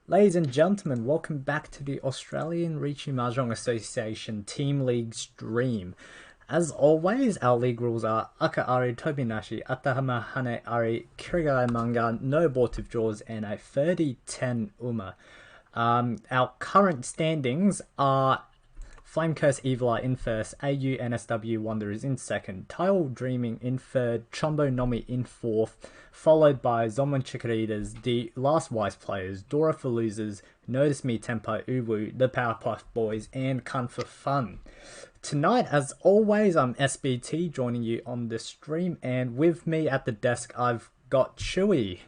Ladies and gentlemen, welcome back to the Australian Riichi Mahjong Association Team League stream. As always, our league rules are Aka Ari Tobinashi, Atahama Hane Ari, Kirigare Manga, no abortive draws, and a 30-10 Uma. Our current standings are Flame Curse Evil Eye in first, AU NSW Wanderers in second, Tile Dreaming in third, Chumbo Nomi in fourth, followed by Zomon Chikaritas, the Last Wise Players, Dora for Losers, Notice Me Tempo Uwu, the Powerpuff Boys, and Kun for Fun. Tonight, as always, I'm SBT joining you on the stream, and with me at the desk, I've got Chewy.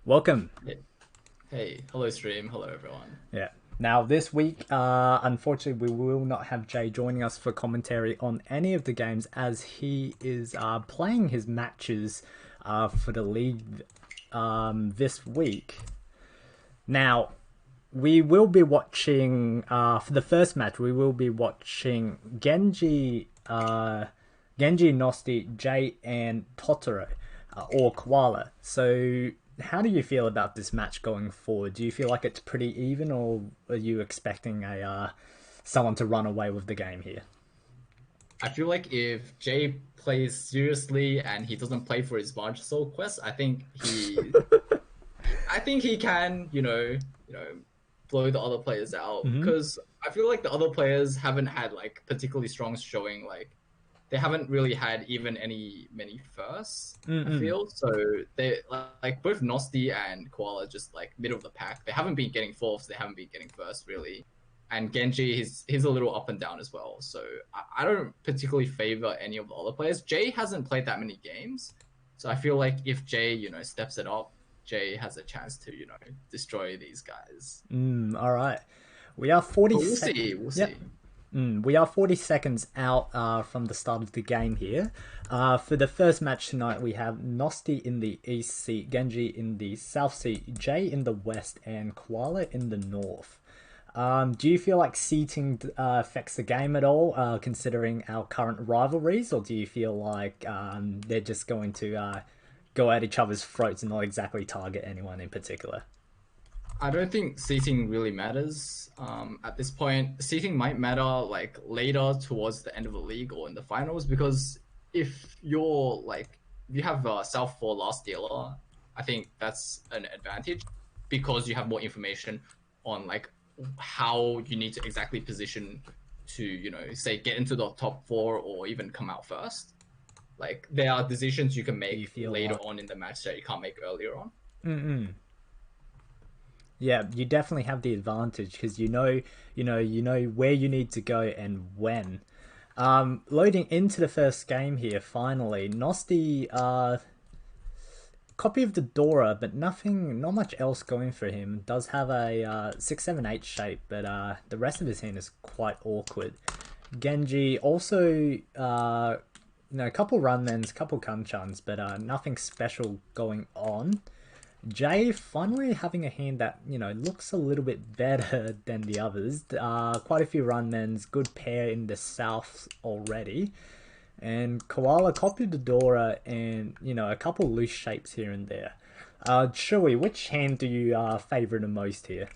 Welcome. Hey, hello stream, hello everyone. Yeah. Now, this week, unfortunately, we will not have Jay joining us for commentary on any of the games as he is playing his matches for the league this week. Now, we will be watching, for the first match, we will be watching Genji, Nosti, Jay, and Totoro, or Koala. So, how do you feel about this match going forward? Do you feel like it's pretty even, or are you expecting someone to run away with the game here? I feel like if Jay plays seriously and he doesn't play for his March Soul quest, I think he can, blow the other players out Mm-hmm. because I feel like the other players haven't had like particularly strong showing. Like they haven't really had even many firsts. I Mm-mm. feel so they like both Nosti and Koala just like middle of the pack. They haven't been getting fourths. They haven't been getting first really. And Genji, he's a little up and down as well. So I don't particularly favor any of the other players. Jay hasn't played that many games, so I feel like if Jay steps it up, Jay has a chance to destroy these guys. All right. We are 40 But we'll sec. see. We'll Yep. see. We are 40 seconds out from the start of the game here. For the first match tonight, we have Nosti in the east seat, Genji in the south seat, Jay in the west, and Koala in the north. Do you feel like seating affects the game at all, considering our current rivalries, or do you feel like they're just going to go at each other's throats and not exactly target anyone in particular? I don't think seating really matters. At this point, seating might matter like later towards the end of the league or in the finals because if you're like if you have a South 4 last dealer, I think that's an advantage because you have more information on like how you need to exactly position to say get into the top four or even come out first. Like there are decisions you can Do you make feel later like on in the match that you can't make earlier on. yeah, you definitely have the advantage because you know where you need to go and when. Loading into the first game here, finally, Nosti, copy of the Dora, but not much else going for him. Does have a 6-7-8 shape, but the rest of his hand is quite awkward. Genji also, a couple runmans, couple Hanchans, but nothing special going on. Jay finally having a hand that, looks a little bit better than the others. Quite a few runmans, good pair in the south already. And Koala copied the Dora and, a couple loose shapes here and there. Chewy, which hand do you favor the most here?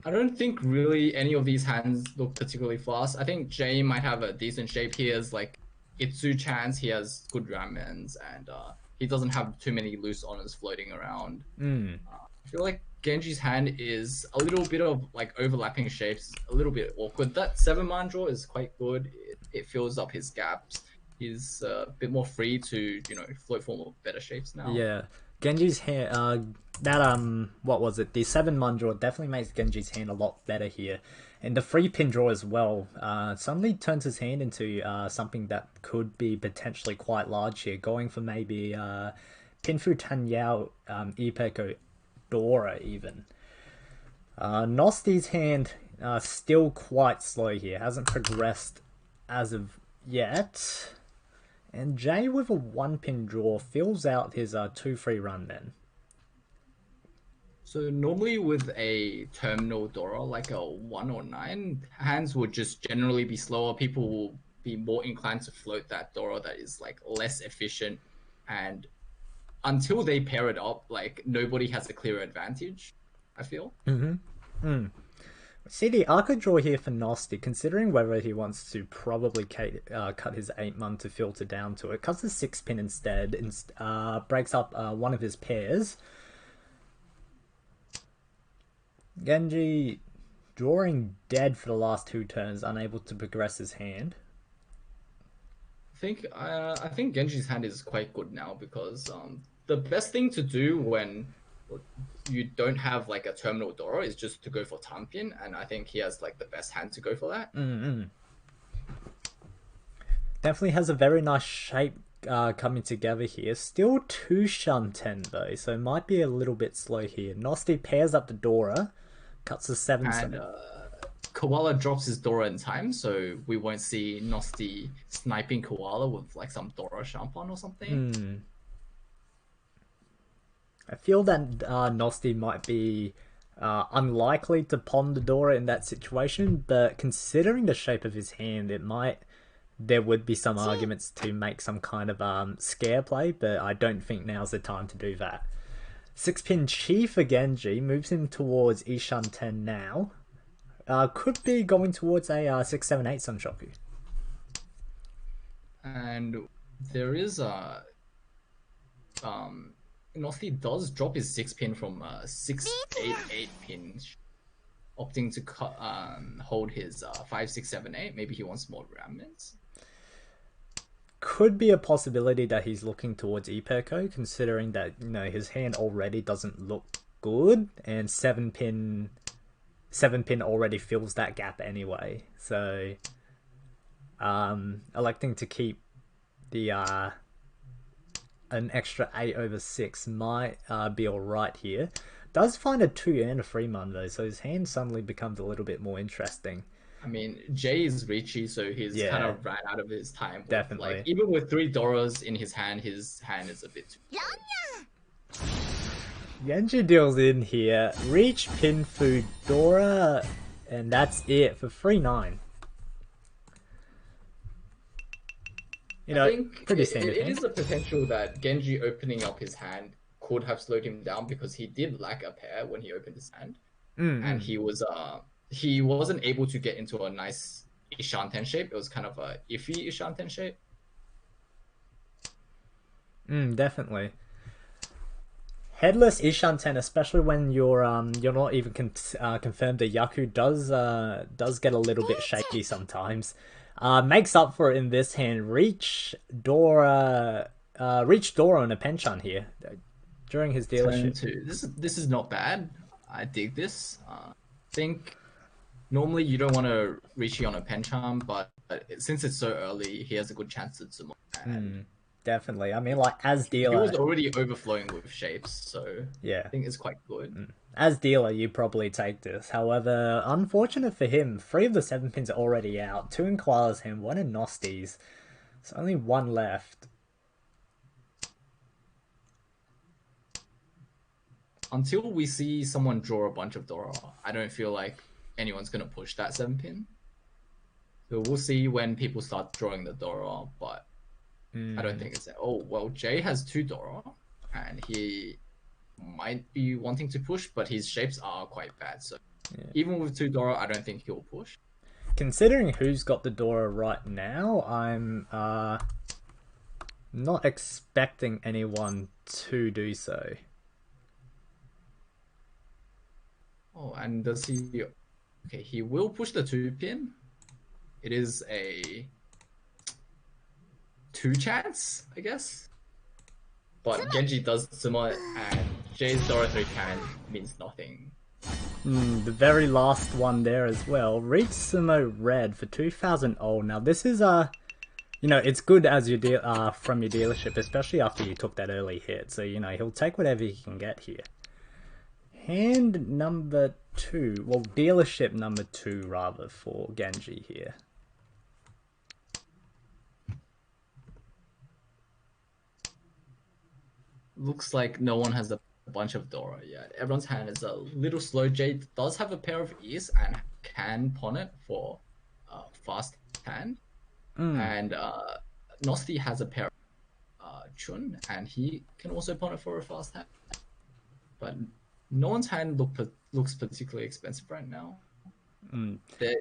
I don't think really any of these hands look particularly fast. I think Jay might have a decent shape. He has like Itsu chance. He has good ramens, and he doesn't have too many loose honors floating around. I feel like Genji's hand is a little bit of like overlapping shapes, a little bit awkward. That 7-man draw is quite good. It fills up his gaps. He's a bit more free to float for more better shapes now. Yeah, Genji's hand. That what was it? The 7-man draw definitely makes Genji's hand a lot better here, and the free pin draw as well. Suddenly turns his hand into something that could be potentially quite large here, going for maybe Pinfu Tanyao, Ipeko Dora even. Nosti's hand still quite slow here, hasn't progressed as of yet. And Jay with a 1-pin draw fills out his 2-3 run then. So normally with a terminal Dora, like a 1 or 9, hands would just generally be slower. People will be more inclined to float that Dora that is like less efficient. And until they pair it up, like nobody has a clear advantage. I feel. See the Arca draw here for Nosti, considering whether he wants to probably cut his 8-mon to filter down to it. Cuts the 6-pin instead, breaks up one of his pairs. Genji drawing dead for the last 2 turns, unable to progress his hand. I think Genji's hand is quite good now because the best thing to do when you don't have like a terminal Doro is just to go for Tampin, and I think he has like the best hand to go for that. Definitely has a very nice shape coming together here. Still 2 Shanten though, so might be a little bit slow here. Nosti pairs up the Dora, cuts the 7 And Koala drops his Dora in time, so we won't see Nosti sniping Koala with like some Dora Shampon or something. I feel that Nosti might be unlikely to pond the Dora in that situation, but considering the shape of his hand, there would be some arguments to make some kind of scare play, but I don't think now's the time to do that. 6-pin Chi for Genji moves him towards Ishan 10 now. Could be going towards a 6-7-8 Sunshoku. And there is a Nosti does drop his 6-pin from 6-8-8 pin, opting to hold his 5-6-7-8. Maybe he wants more remnants. Could be a possibility that he's looking towards Iperko, considering that his hand already doesn't look good, and 7-pin already fills that gap anyway. So, electing to keep the an extra 8/6 might be alright here. Does find a 2 and a 3-mon though, so his hand suddenly becomes a little bit more interesting. I mean, Jay is Richie, so he's kind of ran out of his time. Definitely. Like, even with 3 Doras in his hand is a bit too... Genji deals in here. Reach, pin, food, Dora, and that's it for 3-9. I think pretty standard it is a potential that Genji opening up his hand could have slowed him down because he did lack a pair when he opened his hand. And he wasn't able to get into a nice Ishanten shape. It was kind of a iffy Ishanten shape. Definitely. Headless Ishanten, especially when you're not even confirmed the Yaku, does get a little bit shaky sometimes. Makes up for it in this hand. Reach Dora on a Penchan here during his dealership. This is not bad. I dig this. I think normally you don't want to reach on a Penchan, but since it's so early, he has a good chance to Tsumo. Definitely. I mean, like, as dealer... He was already overflowing with shapes, so yeah, I think it's quite good. As dealer, you probably take this. However, unfortunate for him, 3 of the 7 pins are already out. 2 in Koala's hand, 1 in Nosti's. So only 1 left. Until we see someone draw a bunch of Dora, I don't feel like anyone's going to push that 7 pin. So we'll see when people start drawing the Dora, but I don't think it's... Oh, well, Jay has 2 Dora, and he might be wanting to push, but his shapes are quite bad. So even with 2 Dora, I don't think he'll push. Considering who's got the Dora right now, I'm not expecting anyone to do so. Oh, and does he... Okay, he will push the 2 pin. It is a 2 chance, I guess. But Genji does Tsumo, and Jay's Dora 3 can means nothing. The very last one there as well. Reach Sumo Red for 2,000 old. Now this is it's good as you from your dealership, especially after you took that early hit. So he'll take whatever he can get here. Hand number 2, well, dealership number 2 rather for Genji here. Looks like no one has a bunch of Dora yet. Everyone's hand is a little slow. Jade does have a pair of ears and can pawn it for fast hand. And Nosti has a pair of Chun, and he can also pawn it for a fast hand. But no one's hand looked looks particularly expensive right now. Mm. There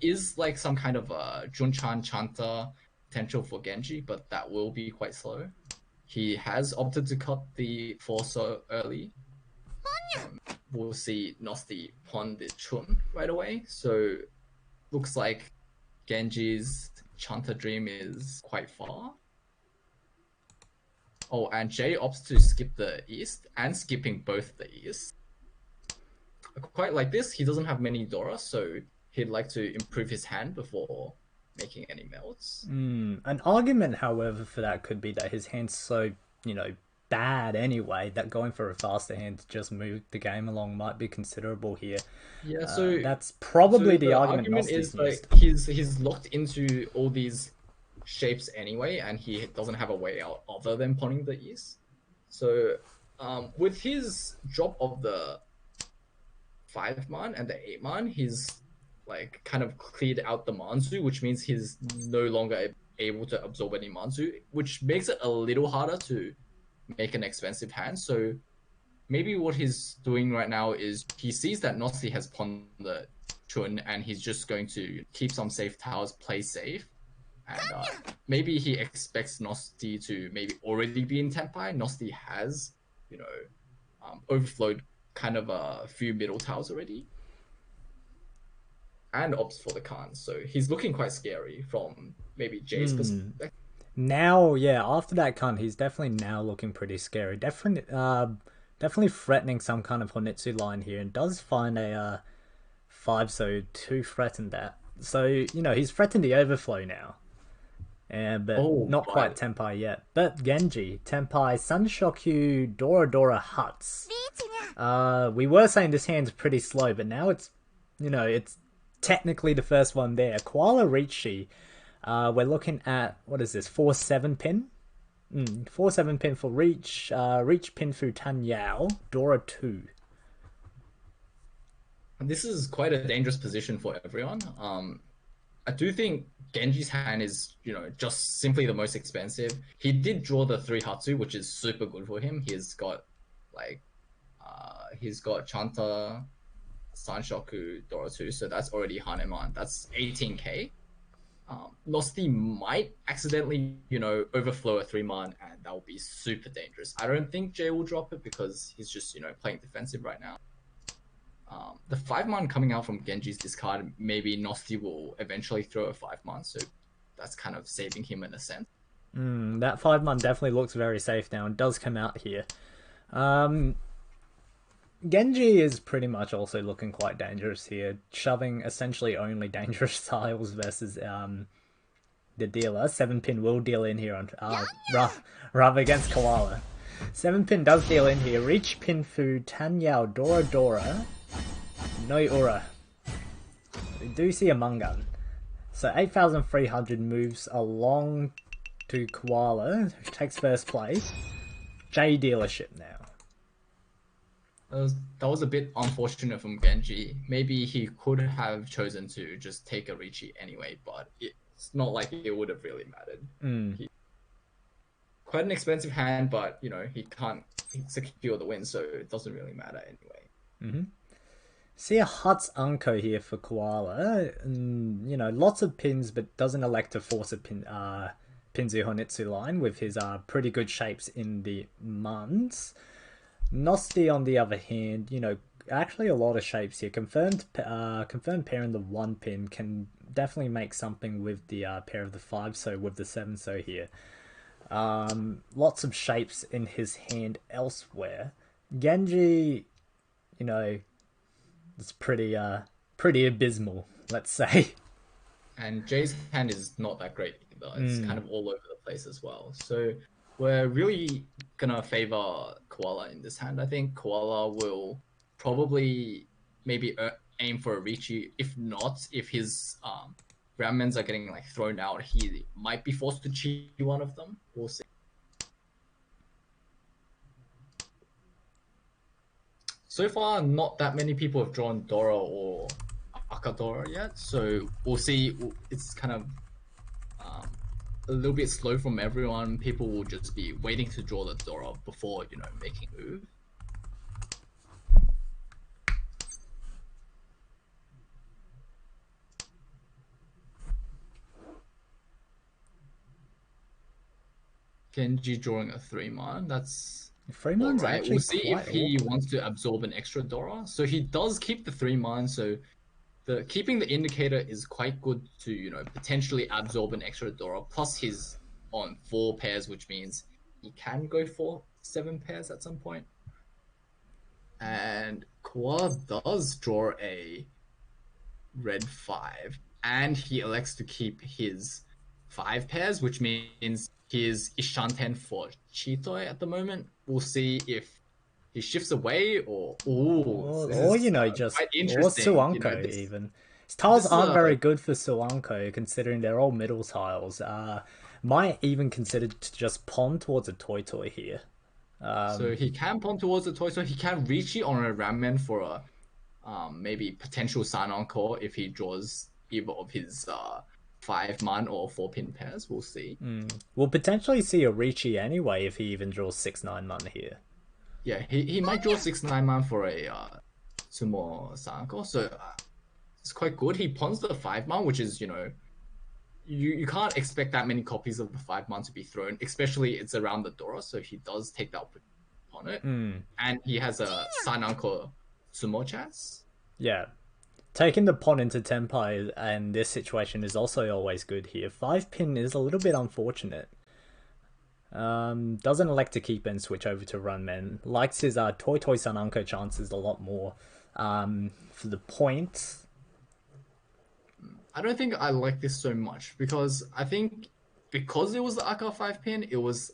is like some kind of Junchan Chanta potential for Genji, but that will be quite slow. He has opted to cut the force so early. We'll see Nosti pawn the Chun right away. So looks like Genji's Chanta dream is quite far. Oh, and Jay opts to skip the east and skipping both the east. Quite like this, he doesn't have many Dora, so he'd like to improve his hand before making any melts. An argument, however, for that could be that his hand's so, bad anyway, that going for a faster hand to just move the game along might be considerable here. Yeah, so That's probably the the argument argument Nosti's is like used. he's locked into all these shapes anyway, and he doesn't have a way out other than pawning the east. So with his drop of the 5-man and the 8-man, he's like kind of cleared out the Manzu, which means he's no longer able to absorb any Manzu, which makes it a little harder to make an expensive hand. So maybe what he's doing right now is he sees that Nossi has pawned the Chun, and he's just going to keep some safe towers, play safe. And maybe he expects Nosti to maybe already be in Tenpai. Nosti has, overflowed kind of a few middle towers already. And opts for the Khan. So he's looking quite scary from maybe Jay's perspective. Now, yeah, after that cunt, he's definitely now looking pretty scary. Definitely threatening some kind of Honitsu line here, and does find a 5, so 2 threatened that. So, he's threatened the overflow now. But not quite Tenpai yet. But Genji, Tenpai, Sanshokyu, Dora Dora Huts. We were saying this hand's pretty slow, but now it's technically the first one there. Koala Richi, we're looking at, what is this, 4-7 pin? 4-7 pin for Reach, Reach pin for Tan Yao, Dora 2. This is quite a dangerous position for everyone. I do think Genji's hand is, just simply the most expensive. He did draw the 3 Hatsu, which is super good for him. He's got Chanta, Sanshoku, Dora 2, so that's already Haneman. That's 18k. Nosti might accidentally, overflow a 3-man, and that would be super dangerous. I don't think Jay will drop it because he's just, playing defensive right now. The 5-man coming out from Genji's discard, maybe Nosti will eventually throw a 5-man, so that's kind of saving him in a sense. That 5-man definitely looks very safe now and does come out here. Genji is pretty much also looking quite dangerous here, shoving essentially only dangerous tiles versus the dealer. 7-pin will deal in here on Rav against Koala. 7-pin does deal in here. Reach pin fu Tanyao Dora Dora. No Ura. We do see a Mungan. So 8,300 moves along to Koala, who takes first place. J dealership now. That was a bit unfortunate from Genji. Maybe he could have chosen to just take a Richi anyway, but it's not like it would have really mattered. Quite an expensive hand, but he can't secure the win, so it doesn't really matter anyway. See a Huts Unko here for Koala. Lots of pins, but doesn't elect to force a Pinzu Honitsu line with his pretty good shapes in the Muns. Nosti, on the other hand, actually a lot of shapes here. Confirmed pair in the 1 pin can definitely make something with the pair of the 5, so with the 7 so here. Lots of shapes in his hand elsewhere. Genji, it's pretty abysmal, let's say. And Jay's hand is not that great either. It's kind of all over the place as well. So we're really gonna favor Koala in this hand. I think Koala will probably maybe aim for a Richi. If not, if his Ramens are getting thrown out, he might be forced to cheat one of them. We'll see. So far, not that many people have drawn Dora or Akadora yet, so we'll see. It's kind of a little bit slow from everyone. People will just be waiting to draw the Dora before making a move. Genji drawing a 3-man. That's all Freeman's right. We'll actually see quite if he awkward. wants to absorb an extra Dora. So he does keep the 3-man. So the keeping the indicator is quite good to potentially absorb an extra Dora. Plus he's on 4 pairs, which means he can go for 7 pairs at some point. And Koala does draw a red 5, and he elects to keep his 5 pairs, which means he is Ishanten for Chitoy at the moment. We'll see if he shifts away or this Or is you know, just quite or interesting. Suanko This even. His tiles this is aren't a very good for Suanko considering they're all middle tiles. Might even consider to just pawn towards a Toy here. so he can pawn towards the toy, so he can reach it on a Ramman for a maybe potential sign on call if he draws either of his 5-man or 4-pin pairs. We'll see. We'll potentially see a Ricci anyway if he even draws 6-9 man here. Yeah, he might draw 6-9-man for a sumo Sanko, so it's quite good. He pawns the 5-man, which is you can't expect that many copies of the 5-man to be thrown, especially it's around the Dora, so he does take that on it, and he has a Sananko sumo chance. Yeah. Taking the pawn into Tenpai in this situation is also always good here. 5-pin is a little bit unfortunate. Doesn't elect to keep and switch over to Runman. Likes his Toy Sananko chances a lot more. For the point. I don't think I like this so much because I think because it was the Aka 5-pin, it was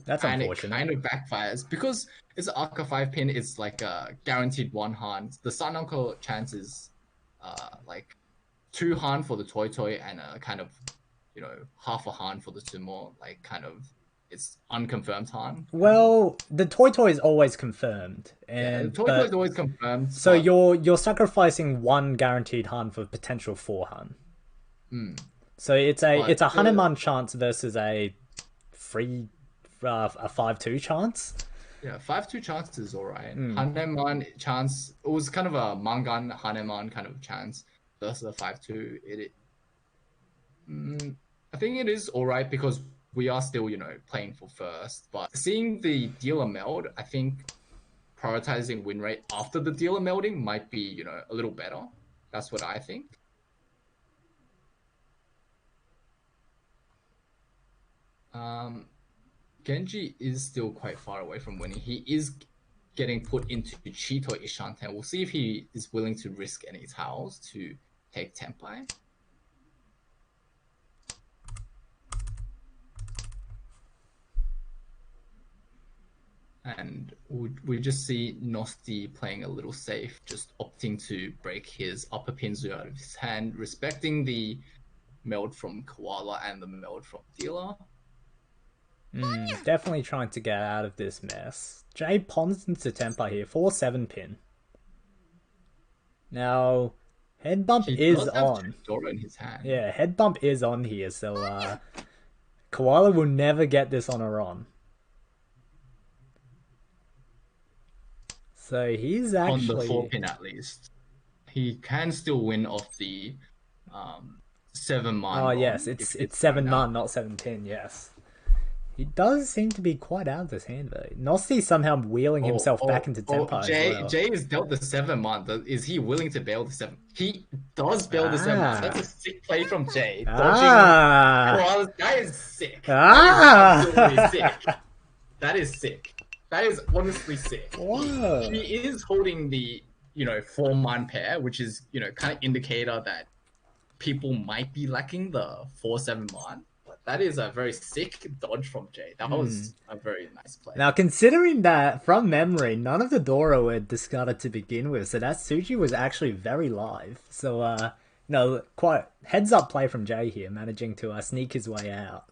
That's and unfortunate. it kind of backfires because it's the Aka 5-pin. It's like a guaranteed 1 Han. The Sananko chance is like 2 Han for the Toy and a kind of half a Han for the Sumo. Like kind of it's unconfirmed Han. Well, the Toy is always confirmed, Yeah, the and Toy is but always confirmed. so But you're sacrificing one guaranteed Han for potential 4 Han. So it's a Hanuman chance versus a free a 5-2 chance. yeah, 5-2 chance is alright. Haneman chance, it was kind of a Mangan Haneman kind of chance versus a 5-2. I think it is alright because we are still, playing for first. But seeing the dealer meld, I think prioritizing win rate after the dealer melding might be, a little better. That's what I think. Genji is still quite far away from winning. He is getting put into Cheeto Ishanten. We'll see if he is willing to risk any tiles to take Tenpai. And we just see Nosti playing a little safe, just opting to break his upper pinzu out of his hand, respecting the meld from Koala and the meld from Dealer. Definitely trying to get out of this mess. Jay pawns into Temper here, 4-7-pin. Now, head bump He is does have on. Dora in his hand. Yeah, head bump is on here, so Koala will never get this on a run. So he's actually on the 4-pin at least. He can still win off the 7-man. Oh yes, it's 7-man, not 7-pin. Yes, he does seem to be quite out of this hand though. Nosti somehow wheeling himself back into tempo as well. Jay is dealt the 7-man. Is he willing to bail the 7? He does bail the 7-man. That's a sick play from Jay. Dodging. That is sick. That is absolutely sick. That is sick. That is honestly sick. Whoa. He is holding the 4-man pair, which is kind of indicator that people might be lacking the 4-7-man. But that is a very sick dodge from Jay. That was a very nice play. Now, considering that from memory, none of the Dora were discarded to begin with, so that Suji was actually very live. So, quite heads up play from Jay here, managing to sneak his way out.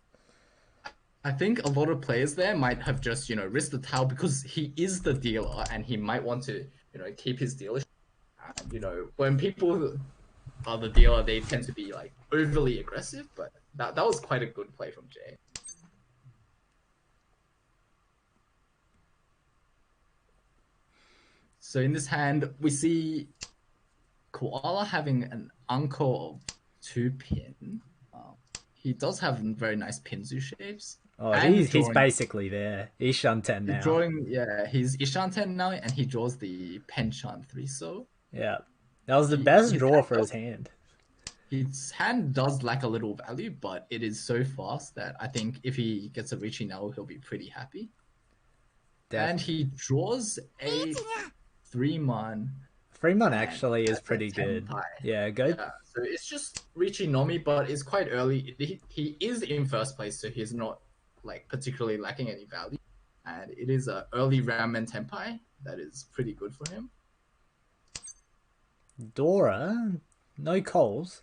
I think a lot of players there might have just, risked the towel because he is the dealer and he might want to, keep his dealership. And, when people are the dealer, they tend to be like overly aggressive, but that was quite a good play from Jay. So in this hand, we see Koala having an uncle of 2-pin. he does have very nice pinzu shapes. Oh, And he's drawing, basically there. He's Shanten now. yeah, he's Ishanten now, and he draws the Penchan 3 so. Yeah. That was the best His draw hand for his hand. does lack a little value, but it is so fast that I think if he gets a Richie now, he'll be pretty happy. And he draws a 3-man. Fremont actually is that's a pretty good. Tenpai. Yeah, go. Yeah, so it's just Richie Nomi, but it's quite early. He is in first place, so he's not like particularly lacking any value. And it is a early Ramen Tenpai that is pretty good for him. Dora, no calls.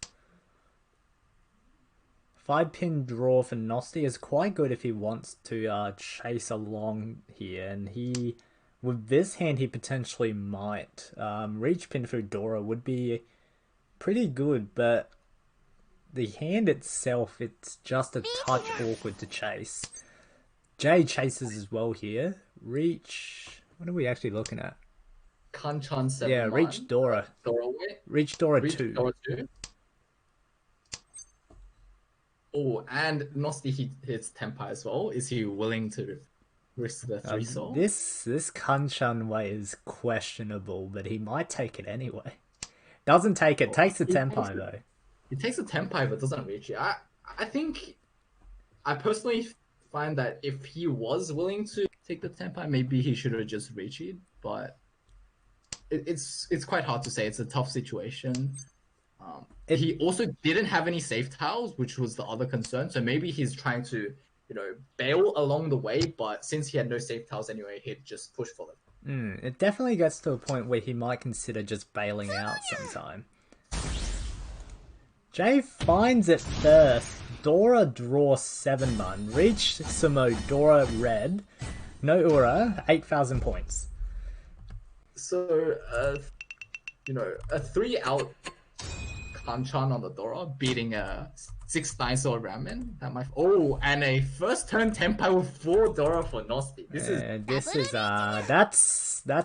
5-pin draw for Nosti is quite good if he wants to chase along here, and he, with this hand, he potentially might. Reach pin through Dora would be pretty good, but the hand itself, it's just a touch awkward to chase. Jay chases as well here. Reach, what are we actually looking at? Hanchan 7. Yeah, reach Dora. Reach Dora 2. Dora 2. Oh, and Nosti hits Tenpai as well. Is he willing to risk the 3 soul? This Hanchan way is questionable, but he might take it anyway. Doesn't take it, takes the Tenpai though. He takes the Tenpai but doesn't reach it. I personally find that if he was willing to take the Tenpai, maybe he should have just reached it, but it's quite hard to say. It's a tough situation. He also didn't have any safe tiles, which was the other concern. So maybe he's trying to, bail along the way. But since he had no safe tiles anyway, he'd just push for them. It definitely gets to a point where he might consider just bailing out sometime. Jay finds it first. Dora draw 7-man. Reach Sumo Dora red. No Ura, 8,000 points. So, a 3-out Hanchan on the Dora, beating a 6-9 sword Ramen. And a first turn Tenpai with 4 Dora for Nosti. That's a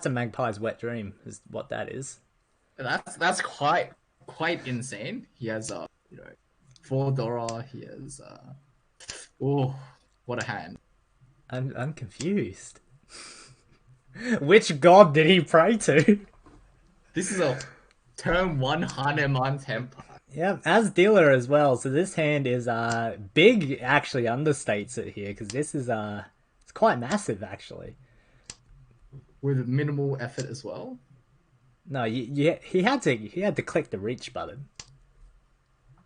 Magpie's wet dream, is what that is. That's quite insane. He has 4 Dora. He has what a hand. I'm confused. Which god did he pray to? This is a turn 1 Haneman Tenpai. Yeah, as dealer as well. So this hand is big. Actually, understates it here because this is it's quite massive actually. With minimal effort as well. No, he had to click the reach button.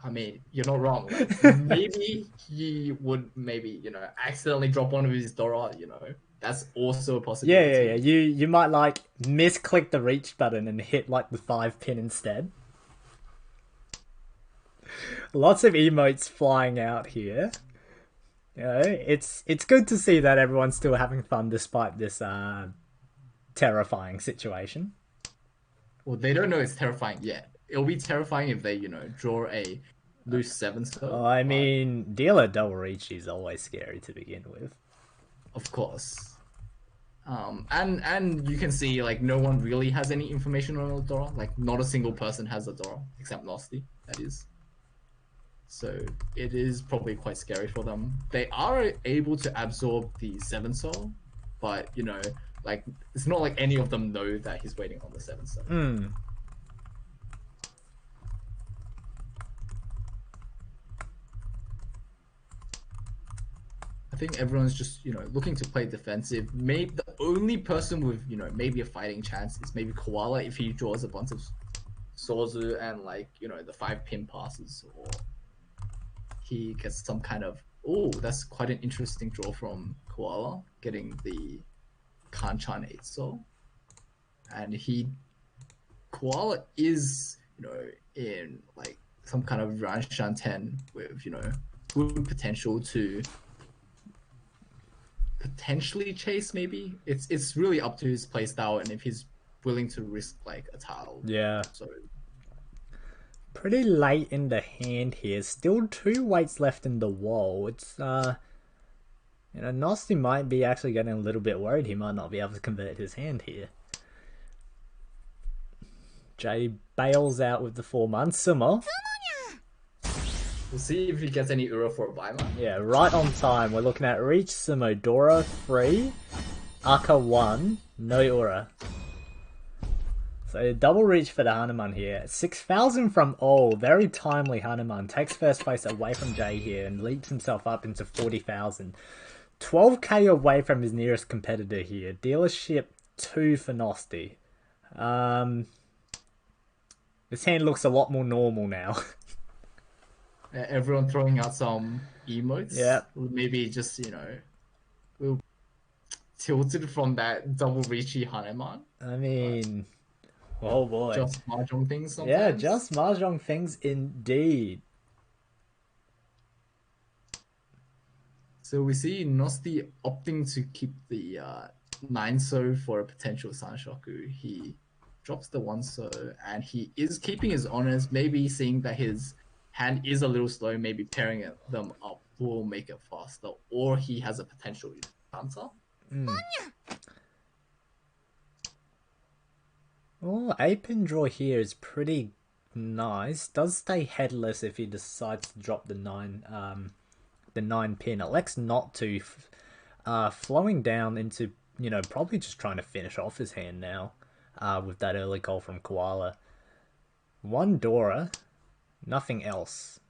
I mean, you're not wrong. Like, maybe he would accidentally drop one of his Dora. That's also a possibility. Yeah. You might misclick the reach button and hit the 5-pin instead. Lots of emotes flying out here. It's good to see that everyone's still having fun despite this terrifying situation. Well, they don't know it's terrifying yet. It'll be terrifying if they, draw a loose 7 star. Oh, I mean, dealer double reach is always scary to begin with. Of course. And you can see no one really has any information on a Dora. Not a single person has a Dora except Nosti, that is. So it is probably quite scary for them. They are able to absorb the 7 soul, but it's not like any of them know that he's waiting on the 7 soul. I think everyone's just looking to play defensive. Maybe the only person with maybe a fighting chance is maybe Koala if he draws a bunch of Sozu and the 5-pin passes, or he gets some kind of that's quite an interesting draw from Koala, getting the Hanchan 8 soul. And Koala is in some kind of Hanchan 10 with good potential to potentially chase. Maybe it's really up to his playstyle and if he's willing to risk a tile. Yeah. So pretty late in the hand here. Still 2 weights left in the wall. It's Nosti might be actually getting a little bit worried he might not be able to convert his hand here. Jay bails out with the 4-man Sumo. We'll see if he gets any Ura for Weimar. Yeah, right on time. We're looking at Reach Sumo Dora 3, Aka 1, no Ura. So double reach for the Hanuman here. 6,000 from all. Very timely Hanuman. Takes first place away from Jay here and leaps himself up into 40,000. 12k away from his nearest competitor here. Dealership 2 for Nosti. This hand looks a lot more normal now. Everyone throwing out some emotes. Yeah. Maybe just, you know, a little tilted from that double reachy Hanuman. I mean, oh boy. Just mahjong things sometimes. Yeah, just mahjong things indeed. So we see Nosti opting to keep the 9-so for a potential Sanshoku. He drops the 1-so and he is keeping his honors, maybe seeing that his hand is a little slow, maybe pairing them up will make it faster, or he has a potential counter. Oh, 8-pin draw here is pretty nice. Does stay headless if he decides to drop the 9 pin. Elects not to, flowing down into, you know, probably just trying to finish off his hand now, with that early call from Koala. 1 Dora, nothing else.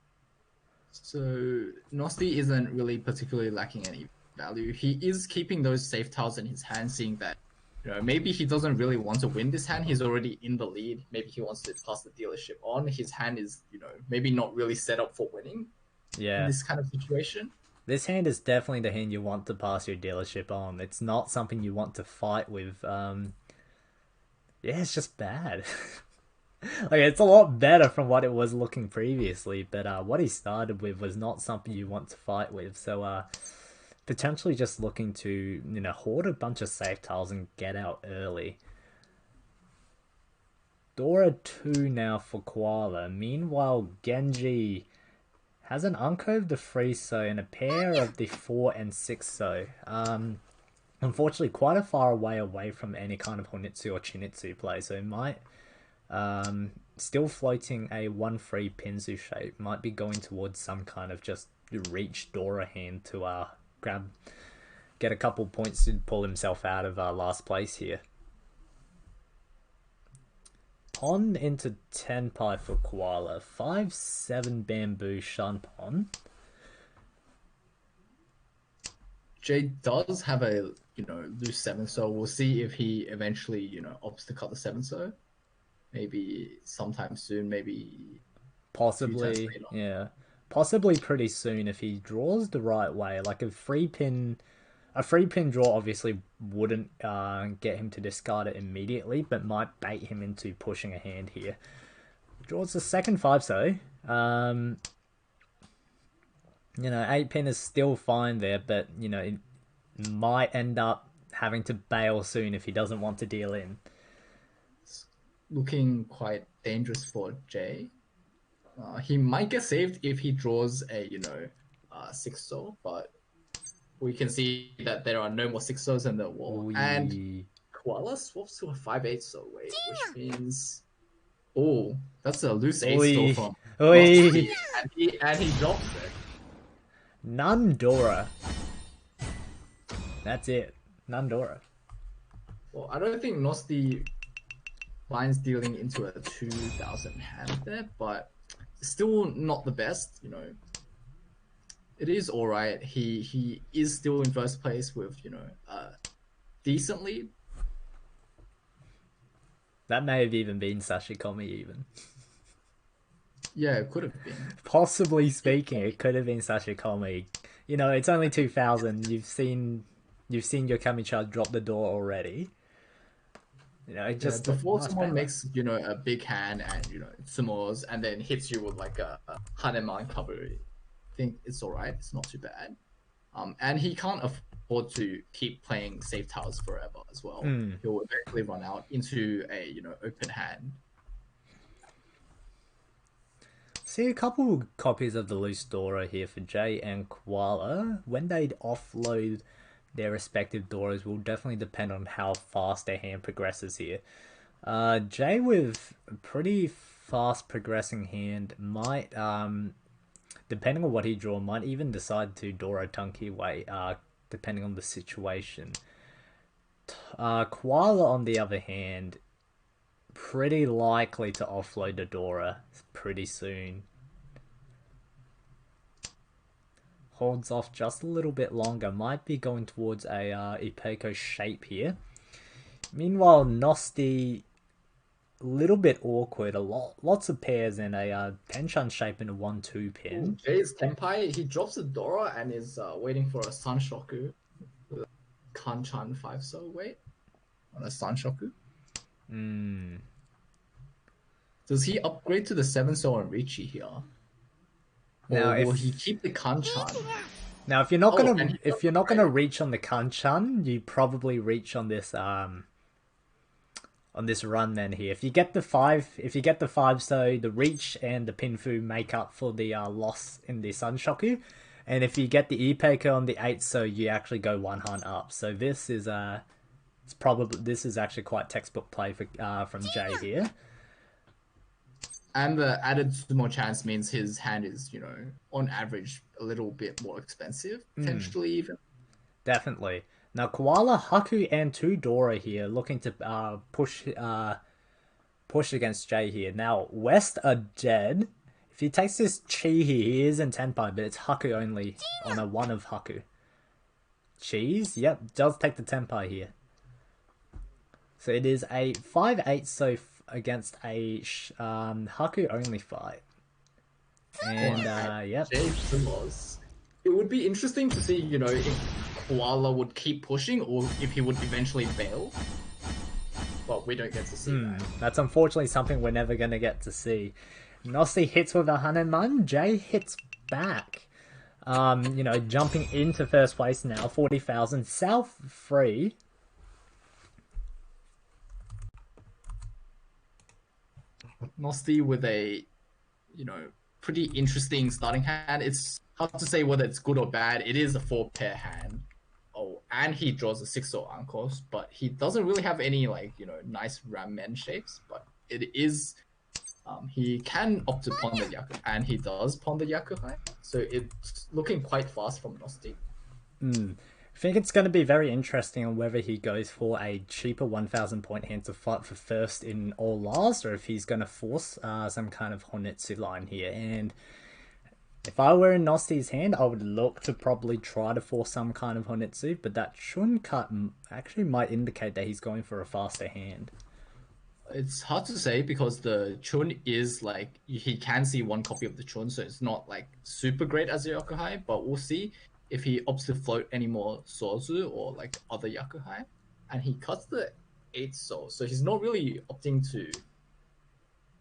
So Nosti isn't really particularly lacking any value. He is keeping those safe tiles in his hand, seeing that, you know, maybe he doesn't really want to win this hand. He's already in the lead. Maybe he wants to pass the dealership on. His hand is, you know, maybe not really set up for winning. Yeah. In this kind of situation. This hand is definitely the hand you want to pass your dealership on. It's not something you want to fight with. Yeah, it's just bad. Like, it's a lot better from what it was looking previously, but what he started with was not something you want to fight with. So, potentially just looking to, you know, hoard a bunch of safe tiles and get out early. Dora 2 now for Koala. Meanwhile, Genji has an uncurved the 3-so and a pair of the 4 and 6-so. Unfortunately, quite a far away from any kind of Honitsu or Chinitsu play, so might still floating a 1-3 Pinzu shape. Might be going towards some kind of just reach Dora hand to get a couple points to pull himself out of last place here. On into 10 pie for Koala. 5-7 bamboo Shunpon. Jay does have a, you know, loose 7, so we'll see if he eventually, you know, opts to cut the 7, so maybe sometime soon, maybe possibly, yeah, possibly pretty soon if he draws the right way. Like a free pin draw obviously wouldn't get him to discard it immediately, but might bait him into pushing a hand here. Draws the second 5-so. You know, 8-pin is still fine there, but, you know, it might end up having to bail soon if he doesn't want to deal in. It's looking quite dangerous for Jay. He might get saved if he draws a, you know, 6-so, but we can see that there are no more 6-sos in the wall. Ooh. And Koala swaps to a 5-8-so wait, which means... Oh, that's a loose 8-so from... And he drops it. None Dora. That's it. None Dora. Well, I don't think Nosti finds dealing into a 2,000 hand there, but still not the best, you know. It is alright. He is still in first place with, you know, decent lead. That may have even been Sashikomi even. Yeah, it could have been. Possibly speaking, it could have been Sashikomi. You know, it's only 2,000. You've seen your Kamicha drop the door already. You know, it just before someone makes, you know, a big hand and, you know, Sumos and then hits you with like a Haneman cover, I think it's alright. It's not too bad. And he can't afford to keep playing safe tiles forever as well. He'll eventually run out into a, you know, open hand. See a couple copies of the loose Dora here for Jay and Koala. When they'd offload their respective Doras will definitely depend on how fast their hand progresses here. Jay with a pretty fast progressing hand might depending on what he draw, might even decide to Doro Tunky way, depending on the situation. Koala, on the other hand, pretty likely to offload the Dora pretty soon. Holds off just a little bit longer, might be going towards a Ipeco shape here. Meanwhile, Nosti, a little bit awkward, lots of pairs and a Hanchan shape in a 1-2 pin. Jay's Tenpai, he drops the Dora and is waiting for a Sanshoku. Kanchan 5 so wait on a Sanshoku. Does he upgrade to the 7 so on Richie here? Now, or will he keep the Kanchan? Now, if you're not gonna reach on the Kanchan, you probably reach on this run then here. If you get the 5 so the reach and the Pinfu make up for the loss in the Sanshoku. And if you get the Ipeco on the 8 so you actually go 1 hunt up. So this is this is actually quite textbook play for from Jay here. And the added sumo chance means his hand is, on average, a little bit more expensive, potentially even. Definitely. Now, Koala, Haku, and 2 Dora here, looking to push against Jay here. Now, West are dead. If he takes this Chi here, he is in Tenpai, but it's Haku only on a 1 of Haku. Cheese? Yep, does take the Tenpai here. So it is a 5-8 so against a Haku only fight. And yep. It would be interesting to see, if Koala would keep pushing or if he would eventually bail. But we don't get to see that. That's unfortunately something we're never going to get to see. Nosti hits with a Hanuman, Jay hits back. Jumping into first place now, 40,000, South free. Nosti with a, pretty interesting starting hand. It's hard to say whether it's good or bad. It is a 4-pair hand. Oh, and he draws a 6-0 Ankos, but he doesn't really have any, nice ramen shapes, but it is... he can opt to pawn the Yaku, and he does pawn the Yakuhai, so it's looking quite fast from Nosti. I think it's going to be very interesting on whether he goes for a cheaper 1,000 point hand to fight for first in all last, or if he's going to force some kind of Honetsu line here. And if I were in Nosti's hand, I would look to probably try to force some kind of Honetsu, but that Chun cut actually might indicate that he's going for a faster hand. It's hard to say because the Chun is he can see 1 copy of the Chun, so it's not super great as a Yakuhai, but we'll see if he opts to float any more Sozu or other Yakuhai. And he cuts the 8 so he's not really opting to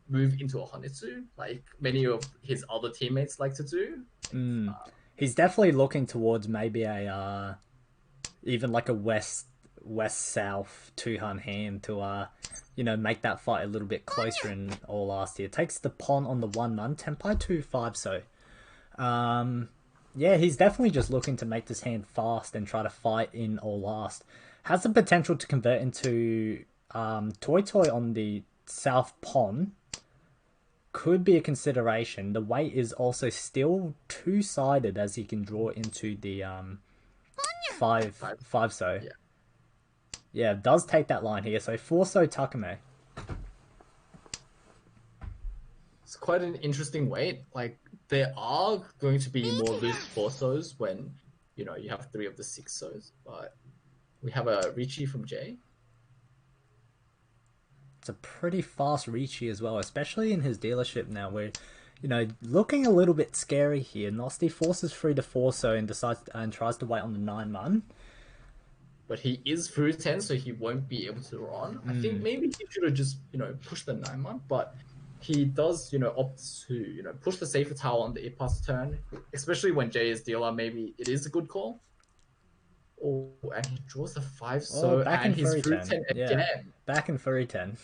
move into a Honetsu like many of his other teammates like to do. He's definitely looking towards maybe a even a west-south 2-hunt hand to make that fight a little bit closer in all last year. Takes the pawn on the 1-man, Tenpai 2-5 so. Yeah, he's definitely just looking to make this hand fast and try to fight in all last. Has the potential to convert into Toy Toy on the south pawn. Could be a consideration. The weight is also still 2-sided as he can draw into the 5 so. Yeah, does take that line here. So 4 so Takame. It's quite an interesting weight. There are going to be more loose 4 so's when, you have 3 of the 6 so's. But we have a Ricci from Jay. It's a pretty fast Ricci as well, especially in his dealership now where, looking a little bit scary here. Nosti forces through the 4 so and tries to wait on the 9-man. But he is through 10, so he won't be able to run. I think maybe he should have just, pushed the 9-man, but he does, opt to, push the safer tile on the 8-pass turn, especially when Jay is dealer. Maybe it is a good call. Oh, and he draws the 5 so, and he's through 10 again. Yeah, back in through 10.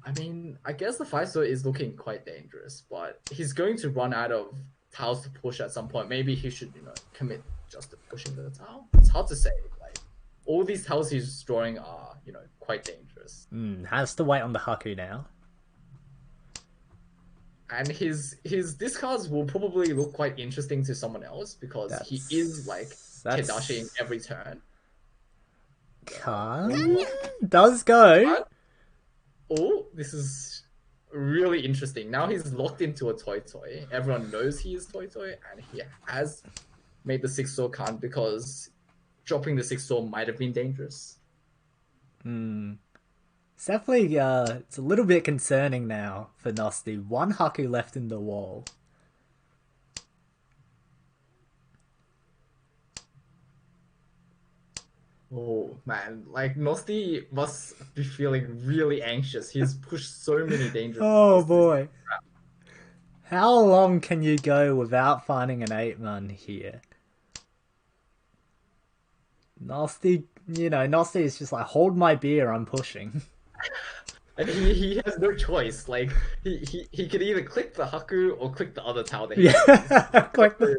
I mean, I guess the 5 so is looking quite dangerous, but he's going to run out of tiles to push at some point. Maybe he should, commit just to pushing the tile. It's hard to say. All these tiles he's drawing are, quite dangerous. Has to wait on the Haku now. and his discards will probably look quite interesting to someone else because he is like Kedashing That's every turn. kind One does go. card. Oh, this is really interesting. Now he's locked into a Toy Toy. Everyone knows he is Toy Toy, and he has made the 6-store card because dropping the 6-store might have been dangerous. It's definitely it's a little bit concerning now for Nasty. One Haku left in the wall. Oh man, like Nosti must be feeling really anxious. He's pushed so many dangerous Oh cards this. boy. How long can you go without finding an 8-man here? Nasty, Nasty is just like, hold my beer, I'm pushing. And he has no choice. Like he could either click the Haku or click the other tower that he has. Yeah, click the...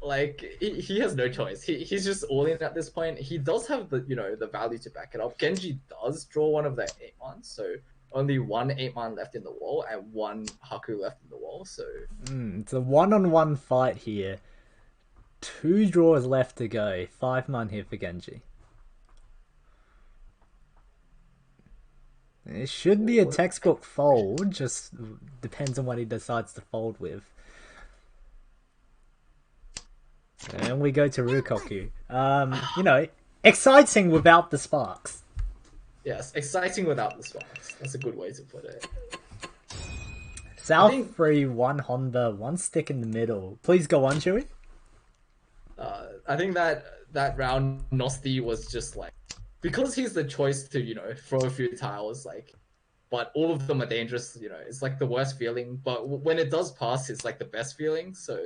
Like he has no choice. He's just all in at this point. He does have the value to back it up. Genji does draw one of the 8-man, so only one 8-man left in the wall and one Haku left in the wall. So It's a one-on-one fight here. 2 draws left to go. 5-man here for Genji. It should be a textbook fold, just depends on what he decides to fold with. And we go to Rukoku. Exciting without the sparks. yes, exciting without the sparks. That's a good way to put it. South free, 1 Honda, 1 stick in the middle. Please go on, Chewy. I think that round Nosti was just like, because he's the choice to throw a few tiles, like, but all of them are dangerous. It's like the worst feeling. But when it does pass, it's like the best feeling. So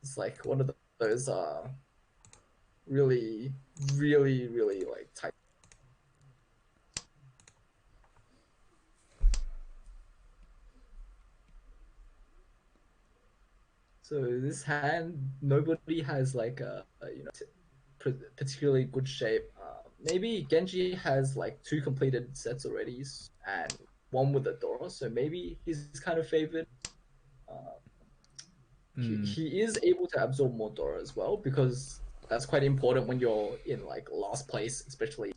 it's like one of those really, really, really like tight. So this hand, nobody has like particularly good shape. Maybe Genji has like 2 completed sets already and 1 with a Dora, so maybe he's kind of favored. He is able to absorb more Dora as well because that's quite important when you're in like last place, especially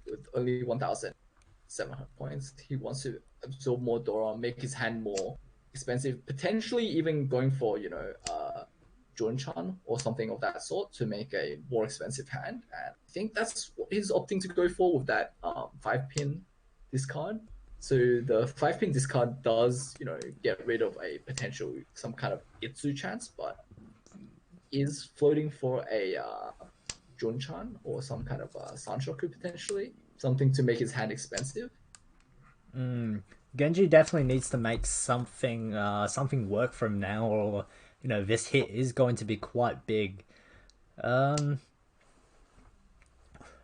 with only 1,700 points. He wants to absorb more Dora, make his hand more expensive, potentially even going for Junchan or something of that sort to make a more expensive hand. And I think that's what he's opting to go for with that 5-pin discard. So the 5-pin discard does, get rid of a potential some kind of Itsu chance, but is floating for a Junchan or some kind of Sanshoku potentially, something to make his hand expensive. Genji definitely needs to make something work from now, or this hit is going to be quite big.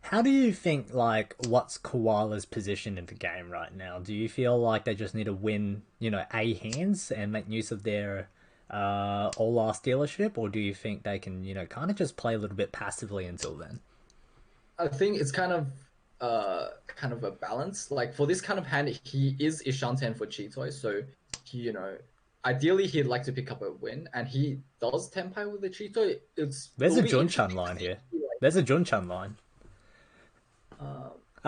How do you think, like, what's Koala's position in the game right now? Do you feel like they just need to win, A hands and make use of their all last dealership, or do you think they can, kind of just play a little bit passively until then? I think it's kind of a balance. Like for this kind of hand, he is Ishanten for Chitoy, so he, ideally he'd like to pick up a win, and he does Tenpai with the Chitoy. There's a It'll be Junchan interesting line to see, here. like, There's a Junchan line.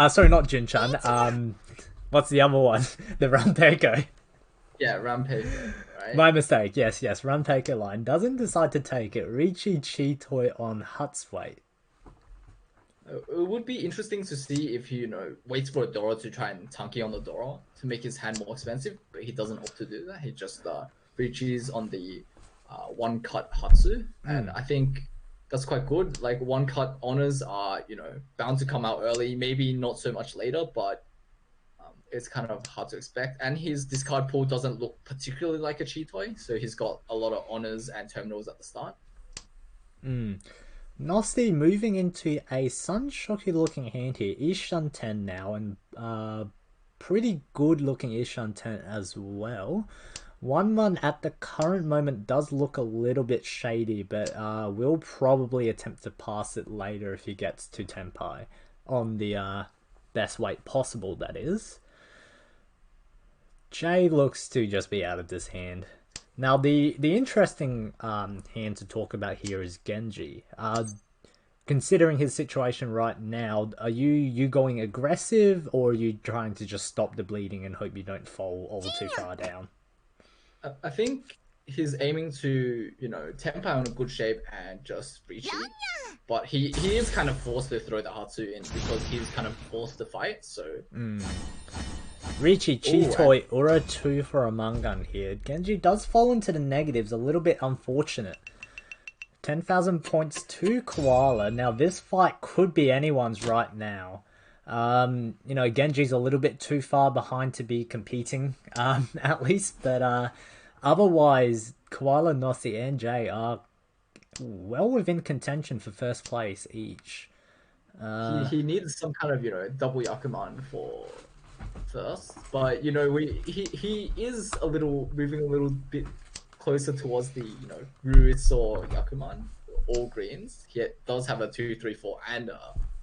Sorry, not Junchan. What's the other one? The Ranpeiko. yeah, Rampage, right? My mistake. Yes, Ranpeiko line. Doesn't decide to take it. Richi Chitoy on Hut's weight. It would be interesting to see if he, waits for a Dora to try and tanky on the Dora to make his hand more expensive, but he doesn't opt to do that. He just reaches on the 1-cut Hatsu, and I think that's quite good. Like 1-cut honors are, bound to come out early, maybe not so much later, but it's kind of hard to expect. And his discard pool doesn't look particularly like a Chitoy, so he's got a lot of honors and terminals at the start. Nosti moving into a Sunshocky looking hand here. Ishan 10 now, and pretty good looking Ishan 10 as well. 1-man at the current moment does look a little bit shady, but will probably attempt to pass it later if he gets to Tenpai on the best weight possible, that is. Jay looks to just be out of this hand. Now, the interesting hand to talk about here is Genji. Considering his situation right now, are you going aggressive, or are you trying to just stop the bleeding and hope you don't fall all too far down? I think he's aiming to, Tenpai on a good shape and just Ricci. But he is kind of forced to throw the Hatsu in because he's kind of forced to fight, so... Ricci, Ooh, Chitoi, Ura 2 for a Mangan here. Genji does fall into the negatives, a little bit unfortunate. 10,000 points to Koala. Now, this fight could be anyone's right now. Genji's a little bit too far behind to be competing, at least. But otherwise, Koala, Nossi, and Jay are well within contention for first place each. he needs some kind of, double Yakuman for first. But, he is moving a little bit closer towards the, Ruitz or Yakuman, all greens. He does have a 2, 3, 4 and a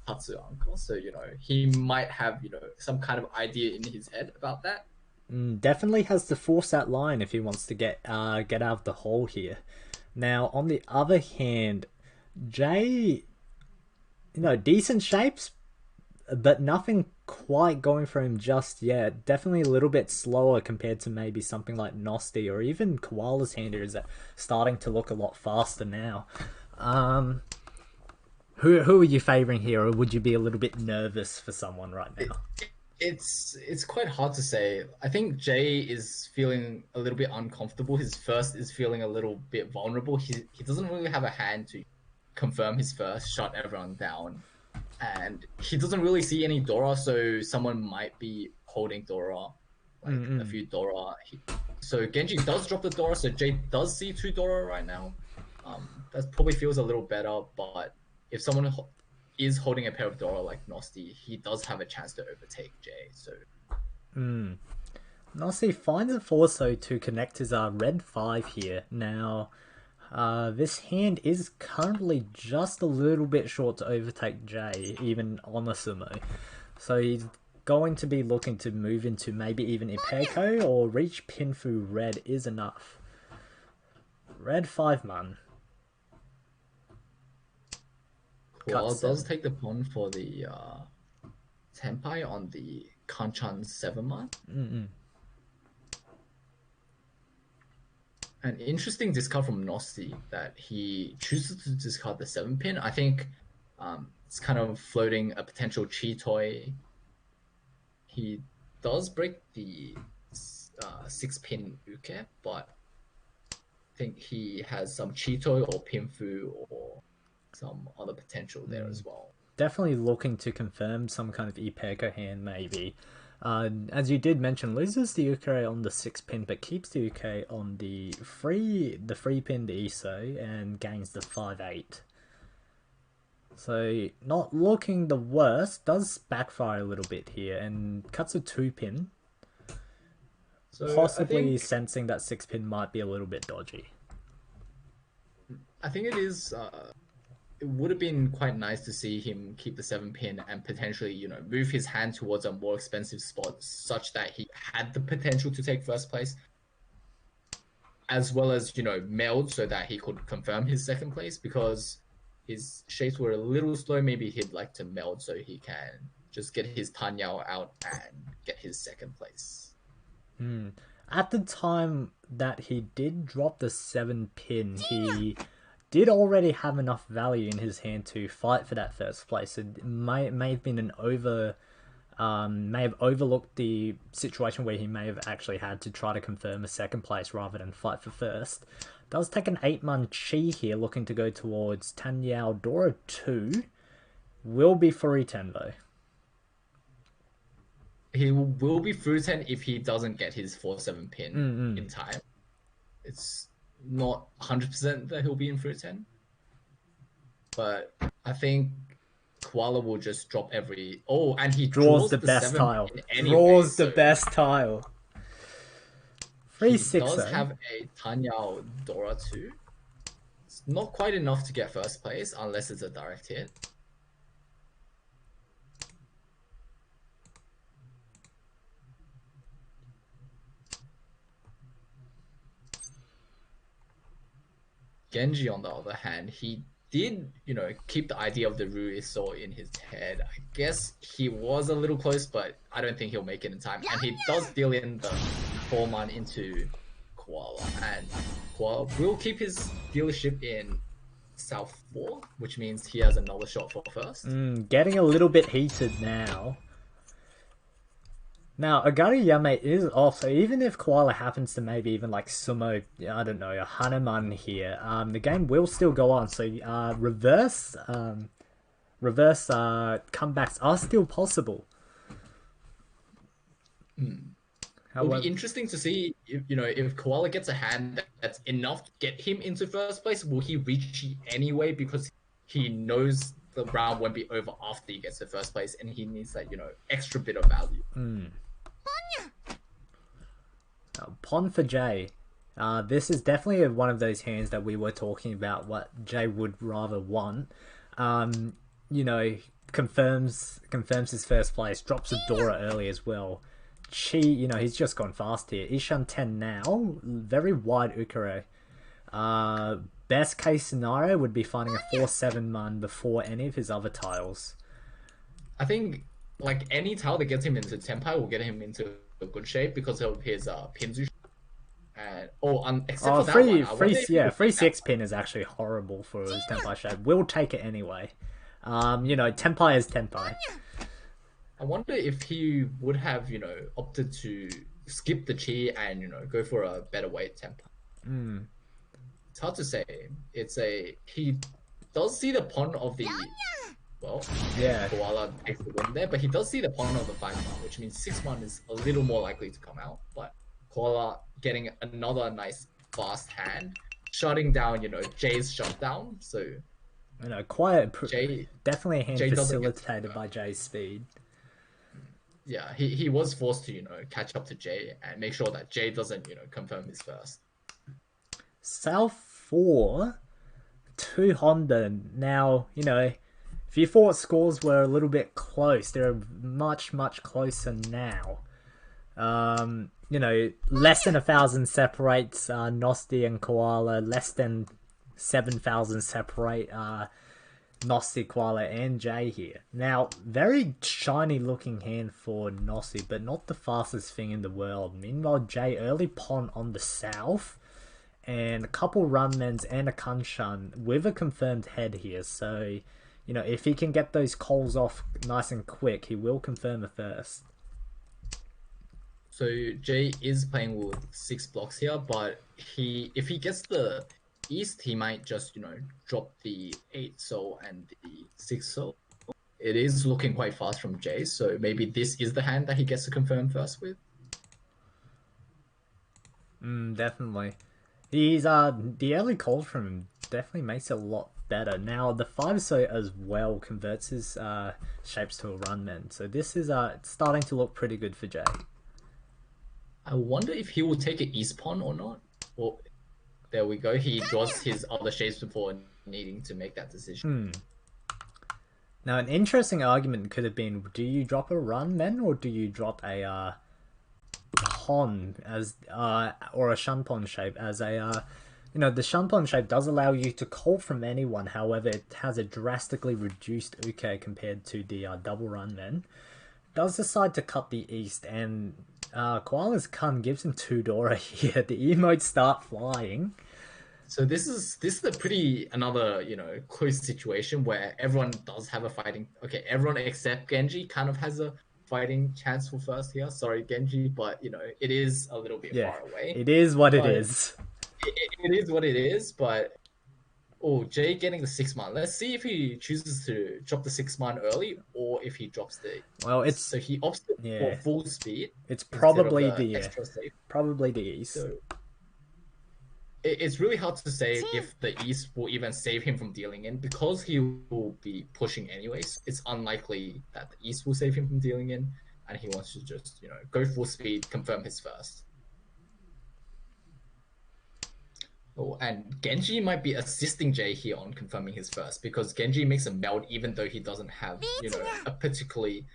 Hatsu Uncle. So, he might have, some kind of idea in his head about that. Definitely has to force that line if he wants to get out of the hole here. Now, on the other hand, Jay, decent shapes, but nothing quite going for him just yet. Definitely a little bit slower compared to maybe something like Nosti or even Koala's hander is starting to look a lot faster now. Who are you favouring here, or would you be a little bit nervous for someone right now? It's quite hard to say. I think Jay is feeling a little bit uncomfortable. His first is feeling a little bit vulnerable. He doesn't really have a hand to confirm his first, shut everyone down. And he doesn't really see any Dora, so someone might be holding Dora, a few Dora. So Genji does drop the Dora, so Jay does see 2 Dora right now. That probably feels a little better, but if someone is holding a pair of Dora like Nosti, he does have a chance to overtake Jay. So, Nosti finds a force though to connect his red 5 here. Now, this hand is currently just a little bit short to overtake Jay, even on a sumo. So he's going to be looking to move into maybe even Ipeko or reach Pinfu red is enough. Red 5 man. Koala does take the pawn for the Tenpai on the Hanchan 7 man. An interesting discard from Nosti that he chooses to discard the 7 pin. I think it's kind of floating a potential Chitoi. He does break the 6 pin Uke, but I think he has some Chitoi or Pinfu or some other potential there as well. Definitely looking to confirm some kind of Ipeko hand maybe. As you did mention, loses the Uke on the 6 pin, but keeps the Uke on the 3 pin, the ISO, and gains the 5-8. So not looking the worst, does backfire a little bit here, and cuts a 2 pin. So possibly sensing that 6 pin might be a little bit dodgy. I think it is... it would have been quite nice to see him keep the 7 pin and potentially, move his hand towards a more expensive spot such that he had the potential to take first place, as well as, meld so that he could confirm his second place, because his shapes were a little slow. Maybe he'd like to meld so he can just get his Tanyao out and get his second place. At the time that he did drop the 7 pin, he did already have enough value in his hand to fight for that first place. It may have been may have overlooked the situation where he may have actually had to try to confirm a second place rather than fight for first. Does take an 8-man Chi here, looking to go towards Tanyao Dora 2. Will be Furiten though. He will be Furiten if he doesn't get his 4-7 pin in time. It's not 100% that he'll be in Fruit 10, but I think Koala will just drop every... Oh, and he draws the best tile. Anyway, draws the best tile. 3-6. He does have a Tanyao Dora too. It's not quite enough to get first place unless it's a direct hit. Genji, on the other hand, he did, keep the idea of the Rui Soul in his head. I guess he was a little close, but I don't think he'll make it in time. And he does deal in the 4-man into Koala. And Koala will keep his dealership in South 4, which means he has another shot for first. Getting a little bit heated now. Now, Agari Yame is off, so even if Koala happens to maybe even like sumo, I don't know, a Hanuman here, the game will still go on. So reverse comebacks are still possible. It'll be interesting to see if Koala gets a hand that's enough to get him into first place. Will he reach it anyway because he knows the round won't be over after he gets to first place, and he needs that extra bit of value. Pawn for Jay. This is definitely one of those hands that we were talking about. What Jay would rather want. Confirms his first place. Drops a Dora early as well. He's just gone fast here. Ishan 10 now. Very wide Ukare. Best case scenario would be finding a 4-7 man before any of his other tiles. I think like any tile that gets him into Tenpai will get him into a good shape because of his Pinzu. And except for that one, free 6 pin is actually horrible for his Tenpai shape. We'll take it anyway. Tenpai is Tenpai. I wonder if he would have, opted to skip the chi and, go for a better weight Tenpai. It's hard to say. He does see the pawn of the Koala takes the win there, but he does see the pawn of the 5-man, which means 6-man is a little more likely to come out. But Koala getting another nice fast hand, shutting down, Jay's shutdown. So definitely a hand facilitated by Jay's speed. Yeah, he was forced to, catch up to Jay and make sure that Jay doesn't, confirm his first. South 4 to Honda. Now, if you thought scores were a little bit close, they're much, much closer now. Less than 1,000 separates Nosti and Koala. Less than 7,000 separate Nosti, Koala, and Jay here. Now, very shiny looking hand for Nosti, but not the fastest thing in the world. Meanwhile, Jay early pawn on the south, and a couple runmens and a Hanchan with a confirmed head here. So, if he can get those calls off nice and quick, he will confirm a first. So Jay is playing with 6 blocks here, but if he gets the east, he might just, drop the 8 soul and the 6 soul. It is looking quite fast from Jay, so maybe this is the hand that he gets to confirm first with. Definitely. He's the early calls from him definitely makes it a lot better. Now the 5 so as well converts his shapes to a runman. So this is starting to look pretty good for Jay. I wonder if he will take an east pawn or not. Well, there we go. He draws his other shapes before needing to make that decision. Now an interesting argument could have been: do you drop a runman or do you drop a pawn as or a shanpon shape as a the shanpon shape does allow you to call from anyone. However, it has a drastically reduced uke compared to the double runman. Does decide to cut the east, and Koala's Kun gives him 2 Dora here. The emotes start flying. So this is another close situation where everyone does have a fighting. Okay, everyone except Genji kind of has a fighting chance for first here. Sorry, Genji, but it is a little bit far away. It is what it is. It is what it is, but Jay getting the 6-man. Let's see if he chooses to drop the 6-man early or if he drops the. Well, so he opts for full speed. It's probably the extra safe. Probably the east. So it's really hard to say if the east will even save him from dealing in because he will be pushing anyways. It's unlikely that the east will save him from dealing in, and he wants to just go full speed, confirm his first. And Genji might be assisting Jay here on confirming his first because Genji makes a meld even though he doesn't have a particularly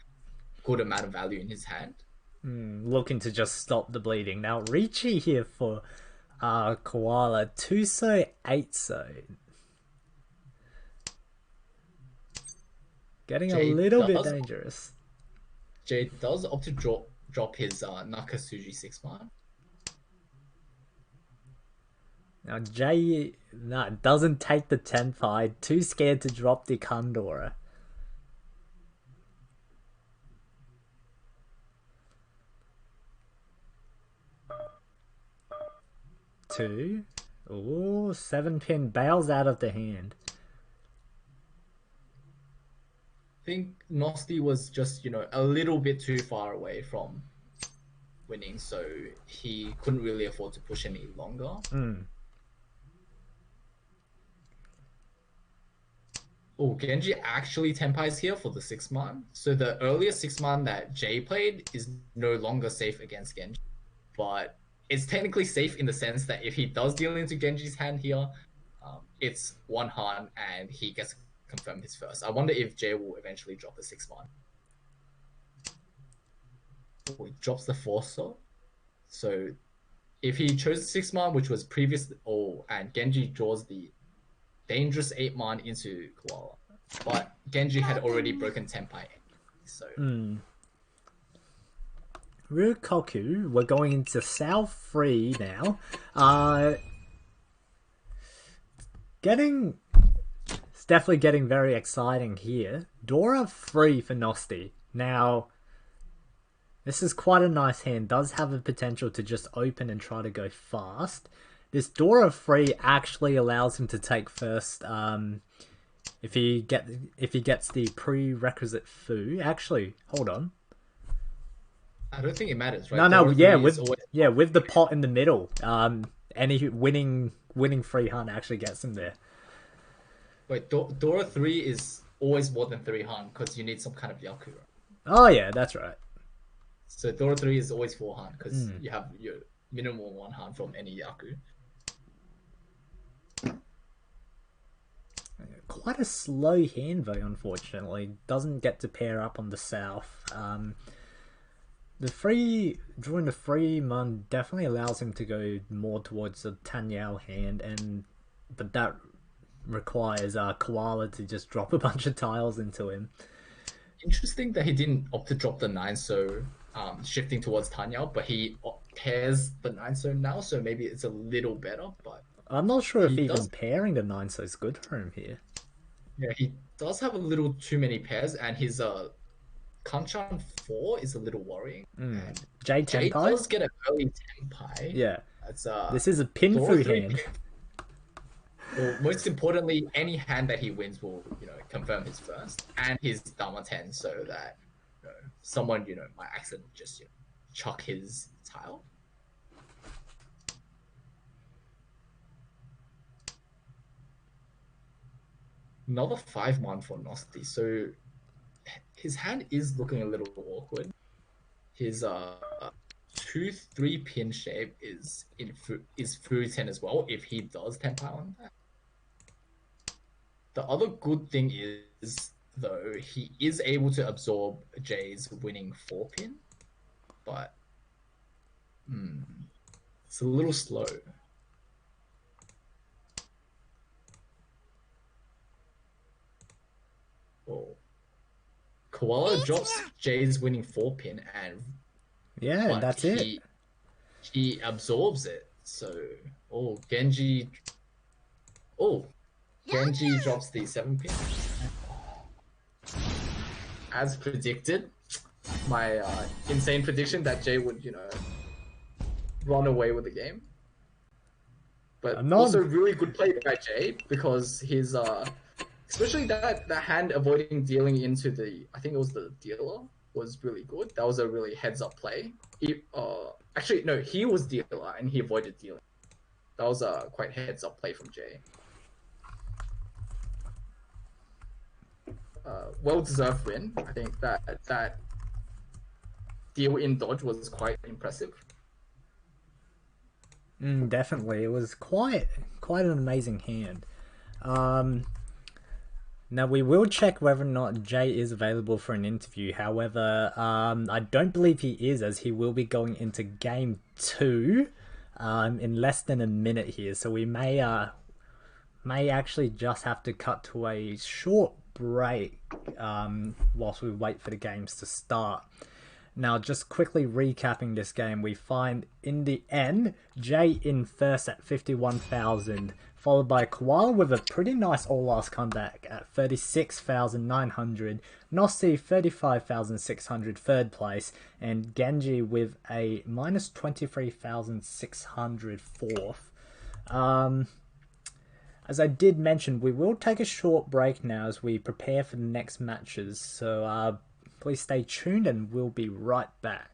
good amount of value in his hand. Looking to just stop the bleeding. Now Ricci here for Koala 2-so 8-so. Getting a Jay little bit does dangerous. Jay does opt to drop his Nakasuji 6-man. Now Jay doesn't take the Tenpai, too scared to drop the Kandora. Two. Ooh, 7-pin bails out of the hand. I think Nosti was just, a little bit too far away from winning, so he couldn't really afford to push any longer. Oh, Genji actually Tenpai's here for the 6-man. So the earlier 6-man that Jay played is no longer safe against Genji. But it's technically safe in the sense that if he does deal into Genji's hand here, it's 1 Han and he gets to confirm his first. I wonder if Jay will eventually drop the 6-man. Oh, he drops the 4-so. So if he chose the 6-man, which was previous, and Genji draws the dangerous 8-man into Koala. But Genji had already broken Tenpai. So Ryukoku, we're going into South 3 now. It's definitely getting very exciting here. Dora 3 for Nosti. Now, this is quite a nice hand. Does have the potential to just open and try to go fast. This Dora 3 actually allows him to take first if he gets the prerequisite foo. Actually, hold on. I don't think it matters, right? No, Dora yeah, 3 is always... with the pot in the middle. Any winning free hunt actually gets him there. Wait, Dora 3 is always more than 3 Han because you need some kind of Yaku. Right? Oh yeah, that's right. So Dora 3 is always 4 Han because you have your minimum 1 Han from any Yaku. Quite a slow hand though, unfortunately. Doesn't get to pair up on the south. Drawing the free Mun definitely allows him to go more towards the Tanyao hand, but that requires Koala to just drop a bunch of tiles into him. Interesting that he didn't opt to drop the 9-so shifting towards Tanyao, but he pairs the 9-so now, so maybe it's a little better, but I'm not sure if even pairing the 9-so is good for him here. Yeah, he does have a little too many pairs, and his Hanchan 4 is a little worrying. And Jay does get an early Tenpai. Yeah. That's, this is a pin through hand. Well, most importantly, any hand that he wins will, confirm his first and his Dama 10, so that someone, might accidentally just chuck his tile. Another 5-man for Nosti, so his hand is looking a little awkward. His 2-3 pin shape is through 10 as well if he does 10 power on that. The other good thing is though he is able to absorb Jay's winning 4 pin, but it's a little slow. Oh. Koala drops Jay's winning 4 pin and that's it. He absorbs it. So Genji drops the 7 pin. As predicted, my insane prediction that Jay would, run away with the game. But also really good play by Jay because his especially that hand avoiding dealing into I think it was the dealer was really good. That was a really heads up play. He was dealer and he avoided dealing. That was a quite heads up play from Jay. Well deserved win. I think that deal in dodge was quite impressive. Definitely, it was quite an amazing hand. Now we will check whether or not Jay is available for an interview. However, I don't believe he is, as he will be going into game 2. in less than a minute here, so we may actually just have to cut to a short break whilst we wait for the games to start. Now, just quickly recapping this game, we find in the end, Jay in first at 51,000, followed by Koala with a pretty nice all-last comeback at 36,900, Nossi 35,600 third place, and Genji with a minus 23,600 fourth. As I did mention, we will take a short break now as we prepare for the next matches, so please stay tuned and we'll be right back.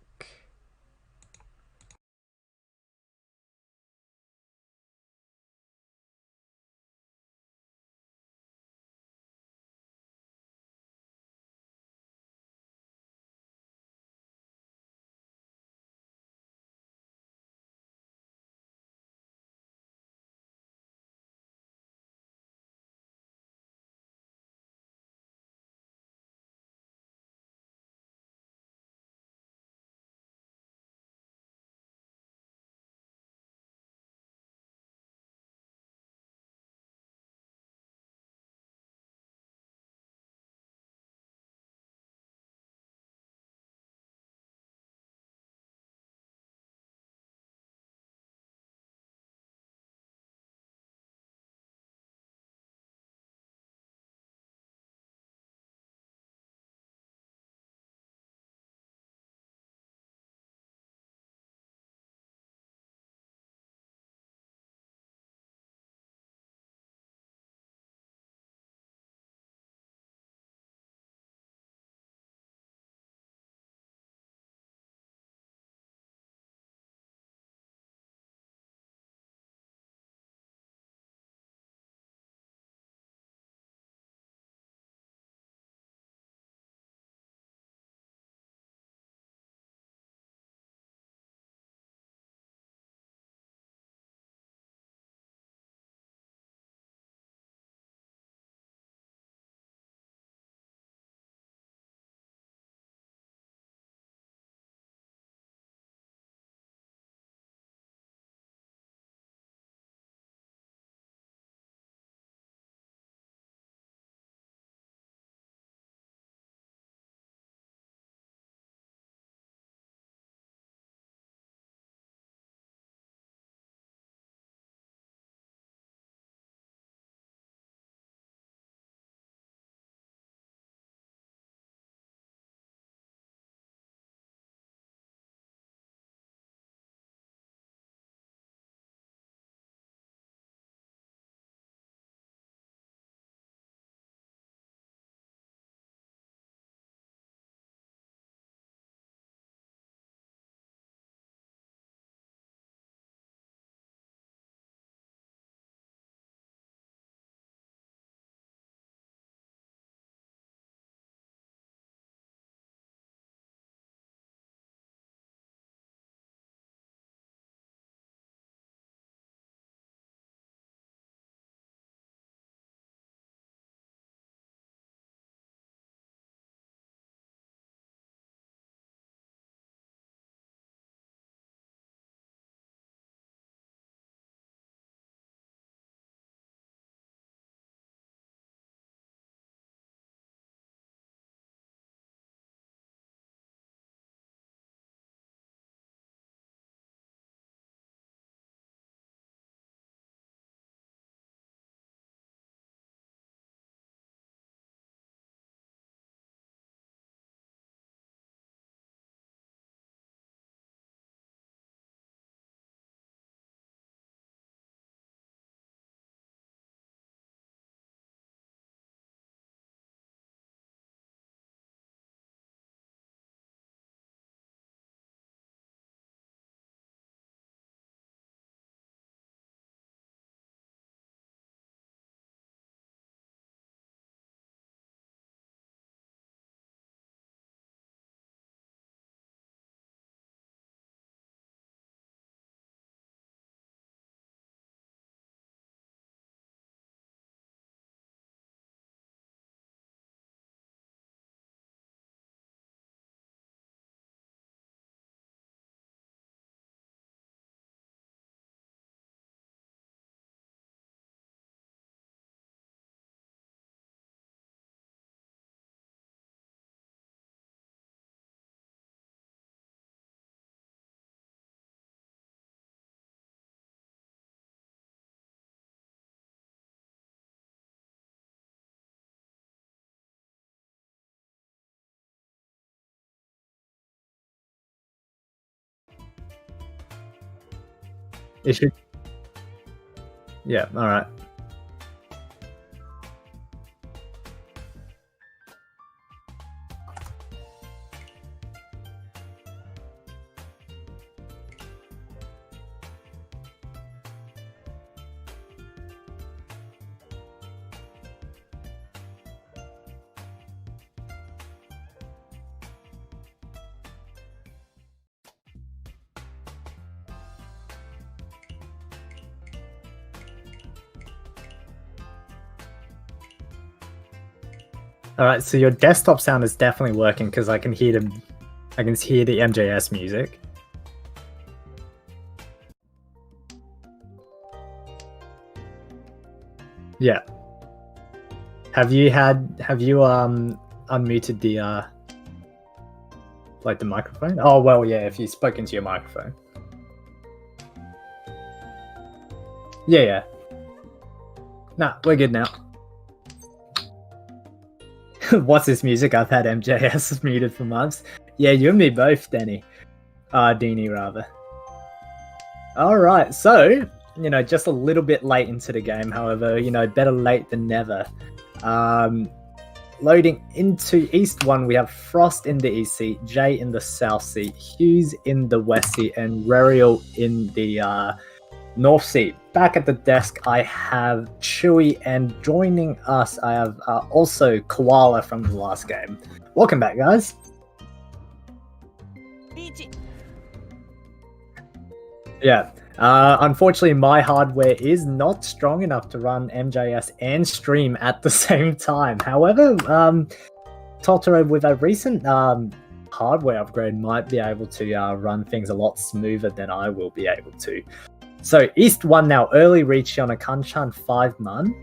It should. Yeah. All right. All right, so your desktop sound is definitely working because I can hear the MJS music. Yeah. Have you unmuted the like the microphone? Oh well, yeah. If you spoke into your microphone. Yeah. Nah, we're good now. What's this music? I've had MJS muted for months. Yeah, you and me both, Denny. Deanie, rather. Alright, so, just a little bit late into the game, however, better late than never. Loading into East 1, we have Frost in the East seat, Jay in the South seat, Hughes in the West seat, and Reriel in the North seat. Back at the desk, I have Chewy, and joining us, I have also Koala from the last game. Welcome back, guys. Yeah. Unfortunately, my hardware is not strong enough to run MJS and stream at the same time. However, Totoro, with a recent hardware upgrade, might be able to run things a lot smoother than I will be able to. So, East 1 now, early reach on a Hanchan 5-man.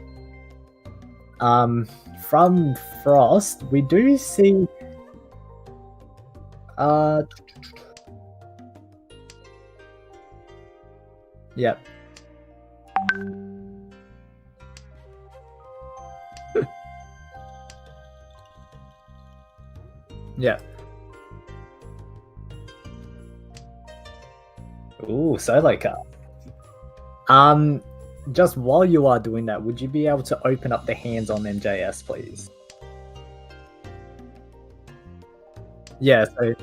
From Frost, we do see... Yep. Yeah. Ooh, solo car. Just while you are doing that, would you be able to open up the hands on MJS, please? Yeah, so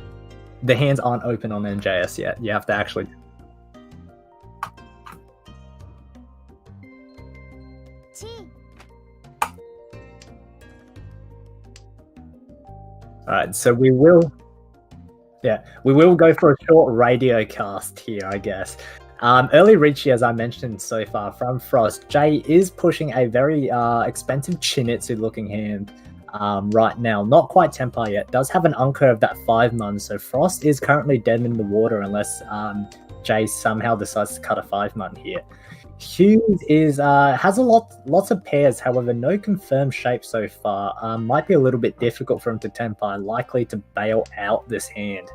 the hands aren't open on MJS yet. You have to actually... Alright, so we will go for a short radio cast here, I guess. Early Richie, as I mentioned so far, from Frost, Jay is pushing a very expensive Chinitsu looking hand right now. Not quite Tempai yet. Does have an uncurve that 5-man, so Frost is currently dead in the water unless Jay somehow decides to cut a 5-man here. Hughes is has lots of pairs, however, no confirmed shape so far. Might be a little bit difficult for him to Tempai, likely to bail out this hand.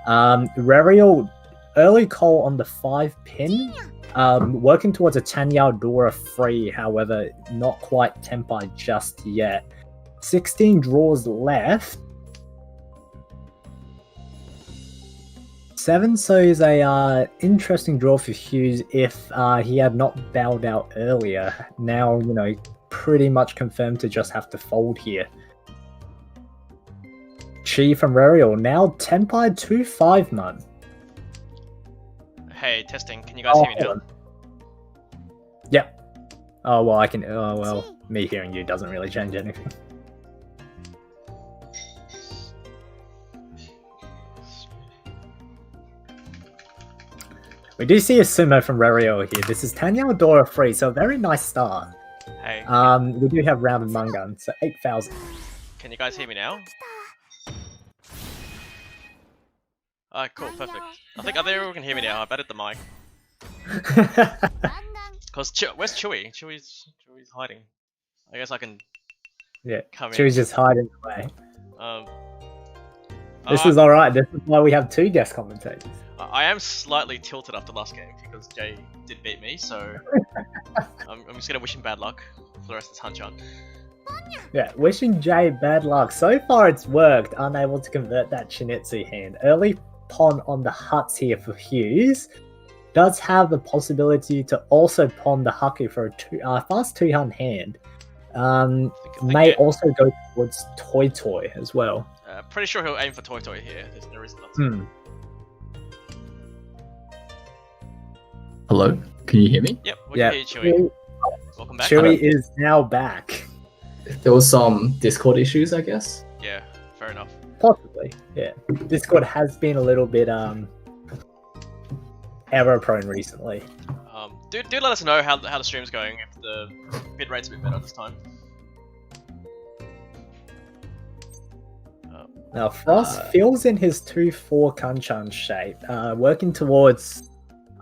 Reriel, early call on the 5-pin, working towards a Tanyao Dora free, however, not quite Tempai just yet. 16 draws left. 7, so is a interesting draw for Hughes if he had not bowed out earlier. Now, pretty much confirmed to just have to fold here. Chi from Reriel, now Tempai 2-5-man. Hey, testing. Can you guys hear me now? Yep. Oh, well, I can... Oh, well, me hearing you doesn't really change anything. We do see a sumo from Reriel here. This is Tanya Dora free, so a very nice start. Hey. We do have rounded Mungun, so 8,000. Can you guys hear me now? Alright, cool, perfect. I think everyone can hear me now. I betted the mic. Cause where's Chewy? Chewy's hiding. I guess I can. Yeah. Come Chewy's in. just hiding away. This Oh, is alright. This is why we have 2 guest commentators. I am slightly tilted after last game because Jay did beat me, so I'm just gonna wish him bad luck for the rest of this Hanchan. Yeah, wishing Jay bad luck. So far it's worked. Unable to convert that Chinitsu hand. Early pawn on the huts here for Hughes. does have the possibility to also pawn the Haku for a fast 2-hand hand. May also go towards Toy Toy as well. Pretty sure he'll aim for Toy Toy here. There is nothing. Hello, can you hear me? Yep, we can hear you, Chewy. Welcome back. Chewy is now back. There was some Discord issues, I guess. Yeah, fair enough. Possibly, yeah. Discord has been a little bit error prone recently. Do let us know how the stream's going, if the bit rate's a bit better this time. Now Frost feels in his 2-4 Hanchan shape, working towards,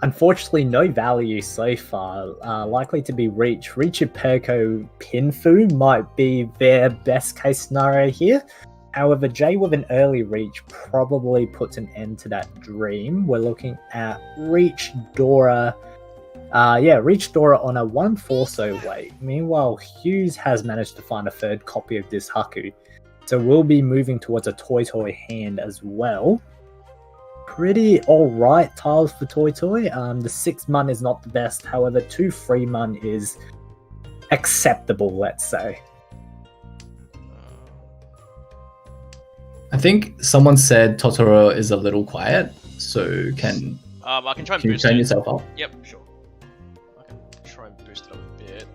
unfortunately, no value so far. Likely to be Reach. Reach of Perko Pinfu might be their best case scenario here. However, Jay with an early Reach probably puts an end to that dream. We're looking at Reach Dora. Reach Dora on a 1-4 so weight. Meanwhile, Hughes has managed to find a third copy of this Haku. So we'll be moving towards a Toy Toy hand as well. Pretty alright tiles for Toy Toy. The 6-mun is not the best, however 2 3-mun is acceptable, let's say. I think someone said Totoro is a little quiet, so can I can try and you boost turn it. yourself up? Yep, sure. I can try and boost it up a bit.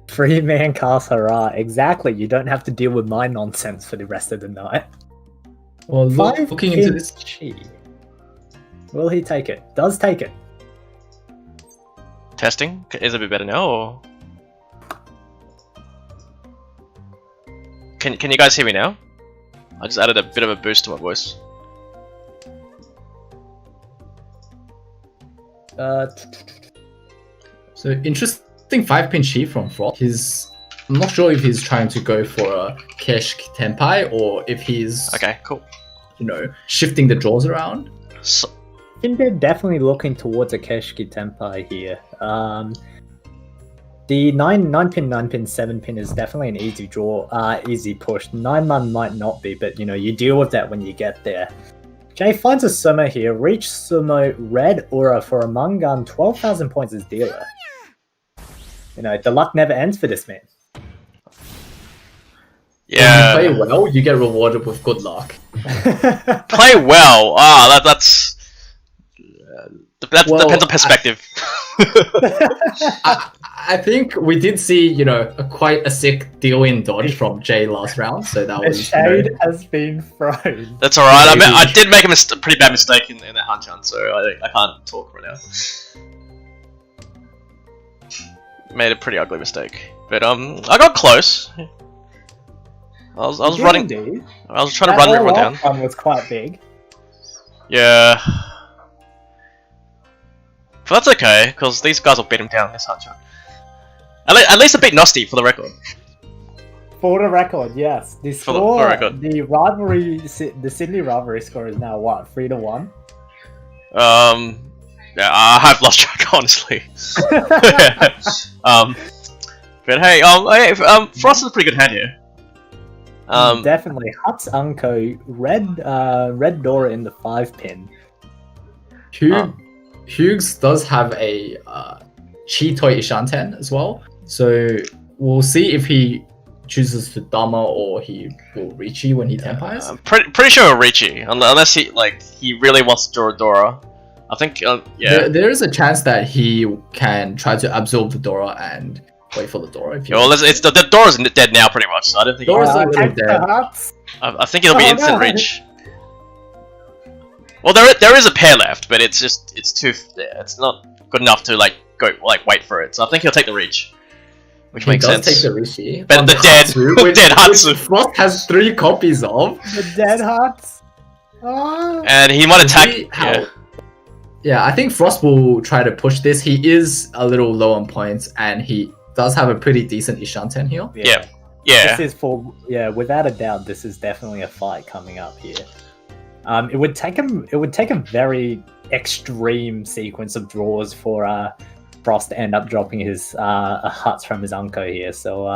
Three-man cast hurrah. Exactly, you don't have to deal with my nonsense for the rest of the night. Well, looking into this, Chi. Will he take it? Does take it. Testing? Is it a bit better now, or...? Can you guys hear me now? I just added a bit of a boost to my voice. So interesting 5-pin Chi from Frost. I'm not sure if he's trying to go for a Kesh Tenpai or if he's Okay, cool. Shifting the draws around. So, I think they're definitely looking towards a Keshki Tenpai here. The 9-pin, 9-pin, 7-pin is definitely an easy draw, easy push. 9-mun might not be, but you deal with that when you get there. Jay finds a sumo here. Reach sumo red aura for a Mangan, 12,000 points as dealer. The luck never ends for this man. yeah. When you play well, you get rewarded with good luck. Play well. That's that depends on perspective. I think we did see, quite a sick deal-in dodge from Jay last round, so that The was... shade has been thrown. That's alright. I did make a pretty bad mistake in that Hanchan, so I can't talk right now. Made a pretty ugly mistake, but I got close. I was running. Indeed. I was trying to run everyone down. One was quite big. Yeah. But that's okay, because these guys will beat him down this Hanchan. At least a bit nasty for the record. For the record, yes. The For the score, record. the rivalry, the Sydney rivalry score is now what? 3-1. Yeah, I've lost track honestly. But hey, Frost is a pretty good hand here. Definitely. Huts Unko, red Dora in the 5-pin. Hughes does have a Chi Toy Ishanten as well, so we'll see if he chooses to Dama or he will Richi when he Tempires. I'm pretty sure Richi, unless he really wants to draw a Dora. I think yeah. There is a chance that he can try to absorb the Dora and wait for the Dora. If you well, it's the Dora's dead now pretty much. So I don't think Dora's a little dead. I think it'll be instant reach. Well, there is a pair left, but it's not good enough to wait for it. So I think he'll take the reach, which makes sense. Take the Rishi. But the dead Hatsu. Frost has 3 copies of the dead Huts. Oh. And he might attack. Yeah, I think Frost will try to push this. He is a little low on points, and he does have a pretty decent Ishanten here. Yeah. This is without a doubt, this is definitely a fight coming up here. It would take a very extreme sequence of draws for Frost end up dropping his huts from his uncle here. So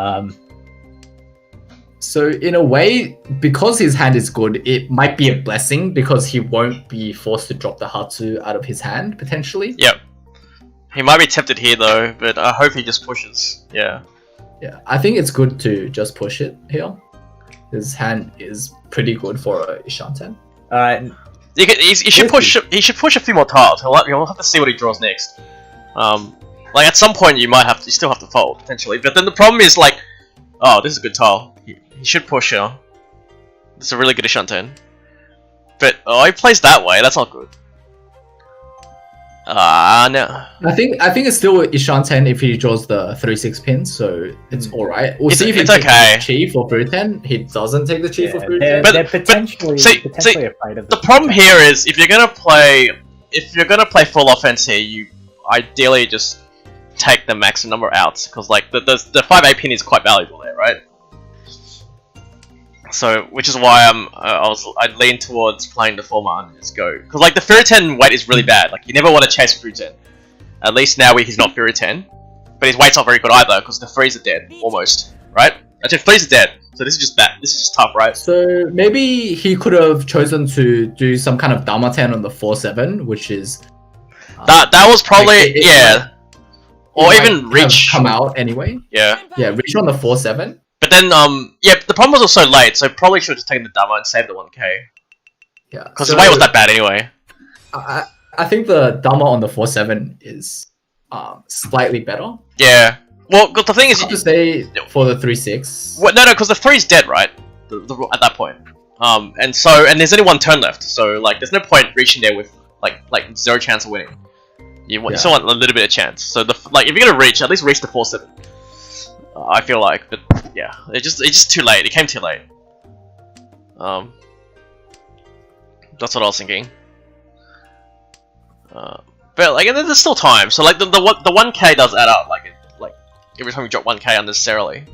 So in a way, because his hand is good, it might be a blessing because he won't be forced to drop the Hatsu out of his hand, potentially. Yep. He might be tempted here though, but I hope he just pushes. Yeah. Yeah, I think it's good to just push it here. His hand is pretty good for a Ishanten. alright. He should push. He should push a few more tiles. He'll have to see what he draws next. Like at some point you still have to fold potentially. But then the problem is like, oh, this is a good tile. He should push here. This is a really good Ishanten. But he plays that way. That's not good. No. I think it's still Ishanten if he draws the 3-6 pins, so it's alright. We'll see if he takes okay. the Chief or Bruten. He doesn't take the Chief or Bruten. They're potentially afraid of the problem here is if you're gonna play full offense here, you ideally just take the maximum number of outs because like the 5-8 pin is quite valuable there, right? So, which is why I lean towards playing the format and just go because like the Furuten weight is really bad. Like you never want to chase Furuten. At least now he's not Furuten, but his weight's not very good either because the threes are dead almost, right? Actually, threes are dead. So this is just bad. This is just tough, right? So maybe he could have chosen to do some kind of Dama-ten on the 4-7, which is that was probably like yeah, or even reach come out anyway. Yeah, reach on the 4-7. But then yeah, the problem was also late, so probably should have just taken the Dama and saved the 1k. Yeah, because his weight was that bad anyway. I think the Dama on the 4-7 is slightly better. Yeah. Well, the thing is, to say for the 3-6. Well, no, because the 3's dead, right? At that point. And there's only one turn left, so like, there's no point reaching there with like 0 chance of winning. You still want a little bit of chance. So if you're gonna reach, at least reach the 4-7. I feel like, but yeah, it's just too late. It came too late. That's what I was thinking. But like, there's still time. So like the 1k does add up. Like every time you drop 1k unnecessarily.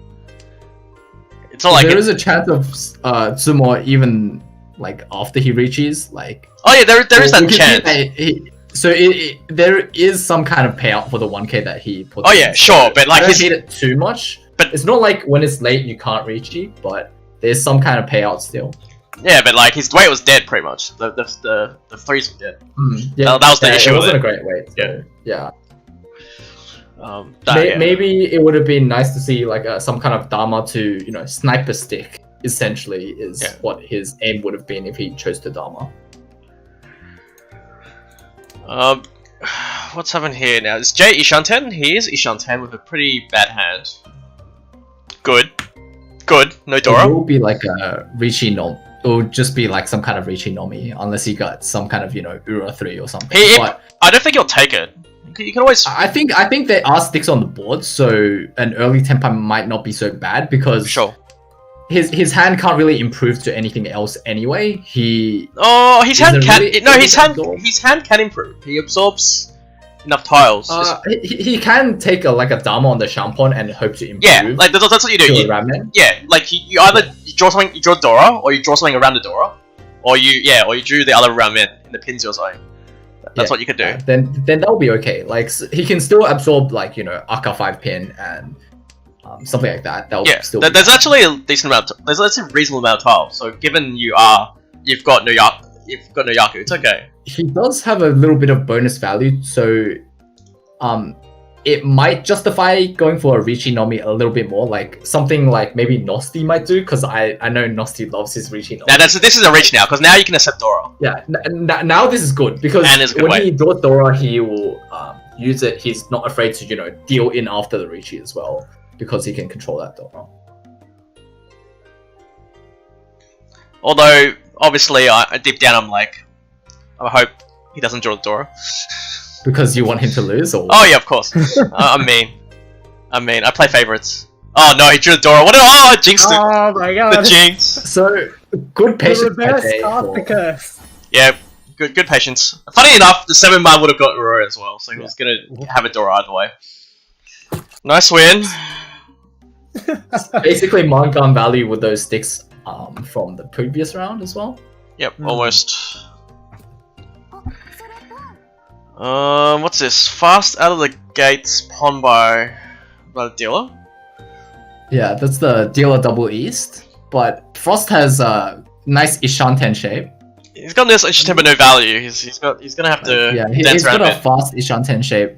It's not like there is a chance of Tsumo even like after he reaches like. Oh yeah, there is that chance. There is some kind of payout for the 1k that he put. Oh yeah, sure, but like I don't hate it too much. But it's not like when it's late you can't reach it, but there's some kind of payout still. Yeah, but like his weight was dead pretty much. The 3s were dead. Yeah, that was the issue. It wasn't a great weight. So, yeah. Maybe it would have been nice to see like some kind of Dharma to sniper stick. Essentially, is what his aim would have been if he chose to Dharma. What's happening here now? Is Jay Ishanten? He is Ishanten with a pretty bad hand. Good. No Dora. It will be like a Rishi Nomi. It will just be like some kind of Rishi Nomi, unless he got some kind of Ura 3 or something. But I don't think he'll take it. You can always. I think there are sticks on the board, so an early temper might not be so bad because his hand can't really improve to anything else anyway. His hand can improve. He absorbs enough tiles. He can take a Dharma on the Shampon and hope to improve. Yeah, like that's what you do. Like you either draw something, you draw Dora, or you draw something around the Dora, or you drew the other Ramen in the pins or something. That's what you could do. Then that'll be okay. Like he can still absorb Aka 5 pin and something like that. There's actually a decent amount. There's a reasonable amount of tiles. So given you've got no Yaku, it's okay. He does have a little bit of bonus value, so it might justify going for a Rishi Nomi a little bit more, like something like maybe Nosti might do, because I know Nosti loves his Rishi Nomi. This is a reach now, because now you can accept Dora. Yeah, now this is good, because when he draws Dora, he will use it. He's not afraid to deal in after the Rishi as well, because he can control that Dora. Although, obviously, deep down I'm like, I hope he doesn't draw Dora. Because you want him to lose, or? Oh yeah, of course. I mean, I play favorites. Oh no, he drew Dora. What? Oh, I jinxed it. Oh my god. The jinx. So good patience. Yeah, good patience. Funny enough, the 7-man would have got Aurora as well, so he was gonna have a Dora either way. Nice win. Basically, Mangan value with those sticks from the previous round as well. Yep, almost. What's this? Fast out of the gates, pawn by the dealer. Yeah, that's the dealer double east. But Frost has a nice Ishanten shape. He's got this Ishanten but no value. He's gonna have to He's around got a a fast Ishanten shape.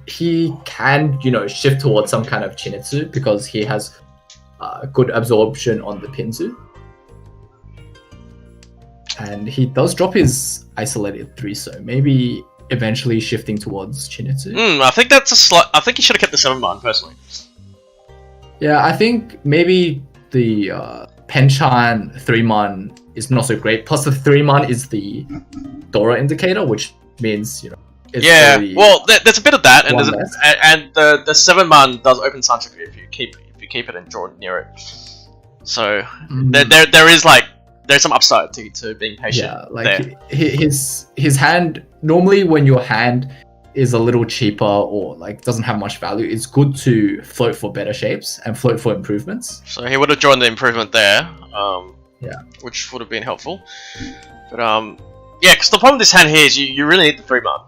He can, shift towards some kind of Chinitsu because he has good absorption on the Pinzu. And he does drop his isolated 3, so maybe eventually shifting towards Chinitsu. I think that's a slight. I think he should have kept the 7-man personally. Yeah, I think maybe the Hanchan 3-man is not so great. Plus the 3-man is the Dora indicator, which means it's well, there's a bit of that, and the the 7-man does open Sancho if you keep it and draw near it. So there is there's some upside to being patient. Yeah, like his hand normally when your hand is a little cheaper or doesn't have much value, it's good to float for better shapes and float for improvements. So he would have drawn the improvement there, which would have been helpful. But yeah, because the problem with this hand here is you really need the 3-man.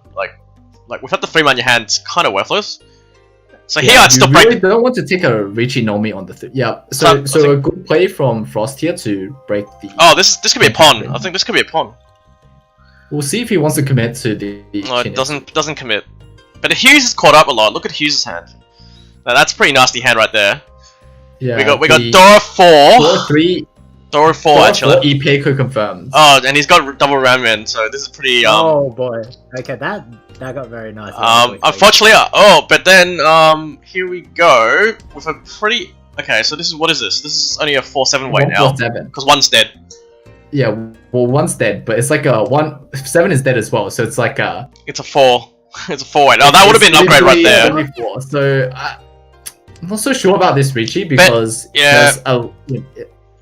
Like without the 3-man, your hand's kind of worthless. So here I'd still break. You don't want to take a Richie Nomi on the So a good play from Frost here to break the. Oh, this could be a pawn. I think this could be a pawn. We'll see if he wants to commit to the. No, it doesn't commit. But Hughes is caught up a lot. Look at Hughes' hand. Now that's a pretty nasty hand right there. Yeah. We got Dora 4. Dora 3. Dora 4 actually. Ipeco confirmed. Oh, and he's got double Ramman, so this is pretty. Oh boy. Okay, that got very nice. Unfortunately, but then here we go with a pretty. Okay, so what is this? This is only a 4/7 weight now because 1's dead. Yeah, well, 1's dead, but it's like a 7 is dead as well, so it's like a. It's a 4. It's a 4 weight. Oh, that would have been an upgrade right there. Only 4, so I'm not so sure about this Richie because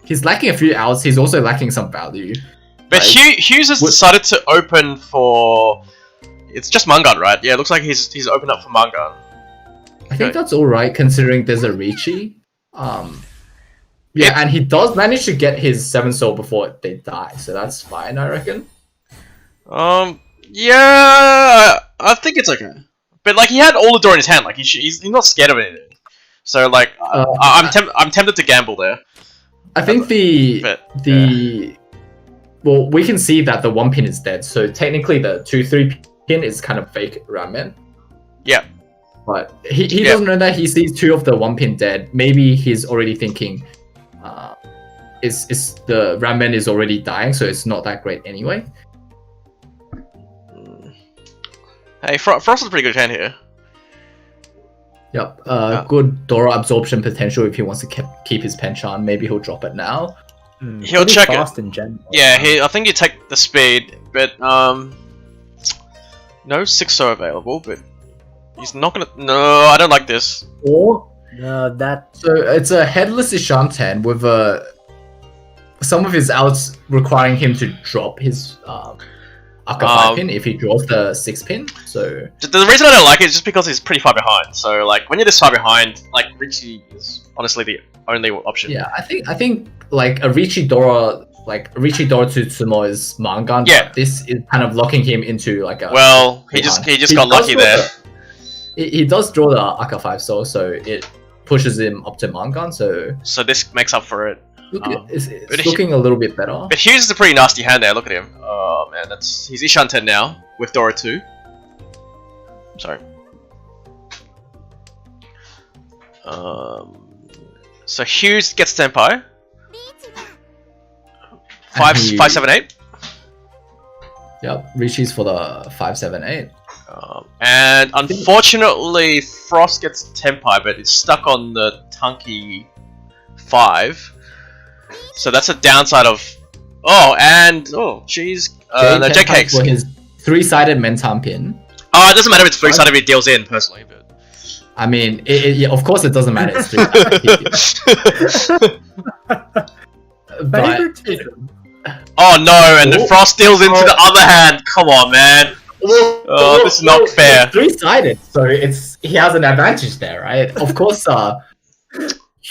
he's lacking a few outs. He's also lacking some value. But Hughes has decided to open for. It's just Mangan, right? Yeah, it looks like he's opened up for Mangan. I think that's all right considering there's a Richie. And he does manage to get his 7 soul before they die, so that's fine, I reckon. Yeah, I think it's okay. But he had all the door in his hand. He's not scared of anything. So I'm tempted to gamble there. I think well, we can see that the 1 pin is dead, so technically the 2/3 pin is kind of fake Ramen. Yeah. But he doesn't know that. He sees 2 of the 1 pin dead. Maybe he's already thinking is the Ramen is already dying, so it's not that great anyway. Hey, Frost is a pretty good hand here. Yep. Good Dora absorption potential if he wants to keep his Hanchan. Maybe he'll drop it now. He'll check fast it. In general. Yeah, I think you take the speed, but no 6 are available, but he's not gonna. No, I don't like this. Or that. So it's a headless Ishanten with some of his outs requiring him to drop his Aka 5 pin if he draws the 6 pin. So the reason I don't like it is just because he's pretty far behind. So when you're this far behind, Richie is honestly the only option. Yeah, I think a Richie Dora. Richie Dora to Tsumo is Mangan. Yeah. But this is kind of locking him into a. Well, he just got lucky there. He does draw the Aka 5 soul, so it pushes him up to Mangan. So this makes up for it. It's looking a little bit better. But Hughes is a pretty nasty hand there. Look at him. Oh man, he's Ishanten now with Dora 2. Sorry. So Hughes gets Senpai. 5/7/8. Yep, Richie's for the 5/7/8. And unfortunately, Frost gets Tenpai, but it's stuck on the Tunky 5. So that's a downside of. Jeez. No, J-Cakes. For his 3-sided Mentan pin. Oh, it doesn't matter if it's 3-sided if it deals in, personally. But... I mean, yeah, of course it doesn't matter. It's 3-sided. Oh no, and the Frost deals into the other hand. Come on, man. This is not fair. It's 3-sided, so he has an advantage there, right? Of course,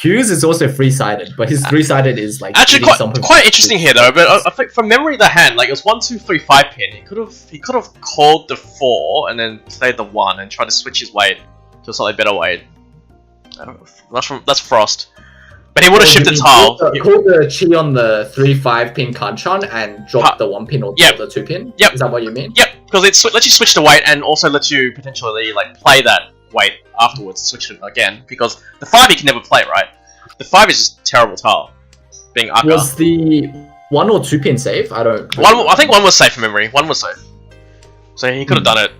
Hughes is also three-sided, but his three-sided is like actually quite interesting here though. But I think from memory, the hand like it was 1, 2, 3, 5 pin. He could have called the 4 and then played the 1 and tried to switch his weight to a slightly better weight. I don't know. That's Frost. But he would have shifted tile. Called the chi on the 3-5 pin Hanchan and dropped the 1 pin or the 2 pin. Yep. Is that what you mean? Yep. Because it lets you switch the weight and also lets you potentially like play that weight afterwards, switch it again. Because the 5 you can never play, right? The 5 is just terrible tile. Being Aka. Was the 1 or 2 pin safe? I don't. I think 1 was safe from memory. 1 was safe. So he could have done it.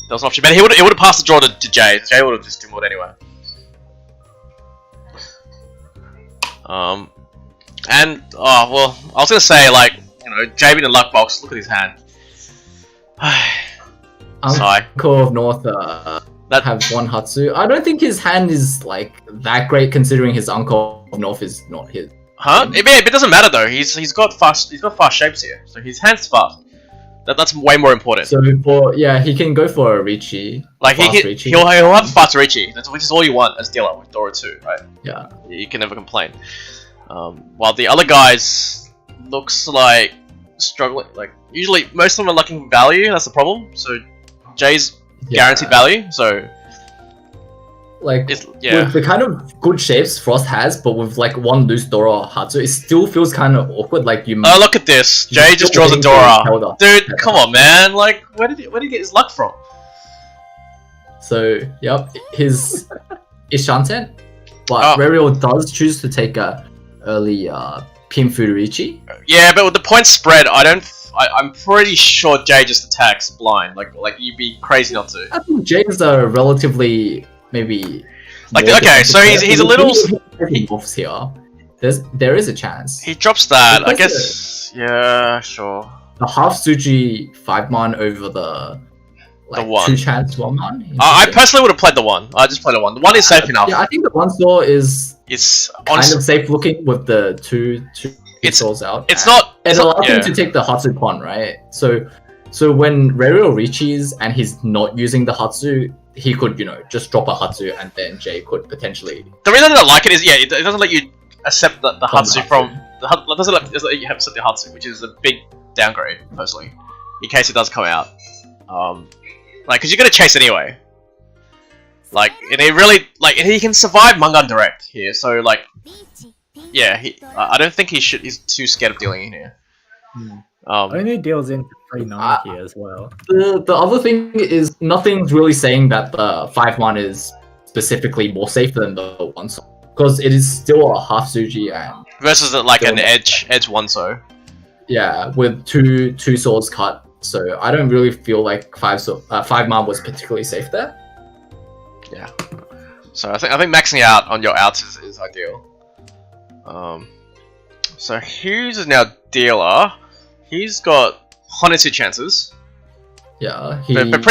That was an option, but he would have passed the draw to Jay. Jay would have just dimmed anyway. And well, I was gonna say like Jay being the luck box. Look at his hand. Sigh. Uncle of North that have 1 Hatsu. I don't think his hand is like that great considering his Uncle of North is not his. Huh? It doesn't matter though. He's got fast shapes here, so his hand's fast. That's way more important. So he can go for a Ricci. Like he'll have fast Ricci. Which is all you want as dealer with Dora 2, right? Yeah. You can never complain. While the other guys looks like struggling. Like usually most of them are lacking value. That's the problem. So Jay's guaranteed value. So like with the kind of good shapes Frost has, but with like 1 loose Dora or Hatsu, it still feels kind of awkward. Like you. Oh, look at this! Jay just draws a Dora. Dude, come on, man! Like, where did he get his luck from? So, yep, his Ishanten, but Rariel does choose to take a early Pin Fuderichi. Yeah, but with the points spread, I'm pretty sure Jay just attacks blind. Like you'd be crazy not to. I think Jay's a relatively. Maybe like okay, so he's a little offs here. There is a chance. He drops that, I guess. Yeah, sure. The half Suji 5-man over the 2 chance 1-man. I personally would have played the 1. I just played the 1. The 1 is safe enough. Yeah, I think the 1 store is kind of safe looking with the two stores out. It's not. It allows him to take the Hatsu Pon, right? So when Rariel reaches and he's not using the Hatsu, he could, just drop a Hatsu and then Jay could potentially... The reason I don't like it is, it doesn't let you accept the Hatsu from... It doesn't let you accept the Hatsu, which is a big downgrade, personally. In case it does come out. Because you're going to chase anyway. And he really... and he can survive Mangan Direct here, so, I don't think he's too scared of dealing in here. Only deals into 3-9 here as well. The other thing is nothing's really saying that the 5-man is specifically more safe than the 1 so because it is still a half Suji and versus an edge 1 so. Yeah, with two swords cut. So I don't really feel like 5-man was particularly safe there. Yeah. So I think maxing out on your outs is ideal. So Hughes is now dealer. He's got 102 chances. Yeah, but I don't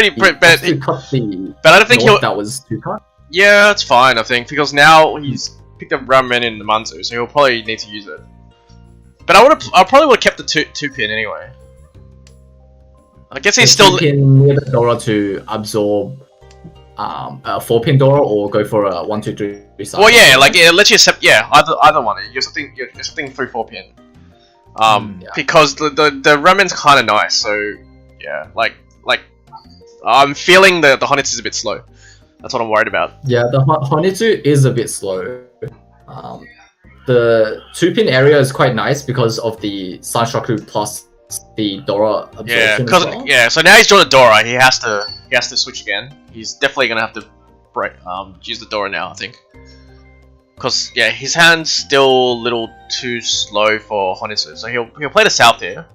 think that was 2 cut. Yeah, that's fine. I think because now he's picked up Ramen in the Manzu, so he'll probably need to use it. But I probably would have kept the two pin anyway. I guess he's still near the Dora to absorb a 4-pin Dora or go for a 1, 2, 3 side. Well, yeah, it lets you accept either one. You're something 3-4 pin. Because the ramen's kind of nice, so yeah, I'm feeling the Honitsu is a bit slow. That's what I'm worried about. Yeah, the Honitsu is a bit slow. The 2-pin area is quite nice because of the Sanshoku plus the Dora absorption. Yeah, so now he's drawn a Dora. He has to switch again. He's definitely gonna have to use the Dora now, I think. Because his hand's still a little too slow for Honitsu, so he'll play the south here.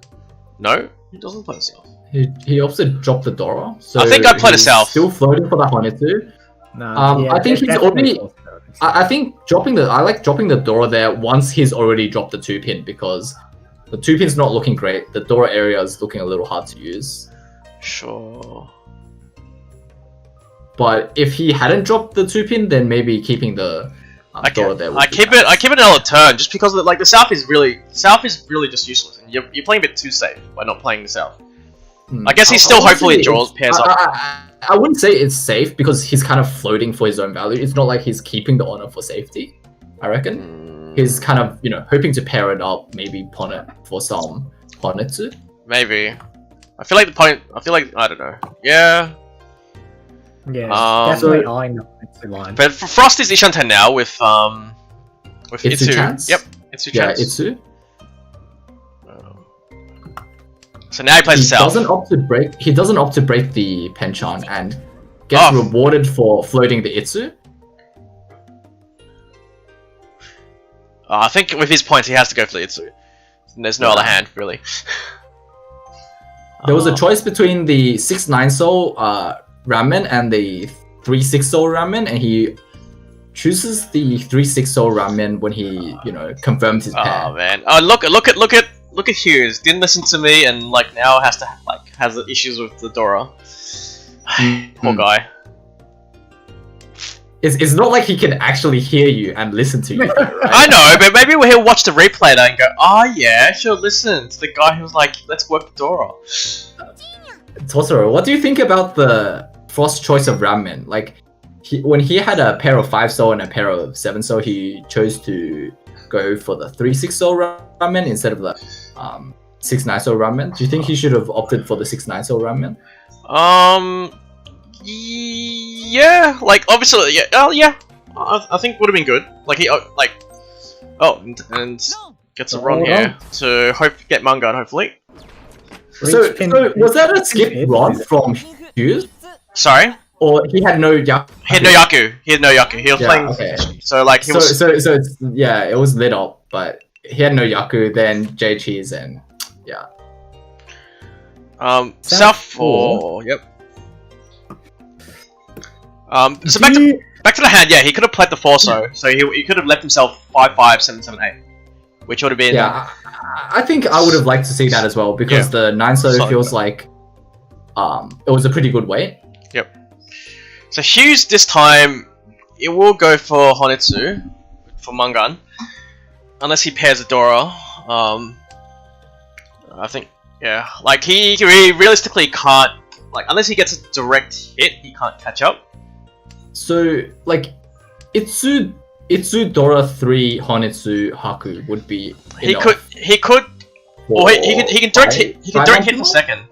No, he doesn't play the south. He opts to drop the Dora. So I think I play the south. Still floating for the Honitsu. I think he's already. I think I like dropping the Dora there once he's already dropped the 2-pin because the 2-pin's not looking great. The Dora area is looking a little hard to use. Sure. But if he hadn't dropped the 2-pin, then maybe keeping the Dora there. I keep it another turn just because the south is really just useless, and you're playing a bit too safe by not playing the south. I guess he still hopefully draws pairs up. I wouldn't say it's safe because he's kind of floating for his own value. It's not like he's keeping the honor for safety. I reckon. He's kind of, hoping to pair it up, maybe pawn it for some Honetsu. Maybe. I feel like I don't know. Yeah. Yeah, definitely eyeing the Honetsu line. But for Frost is Ishanten now with Itsu. Chance? Yep, Itsu Yeah, chance. Itsu. So now he plays himself. He doesn't opt to break the Hanchan and gets rewarded for floating the Itsu. I think with his points he has to go for the Itsu. There's no other hand really. There was a choice between the 6-9 soul Ramen and the 3-6 soul Ramen, and he chooses the 3-6 soul Ramen when he, confirms his pair. Oh man! Oh look at Hughes. Didn't listen to me, and now has issues with the Dora. Poor guy. It's not like he can actually hear you and listen to you, right? I know, but maybe he'll watch the replay and go, "Oh yeah, I should listen to the guy who's like, let's work the Dora." Totoro, what do you think about the Frost choice of Ramen? Like, when he had a pair of 5 soul and a pair of 7 soul, he chose to go for the 3-6 soul Ramen instead of the 6-9 soul Ramen. Do you think he should have opted for the 6-9 soul Ramen? Yeah, obviously, yeah. Oh yeah, I think would have been good. And gets a run here to get Mangan hopefully. So was that a skip run from Hughes? Sorry? Or he had no Yaku? He had no Yaku. He was playing. Okay. So he was. So it's, it was lit up, but he had no Yaku. Then J Cheese and yeah. South 4. Yep. So back to the hand. Yeah, he could have played the 4 so he could have left himself 5-5, 7-7-8, which would have been. Yeah, I think I would have liked to see that as well because the 9 so feels like it was a pretty good weight. Yep. So Hughes this time it will go for Honetsu for Mangan, unless he pairs a Dora. I think he realistically can't unless he gets a direct hit, he can't catch up. So Itsu Dora 3 Honetsu Haku would be enough. He can direct hit for second.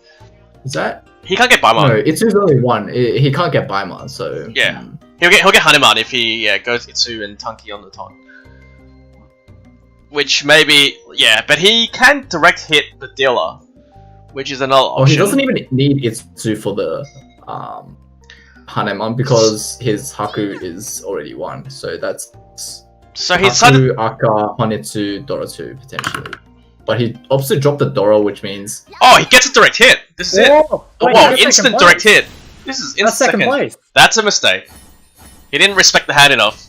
Is that? He can't get Baimon. No, Itsu's only 1. He can't get Baimon, so yeah. He'll get Hanuman if he goes Itsu and Tanki on the top. Which maybe but he can direct hit the dealer, which is another option. He doesn't even need Itsu for the Hanuman because his Haku is already 1, so that's he Haku, decided Aka, Honetsu, Dora 2 potentially. But he opts to drop the Dora, which means he gets a direct hit. This is it. Instant direct hit. This is instant second place. That's a mistake. He didn't respect the hand enough.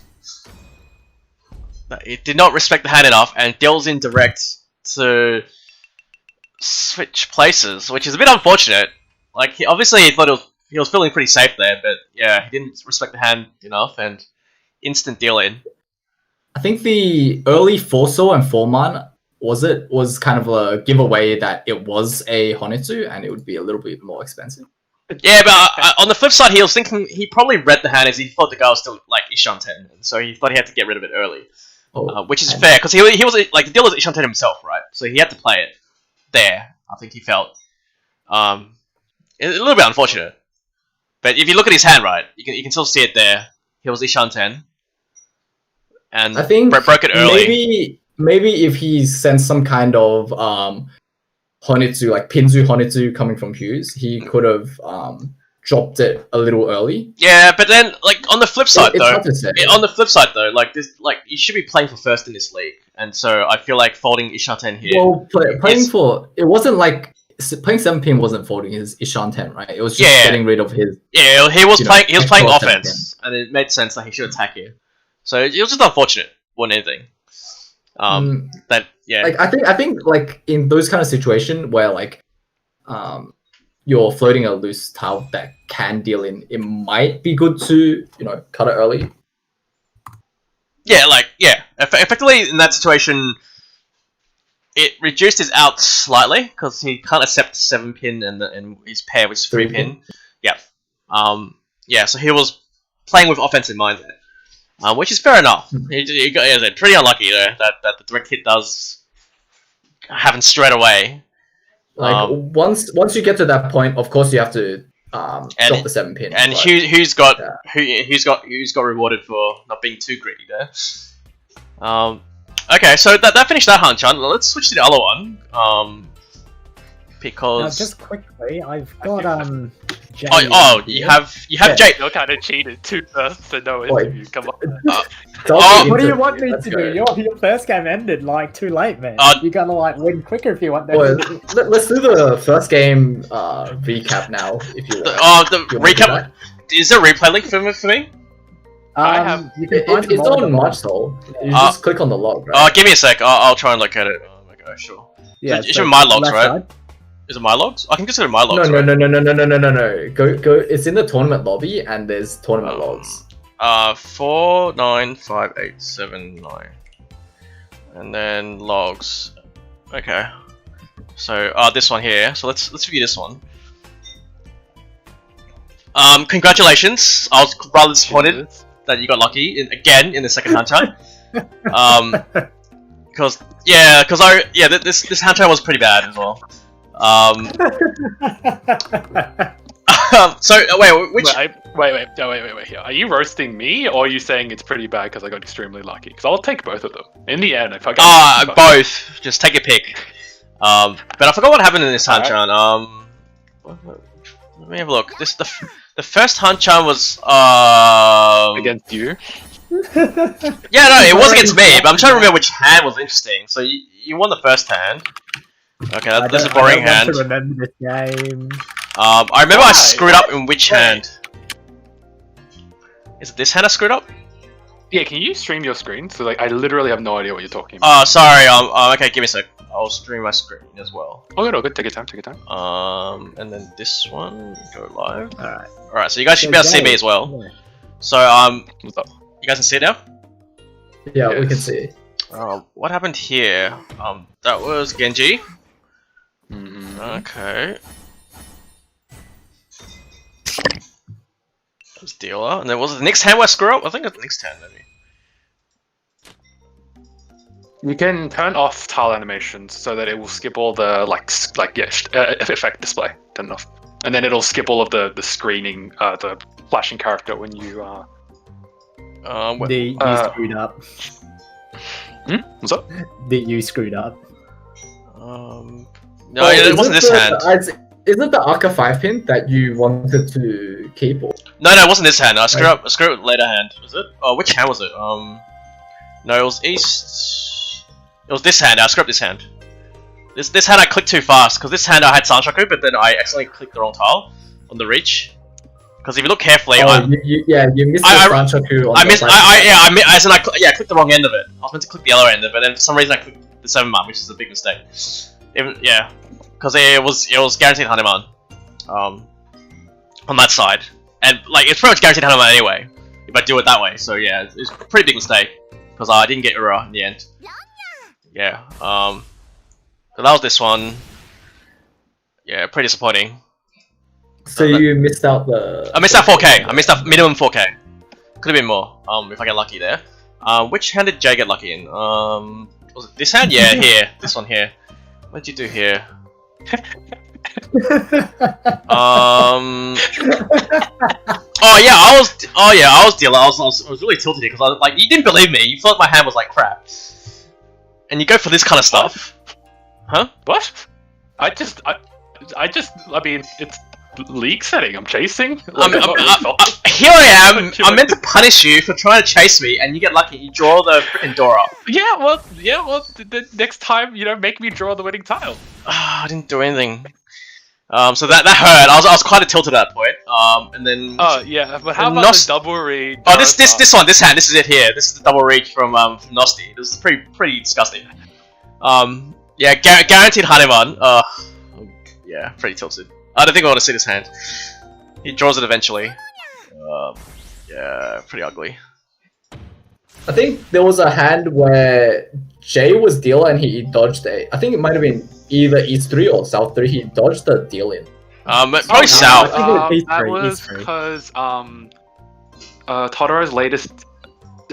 He did not respect the hand enough and deals in direct to switch places, which is a bit unfortunate. He thought he was feeling pretty safe there, but yeah, he didn't respect the hand enough and instant deal in. I think the early 4-so and 4-man was kind of a giveaway that it was a Honetsu and it would be a little bit more expensive. Yeah, but on the flip side, he was thinking he probably read the hand as he thought the guy was still Ishanten, so he thought he had to get rid of it early, which is fair because he was the dealer was Ishanten himself, right? So he had to play it there. I think he felt a little bit unfortunate, but if you look at his hand, right, you can still see it there. He was Ishanten, and I think broke it early. Maybe if he sent some kind of Honetsu, Pinzu Honetsu coming from Hughes, he could have dropped it a little early. Yeah, but then on the flip side you should be playing for first in this league, and so I feel like folding Ishanten here. Well, playing 7-pin wasn't folding his Ishanten, right? It was just getting rid of his. Yeah, he was playing offense, and it made sense that he should attack here. So it was just unfortunate more than anything. I think in those kind of situations where you're floating a loose tile that can deal in, it might be good to cut it early. Effectively in that situation, it reduced his out slightly because he can't accept 7-pin and his pair was 3-pin. Yeah. So he was playing with offense in mind there. which is fair enough. You got pretty unlucky there that the direct hit does happen straight away. Like once you get to that point, of course you have to drop the 7 pin. And who's got rewarded for not being too greedy there. Okay, so that finished that Hanchan. Let's switch to the other one. Because now, just quickly, I've got Jay. You have Jay. You're kind of cheated too first, so no interview. Come on. What do you want me to do? Your first game ended like too late, man. You gotta like win quicker if you want. Let's do the first game recap now, if you want. The recap. Is there a replay link for me? I have. It's on Marchsoul. You just click on the log, right? Give me a sec. I'll try and locate it. Oh my god, sure. Yeah, it's my logs, right? Side. Is it my logs? I can consider my logs. No. Go. It's in the tournament lobby, and there's tournament logs. 4, 9, 5, 8, 7, 9, and then logs. Okay. So this one here. So let's view this one. Congratulations. I was rather disappointed that you got lucky again in the second Hanchan. Because this Hanchan was pretty bad as well. So which? Wait. Here. Are you roasting me, or are you saying it's pretty bad because I got extremely lucky? Because I'll take both of them in the end. If I get both. Just take a pick. But I forgot what happened in this Hanchan. Let me have a look. The first Hanchan was against you. Yeah, no, it was against me, but I'm trying to remember which hand was interesting. So you won the first hand. Okay, that's a boring hand. I don't remember this game. I remember I screwed up in which hand? Is it this hand I screwed up? Yeah, can you stream your screen? So like, I literally have no idea what you're talking about. Oh, sorry. Okay, give me a sec. I'll stream my screen as well. Oh, good. Take your time. And then this one go live. All right. So you guys should be able to see me as well. So what's up? You guys can see it now. Yeah, yes. We can see. What happened here? That was Genji. Mm-hmm. Okay. That was dealer, and then was it the next hand where I screw up? I think it's the next hand maybe. You can turn off tile animations so that it will skip all the effect display. Turn it off, and then it'll skip all of the screening, the flashing character when you you screwed up. What's up? You screwed up. No, it wasn't this hand. Isn't the Aka 5-pin that you wanted to keep? Or? No, it wasn't this hand. I screwed up later hand. Was it? Oh, which hand was it? No, it was east. It was this hand. I screwed up this hand. This hand I clicked too fast because this hand I had Sanshaku, but then I accidentally clicked the wrong tile on the reach. Because if you look carefully, you missed the Sanshaku. I clicked the wrong end of it. I was meant to click the other end of it, but then for some reason I clicked the 7-man, which is a big mistake. Because it was guaranteed Hanuman, on that side, and like it's pretty much guaranteed Hanuman anyway if I do it that way. So yeah, it's a pretty big mistake because I didn't get Ura in the end. Yeah. So that was this one. Yeah, pretty disappointing. So you missed out the. I missed out 4K. I missed out minimum 4K. Could have been more. If I get lucky there. Which hand did Jay get lucky in? Was it this hand? Yeah, here. This one here. What did you do here? I was dealer. I was really tilted here because you didn't believe me. You thought my hand was like crap, and you go for this kind of stuff, huh? What? I mean, it's league setting. I'm chasing. Here I am. I'm meant to punish you for trying to chase me, and you get lucky. You draw the freaking door up. Yeah. Well. The next time, make me draw the winning tile. I didn't do anything. So that hurt. I was quite tilted at that point. And then. Oh yeah, but how about the double reach? Oh, this one, this hand, this is it here. This is the double reach from Nosti. This is pretty disgusting. Yeah, guaranteed Hanuman. Yeah, pretty tilted. I don't think I want to see this hand. He draws it eventually. Yeah, pretty ugly. I think there was a hand where Jay was dealer and he dodged I think it might have been either East 3 or South 3. He dodged the deal in. Probably South. That was because Totoro's latest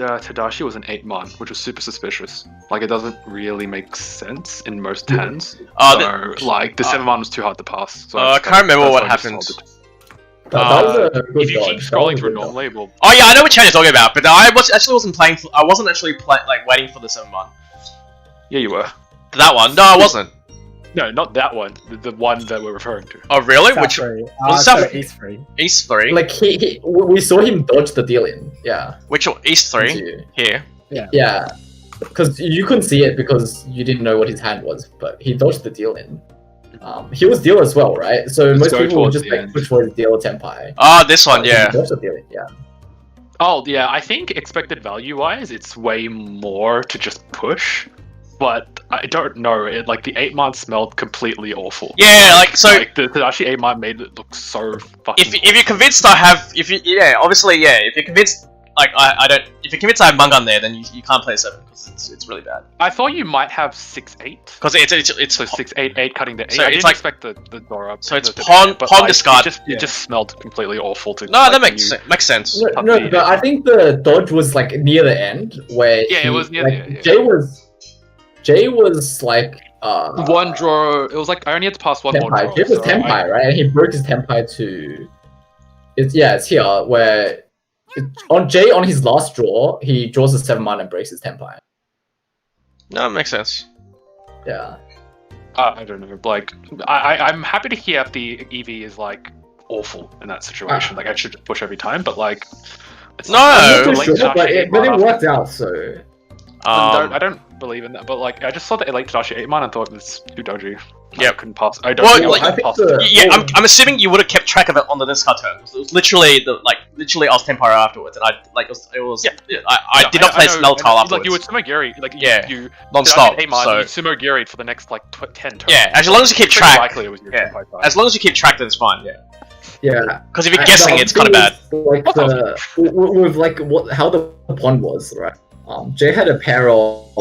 Tadashi was an 8-mon, which was super suspicious. Like, it doesn't really make sense in most hands. Like, the 7-mon was too hard to pass. So I can't remember what happened. That was a good If you keep dodge. scrolling through normally, well, Oh yeah, I know which hand you're talking about, but I wasn't playing. I wasn't actually like waiting for the 7-mon. yeah, you were. That one? No, I wasn't. No, not that one. The one that we're referring to. Oh really? South Which three. was it? So South East 3. East 3? Like we saw him dodge the deal in. Yeah. Which one? East 3? Into- Here. Yeah. Because you couldn't see it because you didn't know what his hand was, but he dodged the deal in. He was deal as well, right? So Let's most go people would towards just the like end. push for the deal or tempai. Ah, this one, But yeah. He dodged the deal in, yeah. Oh, yeah, I think expected value-wise, it's way more to just push. But I don't know, like, the 8-mon smelled completely awful. Yeah, like, so... Like, the Tadashi 8-mon made it look so fucking If you're convinced I have... If you're convinced... Like, I don't... If you're convinced I have Mangan there, then you can't play 7, because it's really bad. I thought you might have 6-8. Because it's So 6-8-8 cutting the 8. So I it's didn't like- expect the door up. So it's the pawn- but, pawn like, discard. It just smelled completely awful to. No, like, that when makes you- makes sense. No, but I think the dodge was like near the end where Yeah, it was near like, the end, yeah. Jay was like One draw. It was like I only had to pass one more tempai. draw. Jay was so tempai, right? And he broke his tempai to it's here where Jay on his last draw he draws a 7-mon and breaks his tempai. No, it makes sense. Yeah. I don't know. Like, I'm happy to hear if the EV is like awful in that situation. Like, I should just push every time, but like, it's No! I'm not Late too sure, Tadashi but it 8-mon worked out. So I don't believe in that, but like, I just saw the late Tadashi 8-mon and thought it's too dodgy. Yep. I couldn't pass. I don't. Well, think like, I I think passed the- it. Yeah, I'm assuming you would have kept track of it on the discard turn. It was literally I was Tempire afterwards, and it was Yeah. I did not play Smell Tile afterwards. Like, you would sumo Gary, like, Yeah. you non-stop. Tadashi 8-mon, So you sumo Gary for the next like 10 turns. yeah, as long as you keep Pretty track. likely it was your Yeah. tempai side. As long as you keep track, then it's fine. Yeah. yeah. Because if you're And guessing, the it's kind of other bad. thing is, like with like how the pond was, right? Jay had a pair of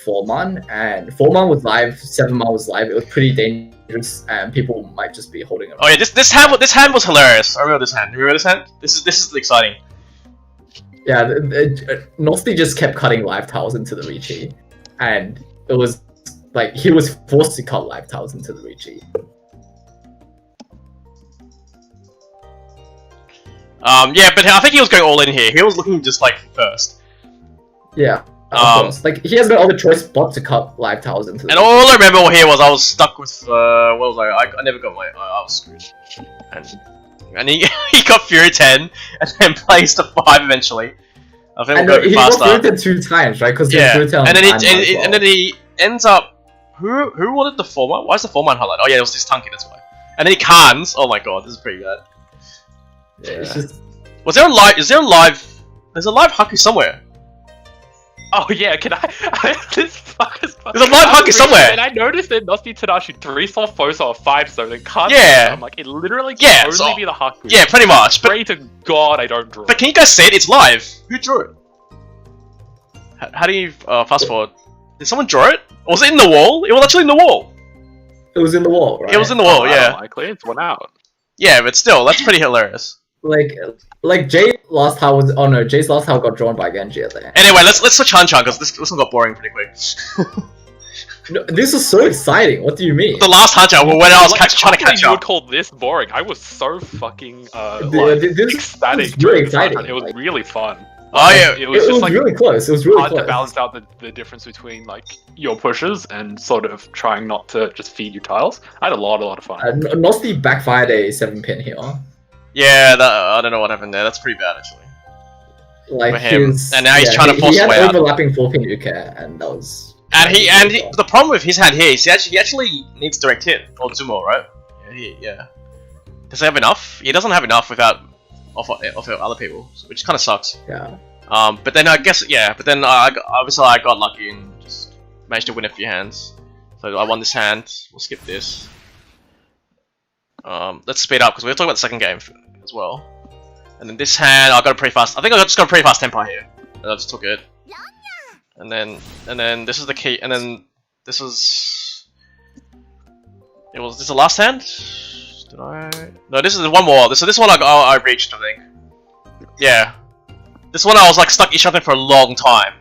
4-mon, and 4-mon was live, 7-mon was live. It was pretty dangerous, and people might just be holding it. Oh yeah, this hand was hilarious. I remember this hand. You remember this hand? This is exciting. Yeah, Nosti just kept cutting live tiles into the Ricci, and it was like he was forced to cut live tiles into the Ricci. Yeah, but I think he was going all in here. He was looking just like first. Yeah, of course. Like he has got all the choice spots to cut live tiles into. The And all I remember here was I was stuck with what was I never got I was screwed. And he he got Fury 10 and then placed a 5 eventually. I think and we'll go a bit he faster. got Fury 2 times, right? Because Yeah, Fury 10 and then well. he ends up. Who wanted the 4-man? Why is the 4-man highlight? Oh yeah, it was this Tunky, that's why. And then he cans. Oh my god, this is pretty bad. Yeah, it's just Was there a live? Is there a live? There's a live Haku somewhere. Oh yeah, can I? This fucker's. There's a live Haku somewhere. And I noticed that Nosti Tadashi 3 saw Fosa 5 so then can't. Yeah. I'm like, it literally Yeah, can only so- be the Haku. Yeah, pretty much. But Pray to God I don't draw. But can you guys see it? It's live. Who drew it? How do you fast forward? Did someone draw it? Or was it in the wall? It was actually in the wall. it was in the wall, right? It was in the wall, yeah. Likely, it's one out. Yeah, but still, that's pretty hilarious. like Jay's last tile was. Oh no, Jay's last tile got drawn by Genji at the end. Anyway, let's switch Hanchan because this one got boring pretty quick. No, this is so exciting. What do you mean? The last Hanchan, when I was Like, trying to can't believe catch you would up. call this boring. I was so fucking This ecstatic. was really during exciting. It was like, really fun. Oh yeah, It was it just was like really close. It was really hard close. to balance out the difference between like your pushes and sort of trying not to just feed you tiles. I had a lot of fun. Nosti backfired a 7-pin here. yeah. I don't know what happened there. That's pretty bad actually. Like For him. his, And now he's trying to force he his had way out. overlapping 4-pin Uke, and that was. And the problem with his hand here is he actually needs direct hit or Zumo, right? Yeah. Does he have enough? He doesn't have enough without off other people, which kind of sucks. Yeah. But then I guess But then obviously I got lucky and just managed to win a few hands. So I won this hand. We'll skip this. Let's speed up because we're talking about the second game as well. And then this hand, I got a pretty fast. I think I just got a pretty fast tempo here. And I just took it. And then this is the key. And then this was. Was this the last hand? Did I? No, this is one more. So this one I reached, I think. Yeah. This one I was like stuck each other for a long time.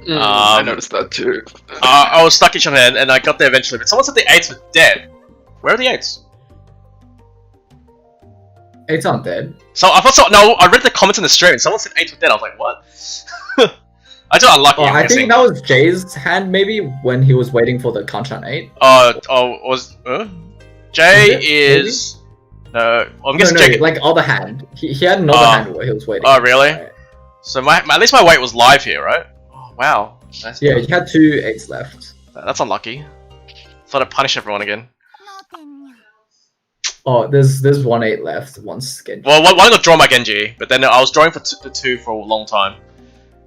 I noticed that too. I was stuck each other and I got there eventually, but someone said the 8s were dead. Where are the 8s? 8s aren't dead. So I thought no, I read the comments in the stream and someone said 8s were dead. I was like, what? I got unlucky. Oh, I'm I guessing. think that was Jay's hand maybe when he was waiting for the Hanchan 8. Was Jay Maybe? is no. I'm guessing no, Jay. like other hand. He had another hand where he was waiting. Oh, really? Right. So at least my weight was live here, right? Oh, wow. That's, Yeah, he had 2 8s left. that's unlucky. Thought I'd punish everyone again. Oh, there's 1 8 left. One's scheduled. Well, one got drawn by Genji, but then I was drawing for the 2 for a long time.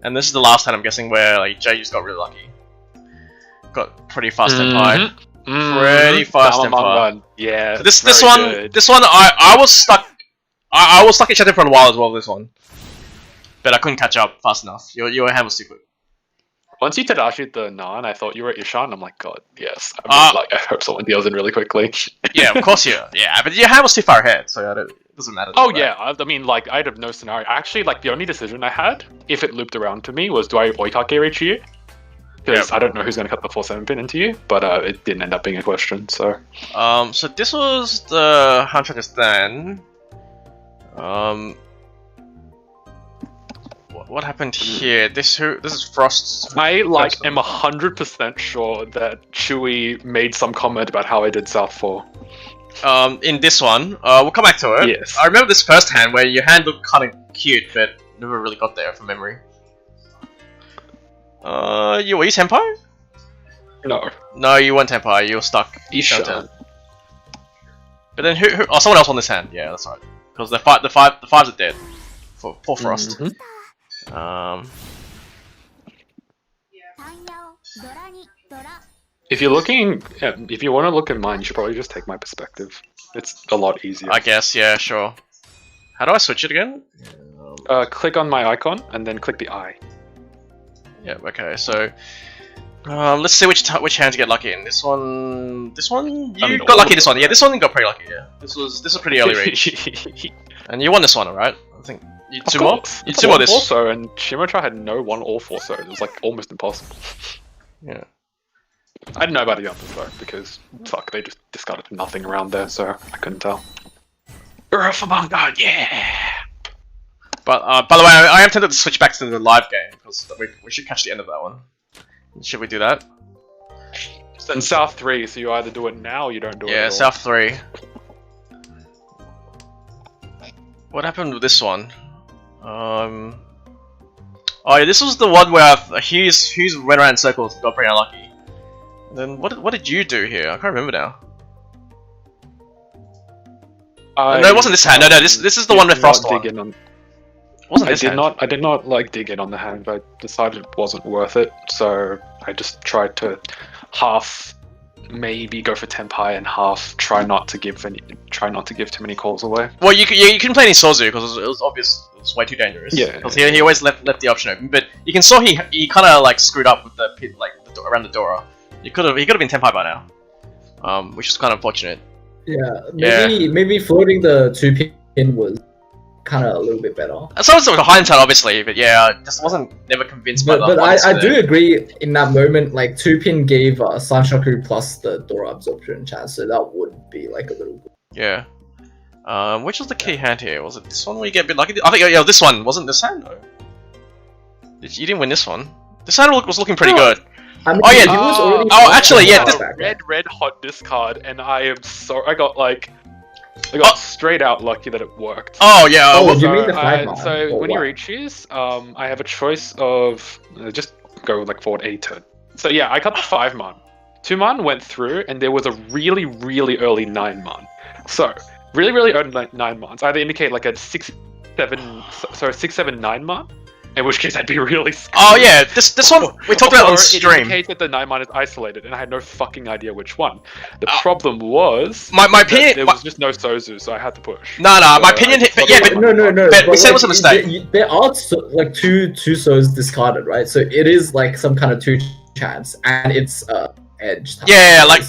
And this is the last hand I'm guessing where like Jay just got really lucky. Got pretty fast and high. Pretty fast and high. Yeah. So this one I was stuck. I was stuck each other for a while as well. This one, but I couldn't catch up fast enough. Your hand was too quick. Once you Tadashi the Nan, I thought you were Ishan. I'm like, God, yes. I mean, I hope someone deals in really quickly. Yeah, of course you. Yeah, but your hand was too far ahead, so it doesn't matter. Oh yeah, I mean, like I'd have no scenario. Actually, like the only decision I had, if it looped around to me, was do I Oikake reach you? Because I don't know who's going to cut the 4-7 pin into you, but it didn't end up being a question. So. So this was the Hanchan just then. What happened here? This is Frost's. I am 100% sure that Chewy made some comment about how I did South 4. In this one, we'll come back to it. Yes. I remember this first hand where your hand looked kind of cute, but never really got there from memory. Were you Tenpai? No. No, you weren't Tenpai. You were stuck. Ishan. But then who? Oh, someone else on this hand. Yeah, that's right. Because the fives are dead. For poor Frost. If you're looking, if you want to look at mine, you should probably just take my perspective. It's a lot easier. I guess, yeah, sure. How do I switch it again? Click on my icon and then click the eye. Yeah, okay, so let's see which hand you get lucky in. This one, you got lucky this one. Yeah, this one got pretty lucky. Yeah, this was pretty early reach. And you won this one, alright? I think you two more. You two more this. Also, and Shimotra had no 1 or 4, so it was like almost impossible. Yeah. I didn't know about the others though, because fuck, they just discarded nothing around there, so I couldn't tell. Yeah. But by the way, I am tempted to switch back to the live game because we should catch the end of that one. Should we do that? It's in South 3, so you either do it now or you don't do it at all. Yeah, South 3. What happened with this one? Oh yeah, this was the one where Hughes went around in circles and got pretty unlucky. And then what did you do here? I can't remember now. No, it wasn't this hand. No, this is the one with Frost on. Wasn't this hand? I did not like dig in on the hand, but I decided it wasn't worth it, so I just tried to half maybe go for Tenpai and half try not to give too many calls away. Well, you couldn't play any Sozu because it was obvious it was way too dangerous. Yeah. Because he always left the option open, but you can saw he kind of like screwed up with the pit around the Dora. He could have been Tenpai by now, which is kind of unfortunate. Yeah, maybe floating the 2 pin was kind of a little bit better. So was a Hanchan, obviously, but yeah, I just wasn't never convinced by that. But I do agree in that moment, like 2 pin gave Sanshoku plus the Dora absorption chance, so that would be like a little good. Yeah. Which was the key hand here? Was it this one where you get a bit lucky? I think this one wasn't this hand though. You didn't win this one. This hand was looking pretty good. I mean, oh yeah. Actually, yeah. This red hot discard, and I got straight out lucky that it worked. Oh yeah. You mean the 5 so when you reach these, I have a choice of just go like forward a turn. So yeah, I got the 5 mon. 2 mon went through, and there was a really early 9 mon. So really early 9 mons either indicate like a 6, 7, 9 mon. In which case, I'd be really scared. Oh yeah, this one we talked about on stream. It indicates that the 9 mon is isolated, and I had no fucking idea which one. The problem was my opinion. There was just no Sozu, so I had to push. No, my opinion. No. But we said it was a mistake. There are like two So's discarded, right? So it is like some kind of 2 chance, and it's edge. Yeah, like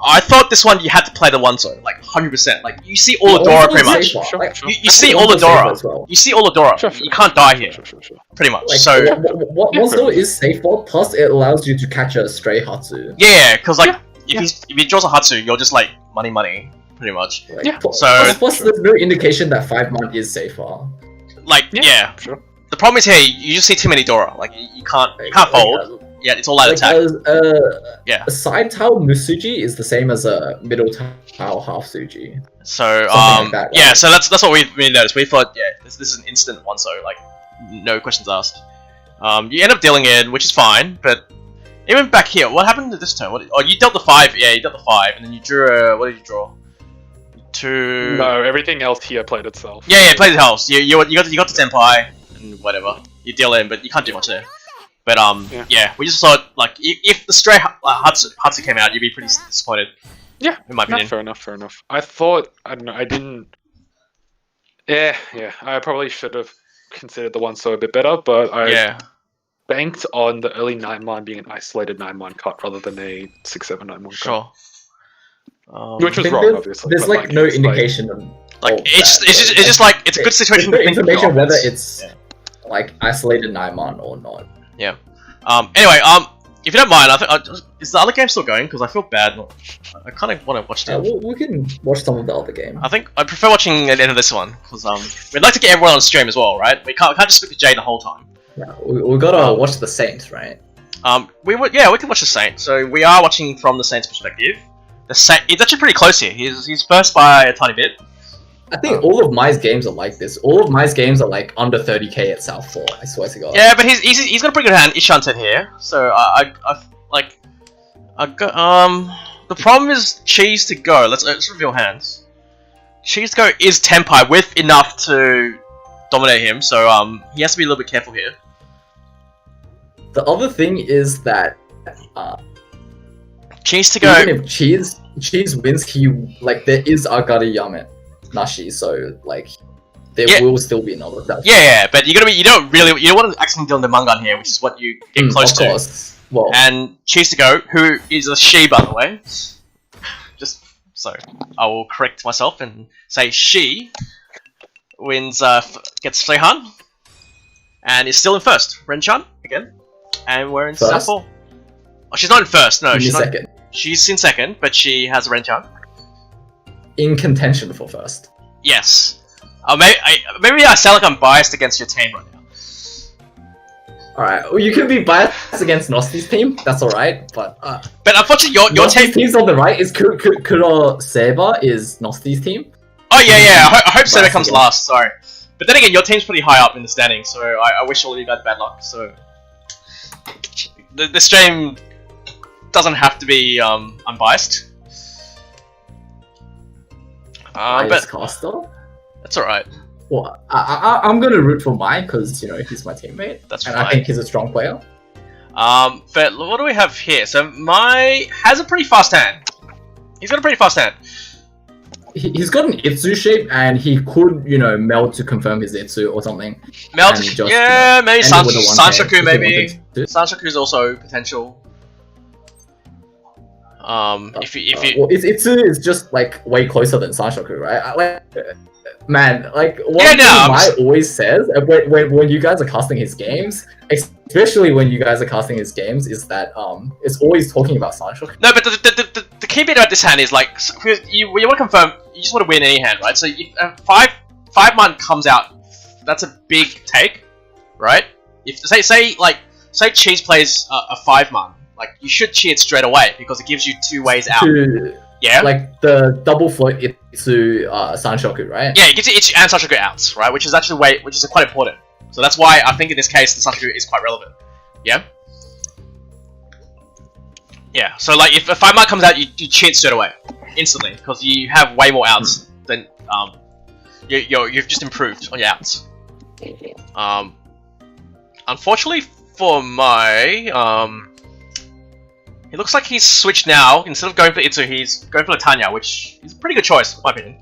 I thought this one you had to play the one zone, like 100%. Like you see all the Yeah, Dora also pretty much. safer. Sure, Like, sure. You see I think all the also safer Dora. as well. You see all the Dora. Sure, You can't die here, Sure. pretty much. Like, So one zone is safer. Plus, it allows you to catch a stray Hatsu. yeah, because like Yeah. if he draws a Hatsu, you're just like money, pretty much. Like, Yeah. plus, there's no indication that 5-man is safer. Like yeah. Sure. The problem is here, you just see too many Dora. Like you can't fold. Yeah, it's all out attack. Yeah. A side tile Musuji is the same as a middle tile half Suji. So like that, yeah, right? so that's what we noticed. We thought this is an instant one, so like no questions asked. You end up dealing in, which is fine, but even back here, what happened to this turn? You dealt the 5. Yeah, you dealt the 5, and then you drew a, what did you draw? Two. No, everything else here played itself. Yeah, played the house. You got the Tenpai and whatever. You deal in, but you can't do much there. But yeah, we just thought like if the stray Hatsu came out, you'd be pretty disappointed. Yeah, in my opinion. fair enough. I thought, I don't know, I didn't. Yeah, I probably should have considered the one so a bit better, but I banked on the early 9-man being an isolated 9-man cut rather than a 6/7 9-man cut. Sure. Which was I think wrong, obviously. There's but, like no it's indication of it's that. just like it's a good situation to There's no think of your information whether offense. it's like isolated 9-man or not. Yeah. Anyway, if you don't mind, I think is the other game still going? Because I feel bad. I kind of want to watch it. We can watch some of the other game. I think I prefer watching the end of this one because we'd like to get everyone on stream as well, right? We can't just speak to Jay the whole time. Yeah, we gotta watch the Saints, right? We can watch the Saint. So we are watching from the Saint's perspective. The Saint, it's actually pretty close here. He's first by a tiny bit. I think all of Mai's games are like this. All of Mai's games are like under 30k at South 4. I swear to God. Yeah, but he's got a pretty good hand, Ishanten here. So the problem is Cheese to go. Let's reveal hands. Cheese to go is Tenpai with enough to dominate him. So he has to be a little bit careful here. The other thing is that Cheese to go. even if Cheese wins, there is Agari Yame Nashi, so like there will still be another South. Yeah, but you don't want to accidentally deal in the Mangan here, which is what you get close of to. Course. Well, And Cheese to go, who is a she, by the way. Just so I will correct myself and say she wins, gets Fleihan, and is still in first. Renchan again, and we're in South 4. Oh, she's not in first. No, she's not. Second. She's in second, but she has a Renchan. In contention for first. Yes. Maybe I sound like I'm biased against your team right now. Alright, well, you can be biased against Nosti's team, that's alright, but unfortunately, your Nosti's team. team's on the right, is Kuro Seba is Nosti's team. Oh yeah. I hope Seba Biased comes again. last. Sorry, but then again, your team's pretty high up in the standings, so I wish all of you guys bad luck. So the stream doesn't have to be unbiased. But Caster? that's alright. Well, I'm gonna root for Mai because he's my teammate. That's and fine. I think he's a strong player. But what do we have here? So Mai has a pretty fast hand. He's got a pretty fast hand. He's got an Itsu shape, and he could meld to confirm his Itsu or something. Melt, and just, yeah, maybe end it with a one-hand Sanshoku, if he maybe. wanted to. Sanshoku's also potential. If you Well, Itsu is just like way closer than Sanshoku, right? Man, like one Yeah, thing no, Mai always says when you guys are casting his games, especially when you guys are casting his games, is that it's always talking about Sanshoku. No, but the key bit about this hand is like you want to confirm, you just want to win any hand, right? So if five man comes out, that's a big take, right? If say Cheese plays a 5-man, like you should cheer it straight away because it gives you 2 ways out. Yeah, like the double float Itsu Sanshoku, right? yeah, it gives you Ichi and Sanshoku outs, right? Which is actually quite important. So that's why I think in this case the Sanshoku is quite relevant. Yeah. Yeah, so like if a 5-man comes out, you cheat straight away, instantly, because you have way more outs than you've just improved on your outs. Unfortunately for my it looks like he's switched now. Instead of going for Itsu, he's going for Latanya, which is a pretty good choice, in my opinion.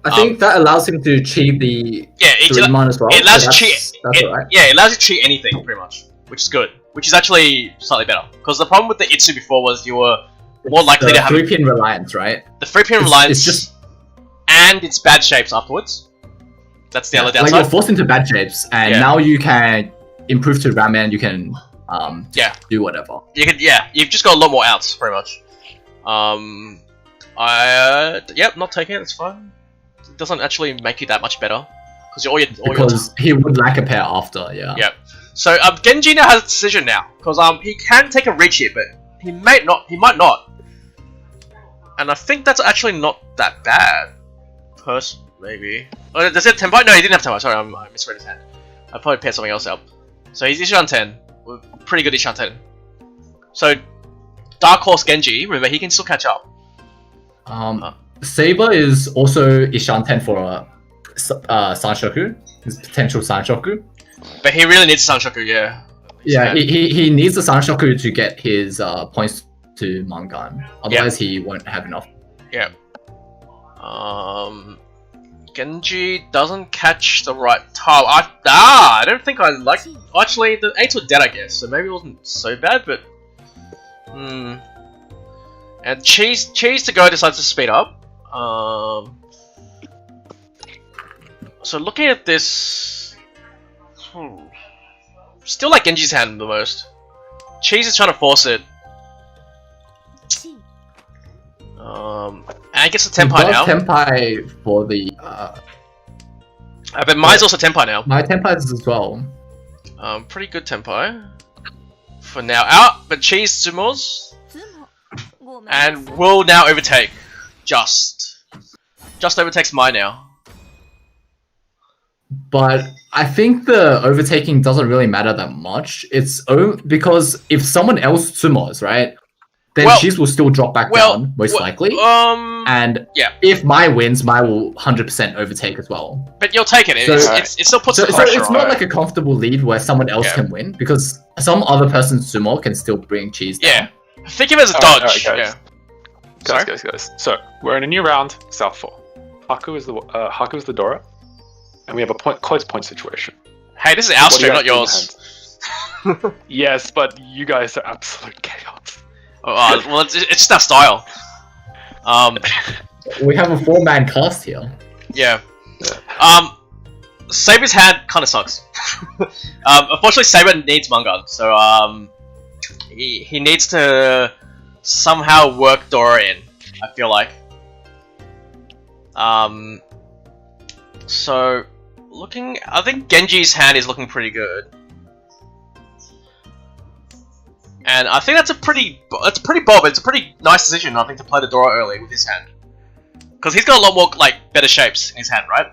I think that allows him to cheat the 3-man as well. It allows so you to cheat. That's alright. Yeah, it allows you to cheat anything pretty much, which is good. Which is actually slightly better because the problem with the Itsu before was you were more likely to have 3-pin reliance, right? the 3-pin It's reliance just and its bad shapes afterwards. That's the other like downside. you're forced into bad shapes, and Yeah. now you can improve to ramen. You can Yeah. do whatever. You've just got a lot more outs, pretty much. Yep, not taking it. It's fine. It doesn't actually make you that much better because Because he would lack a pair after, yeah. Yeah. So Genji now has a decision now because he can take a reach here, but he might not. And I think that's actually not that bad. Maybe. Oh, does it tempo? No, he didn't have tempo. Sorry, I misread his hand. I probably paired something else up. So he's Ishan 10. Pretty good Ishan 10. So Dark Horse Genji, remember he can still catch up. Saber is also Ishan 10 for Sanshoku, his potential Sanshoku. But he really needs Sanshoku, yeah. Yeah, he needs the Sanshoku to get his points to Mangan. Otherwise, he won't have enough. Yeah. Genji doesn't catch the right tile. I don't think I like. Actually, the 8s were dead, I guess, so maybe it wasn't so bad, but. And Cheese to go decides to speed up. So looking at this. Still like Genji's hand the most. Cheese is trying to force it. And I guess the Tenpai now. Tenpai for the. But mine's also Tenpai now. My Tenpai is as well. Pretty good Tenpai. For now out, but Cheese Sumos. And will now overtake. Just overtakes mine now. But I think the overtaking doesn't really matter that much. It's because if someone else sumos, right, then Cheese will still drop back down, most likely. And yeah. If Mai wins, Mai will 100% overtake as well. But you'll take it. It still puts the so pressure it's on not it. like a comfortable lead where someone else can win, because some other person's sumo can still bring Cheese down. Yeah. Think of it as a dodge. Alright, Yeah. Guys. So we're in a new round, South 4. Haku is the Dora, and we have a close point situation. Hey, this is our What do stream, you not guys do in yours. Yes, but you guys are absolute chaos. Well, it's just our style. We have a 4-man cast here. Yeah. Saber's hand kind of sucks. Unfortunately, Saber needs Mangan, so he needs to somehow work Dora in. I feel like. So I think Genji's hand is looking pretty good, and I think that's pretty bold. It's a pretty nice decision, I think, to play the Dora early with his hand, because he's got a lot more better shapes in his hand, right?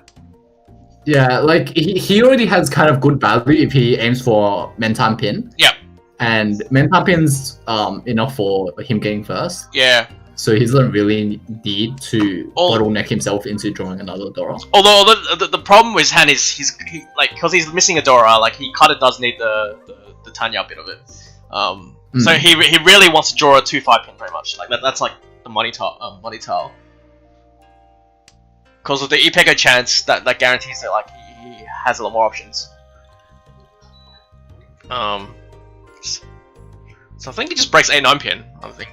Yeah, like he already has kind of good value if he aims for Mentan Pin. Yeah. And Mentan Pin's enough for him getting first. Yeah. So he doesn't really need to bottleneck himself into drawing another Dora. Although the problem with his hand is because he's missing a Dora, he kind of does need the Tanya bit of it. So he really wants to draw a 2-5 pin pretty much. That's like the money tile. Because of the Ipeko chance, that guarantees that he has a lot more options. So I think he just breaks A9 pin. I think.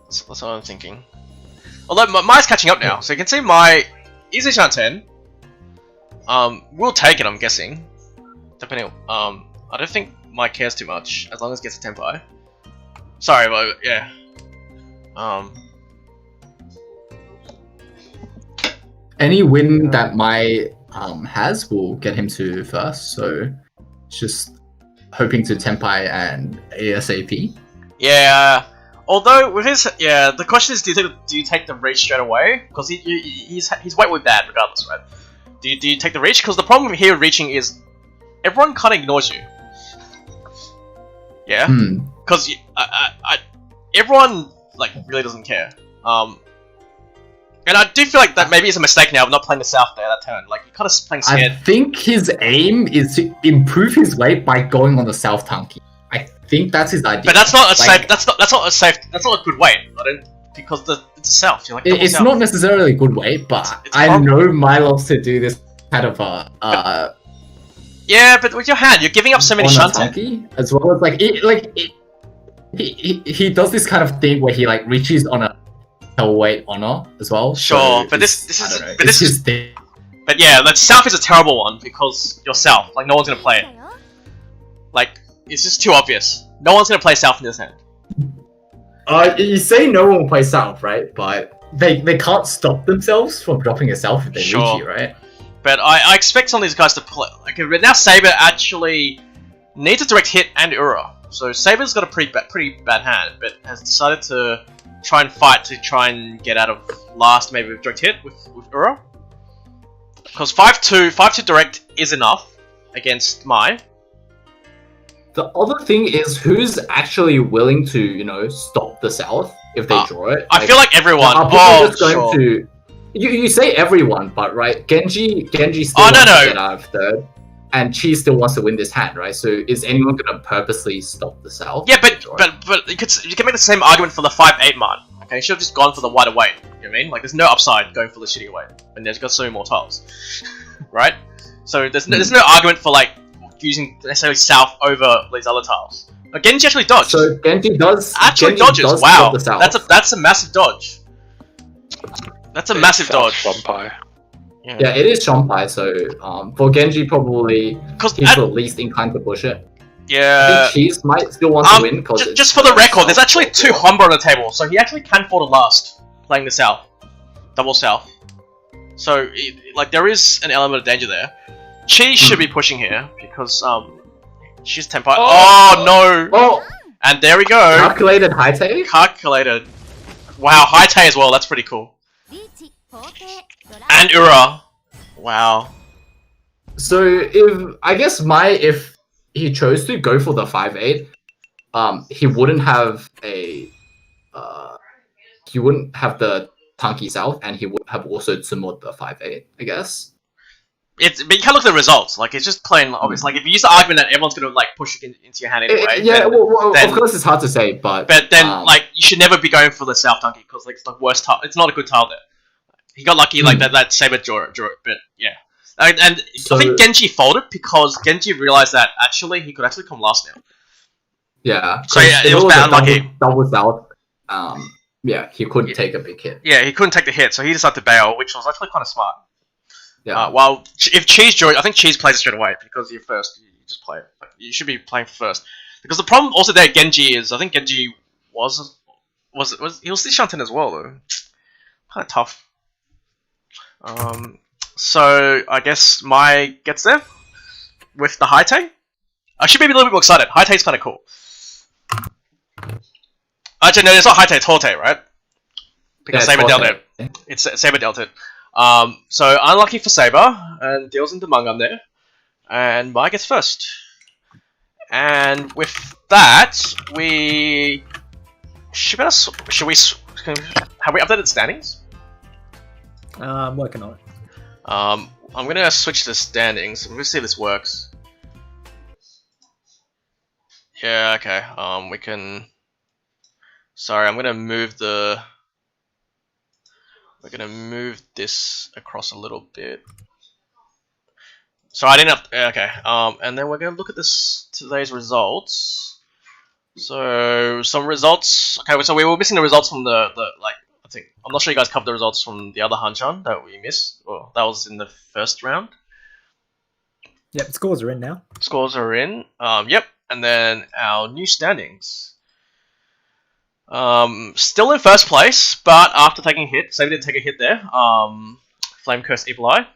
That's what I'm thinking. Although Mai's catching up now, so you can see Mai is Ishan 10. We'll take it, I'm guessing. Depending on, I don't think Mai cares too much, as long as it gets a Tenpai. Sorry, but yeah. Any win that Mai has will get him to first, so just hoping to Tenpai and ASAP. Yeah. Although with his the question is, do you take the reach straight away? Because he's weight with that regardless, right? Do you take the reach? Because the problem here with reaching is everyone kind of ignores you. Yeah. Because everyone really doesn't care. And I do feel like that maybe is a mistake now of not playing the South there that turn. You're kind of playing scared. I think his aim is to improve his weight by going on the South Tanky. I think that's his idea. But that's not a safe. That's not a safe. That's not a good weight. Because it's a South. You're it's South. not necessarily a good weight, but It's I know Mai loves to do this kind of Yeah, but with your hand, you're giving up so many on a shunting. donkey, as well as he does this kind of thing where he like reaches on a weight honor as well. Sure, so but this I is don't know, but it's this is his thing. but yeah, that South is a terrible one because you're South. Like no one's gonna play it. Like it's just too obvious. No one's gonna play South in this hand. You say no one will play South, right? But they can't stop themselves from dropping a South if they Sure. reach you, right? But I expect some of these guys to play. Okay, but now Saber actually needs a direct hit and Ura. So Saber's got a pretty bad hand, but has decided to try and fight to try and get out of last, maybe with direct hit with Ura. Because 5-2 direct is enough against Mai. The other thing is who's actually willing to, you know, stop the South if they draw it. I feel like everyone. Are people Oh, just going sure. to? You say everyone, but right, Genji still Oh, no, wants no. to get out of third, and Chi still wants to win this hand, right? So is anyone going to purposely stop the South? Yeah, but you can make the same argument for the 5-8 man. Okay, you should have just gone for the wider weight. You know what I mean? Like, there's no upside going for the shittier weight, and there's got so many more tiles, right? So there's no argument for like using necessarily South over these other tiles. But Genji actually dodged. So Genji dodges. Wow, stop the South. that's a massive dodge. That's a massive dodge. Vampire. Yeah, it is Shonpai, so for Genji probably he's the least inclined to push it. Yeah. I think Cheese might still want to win because just for the record, there's actually 2 Humber on the table, so he actually can afford to last playing the South, double South. So like there is an element of danger there. Cheese should be pushing here because she's Tenpai. Oh no! Oh, And there we go. calculated high take. Calculated. Wow, high Tay as well. That's pretty cool. And Ura. Wow. So if he chose to go for the 5-8, he wouldn't have the Tanky South, and he would have also Tsumod the 5-8, I guess. But you can't look at the results. Like it's just plain obvious. Like if you use the argument that everyone's gonna like push it into your hand anyway. Of course it's hard to say, but then like you should never be going for the South Tanky because like it's the worst tile. It's not a good tile there. He got lucky like that Saber drew it, but yeah. And So- I think Genji folded because Genji realized that actually he could actually come last now. yeah. So, yeah, 'cause it if was a bad lucky. Double South. Yeah, he couldn't take a big hit. Yeah, he couldn't take the hit, so he decided to bail, which was actually kind of smart. Yeah. While if Cheese drew it, I think Cheese plays it straight away because you're first. You just play it. Like, you should be playing first. Because the problem also there, Genji is I think Genji was he was Shanten as well though. Kind of tough. So I guess Mai gets there with the high Tay. I should be a little bit more excited. High Tay's kind of cool. Actually, no, it's not high Tay, it's Tall Tay, right? Because Yeah, Saber it's dealt Tall it. It's Saber dealt it. So unlucky for Saber and deals into Mangam there, and Mai gets first. And with that, we have we updated standings? I'm working on it. I'm gonna switch the standings. I'm gonna see if this works. Yeah, okay. We can. Sorry, I'm gonna move the. We're gonna move this across a little bit. So I didn't have. Okay. And then we're gonna look at today's results. So some results. Okay, so we were missing the results from the like. I think I'm not sure you guys covered the results from the other Hanchan that we missed. Well, that was in the first round. Yep, scores are in now. Scores are in. Yep. And then our new standings. Still in first place, but after taking a hit, Saber did take a hit there. Flame Curse Evil Eye.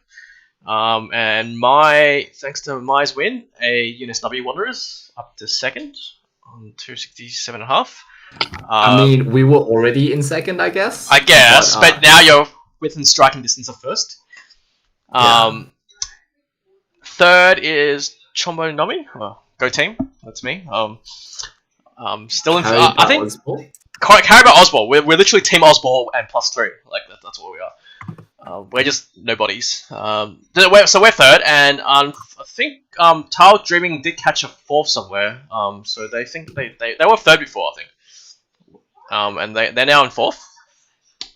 And thanks to Mai's win, a Eunice W Wanderers up to second on 267.5. I mean, we were already in second, I guess. I guess, but now you're within striking distance of first. Third is Chombo Nomi. Well, go team. That's me. Still in. I think Caribou Osbald. We're literally Team Osbald and +3. Like that's what we are. We're just nobodies. So we're third, and I think Tile Dreaming did catch a fourth somewhere. So they think they were third before, I think. And they're now in fourth.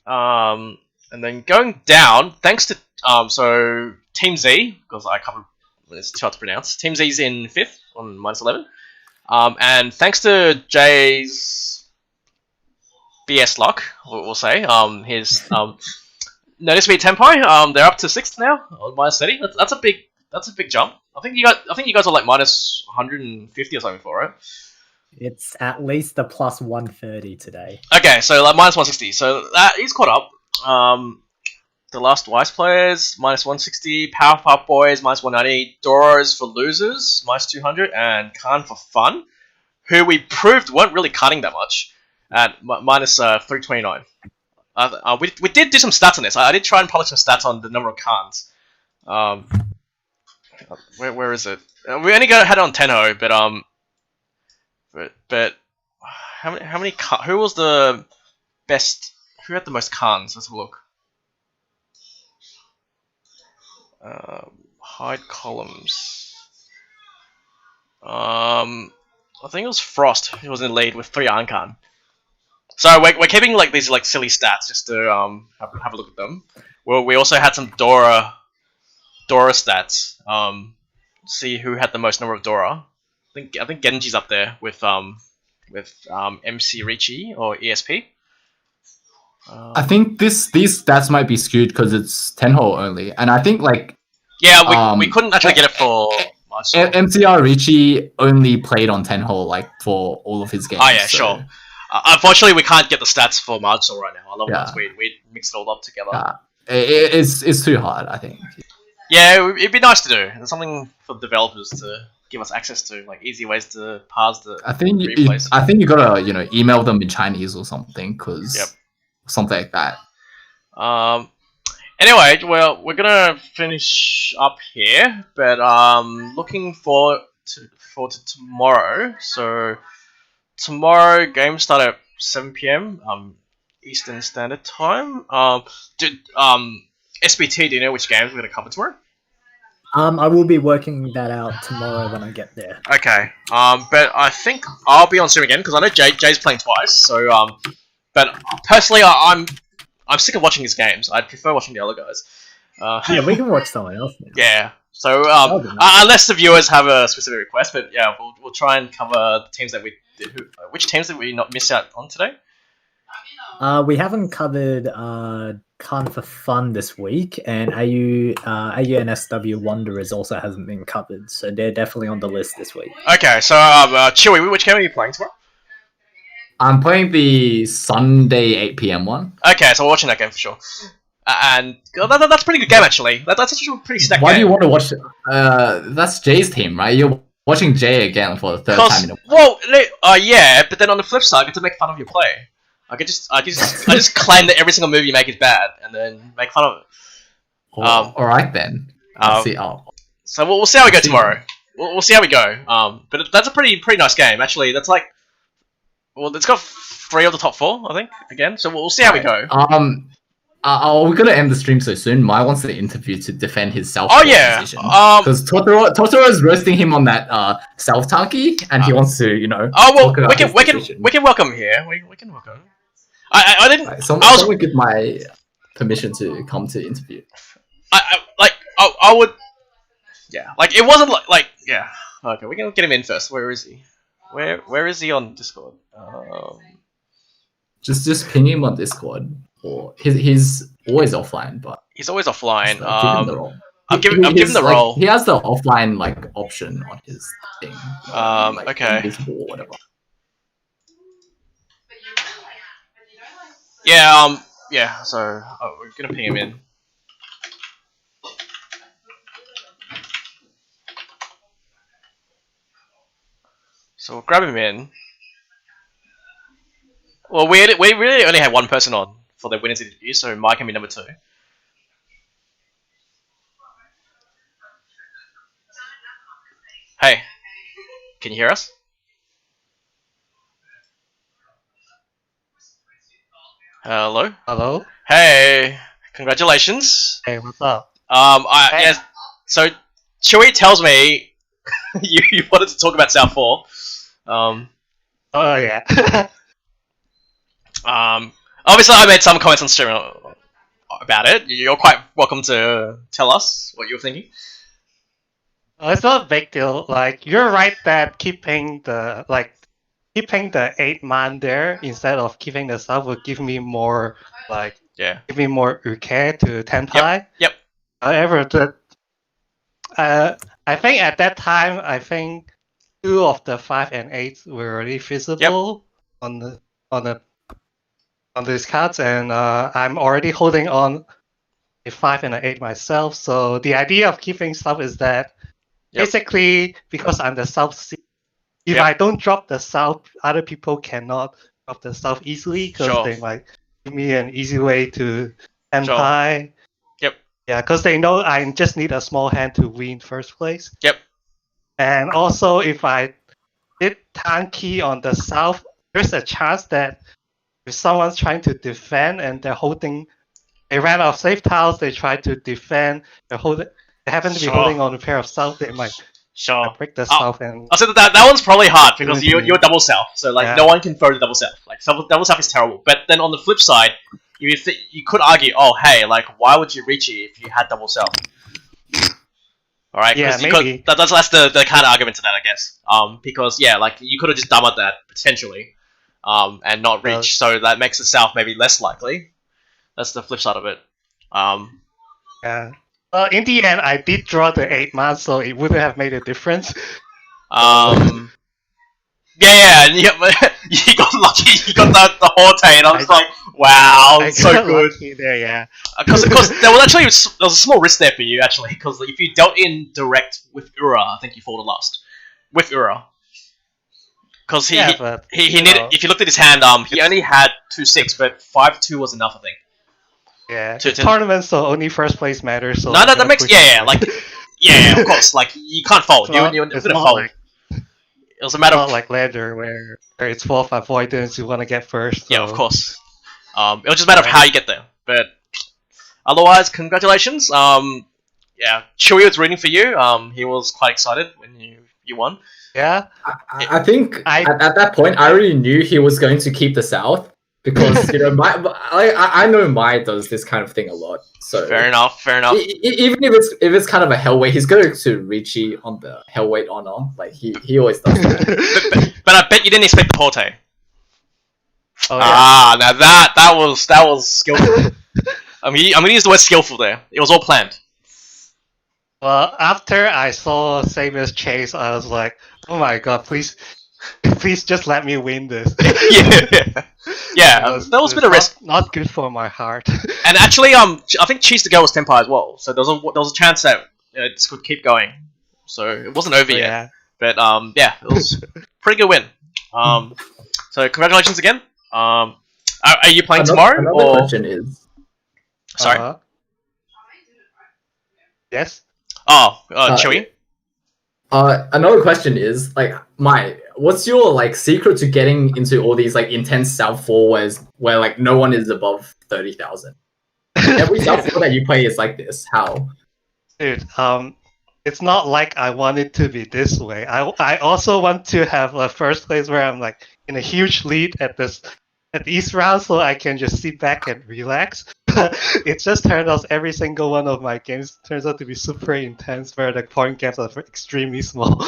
And then going down, thanks to so Team Z, because I covered it's too hard to pronounce. Team Z's in 5th on -11. And thanks to Jay's BS luck, we'll say, his no speed tempo, they're up to 6th now, -30. That's a big jump. I think you guys are like -150 or something for it. It's at least a plus 130 today. Okay, so like -160. So that he's caught up. The last Wise players -160, Powerpuff Boys -190, Doros for losers -200, and Khan for fun, who we proved weren't really cutting that much at -329. We did do some stats on this. I did try and publish some stats on the number of Khans. Where is it? We only had it on Tenho, but how many who was the best? Who had the most Khans? Let's have a look. Hide columns. I think it was Frost who was in the lead with 3 Hanchan. So we're keeping like these like silly stats just to have a look at them. Well, we also had some Dora stats. See who had the most number of Dora. I think Genji's up there with MC Ricci or ESP. I think these stats might be skewed because it's 10-hole only, and I think like we couldn't actually get it for much. MCR Ricci only played on 10-hole like for all of his games. Oh yeah, sure. Unfortunately, we can't get the stats for Margsol right now. I love once we mix it all up together. It's too hard, I think. Yeah, it'd be nice to do. There's something for developers to give us access to, like easy ways to parse the replays. I think you gotta email them in Chinese or something, because something like that. Anyway, well, we're gonna finish up here, but looking forward to tomorrow. So tomorrow games start at 7 PM Eastern Standard Time. SBT, do you know which games we're gonna cover tomorrow? I will be working that out tomorrow when I get there. Okay. But I think I'll be on stream again because I know Jay's playing twice. So but personally, I'm sick of watching his games. I'd prefer watching the other guys. Yeah, we can watch someone else now. Yeah. So unless the viewers have a specific request, but yeah, we'll try and cover the teams that we did. Which teams did we not miss out on today? We haven't covered Khan for Fun this week, and AUNSW Wanderers also hasn't been covered, so they're definitely on the list this week. Okay, so Chewy, which game are you playing tomorrow? I'm playing the Sunday 8 PM one. Okay, so we're watching that game for sure. And that's a pretty good game actually. That's actually a pretty stacked game. Why do you want to watch? That's Jay's team, right? You're watching Jay again for the third time in a Well, yeah, but then on the flip side, I get to make fun of your play. I just claim that every single move you make is bad, and then make fun of it. All right then. So we'll see how we go tomorrow. We'll see how we go. But that's a pretty nice game actually. That's like, well, it's got 3 of the top 4, I think. Again, so we'll see how we go. We're gonna end the stream so soon. Mai wants the interview to defend his self. Oh yeah. Because Totoro is roasting him on that self tanky, and he wants to, Oh well, we can welcome him here. We can welcome. I didn't. Right, someone give my permission to come to interview. I would. Yeah, like it wasn't like yeah. Okay, we can get him in first. Where is he? Where is he on Discord? Just ping him on Discord. Or he's always offline, but he's always offline. Give him the role. I've given him the role. He has the offline option on his thing. Okay. Invisible or whatever. Yeah. Yeah. So we're gonna ping him in. So we'll grab him in. Well, we really only had one person on for the winners interview, so Mike can be number 2. Hey, can you hear us? Hello? Hello? Hey, congratulations. Hey, what's up? Yes, so Chewy tells me you wanted to talk about South 4. Oh, yeah. Obviously I made some comments on stream about it. You're quite welcome to tell us what you're thinking. It's not a big deal. Like you're right that keeping the 8 man there instead of keeping the south would give me more Yeah. give me more uke to tenpai. Yep. However, I think at that time, I think 2 of the 5 and 8 were already feasible on these cards, and I'm already holding on a 5 and an 8 myself. So the idea of keeping stuff is that basically because I'm the south seed, if I don't drop the south, other people cannot drop the south easily because they might give me an easy way to tenpai. Yep. Yeah, because they know I just need a small hand to win first place. Yep. And also, if I did tanky on the south, there's a chance that if someone's trying to defend and they ran out of safe tiles, they try to defend, they happen to be holding on a pair of south, they might break the south. And I'll say that one's probably hard because you're double south, so like no one can throw the double south. Like double south is terrible. But then on the flip side, you could argue, oh hey, like why would you reach it if you had double south? All right, yeah, maybe. That's the kind of argument to that, I guess. Because like you could have just dumbered that potentially, and not reach, so that makes the south maybe less likely. That's the flip side of it. Yeah. Well, in the end, I did draw the 8 man, so it wouldn't have made a difference. Yeah, you got lucky. You got the Horte, and I was like, wow, so good. There, yeah. Because there was a small risk there for you actually, because if you dealt in direct with Ura, I think you folded last with Ura. Because he needed. If you looked at his hand, he only had 2-6, but 5-2 was enough, I think. Yeah, it's tournament, so only first place matters. So no, that makes of course, like you can't fold. You're gonna fold. It was a matter of like ladder where it's 4 avoidance. You want to get first. So. Yeah, of course. It was just a matter of how you get there. But otherwise, congratulations. Chewy was rooting for you. He was quite excited when you won. Yeah. I think at that point, I already knew he was going to keep the South because I know Mai does this kind of thing a lot. So fair enough. Even if it's kind of a hellweight, he's going to Richie on the hellweight honor. Like he always does that. but I bet you didn't expect the Horte. Oh, yeah. Now that was skillful. I'm gonna use the word skillful there. It was all planned. Well, after I saw Saber's chase, I was like, "Oh my god, please just let me win this." yeah. That was a bit of risk. Not good for my heart. And actually, I think Cheese to Go was Tenpai as well, so there was a chance that this could keep going. So it wasn't over yet. But it was a pretty good win. So congratulations again. Are you playing tomorrow? Another question is. Sorry. Yes. Chewy. Another question is Mai, what's your secret to getting into all these intense South 4 where no one is above 30,000? Every South 4 that you play is like this. How? Dude, it's not like I want it to be this way. I also want to have a first place where I'm in a huge lead at the East round, so I can just sit back and relax. It just turns out every single one of my games turns out to be super intense, where the point gaps are extremely small.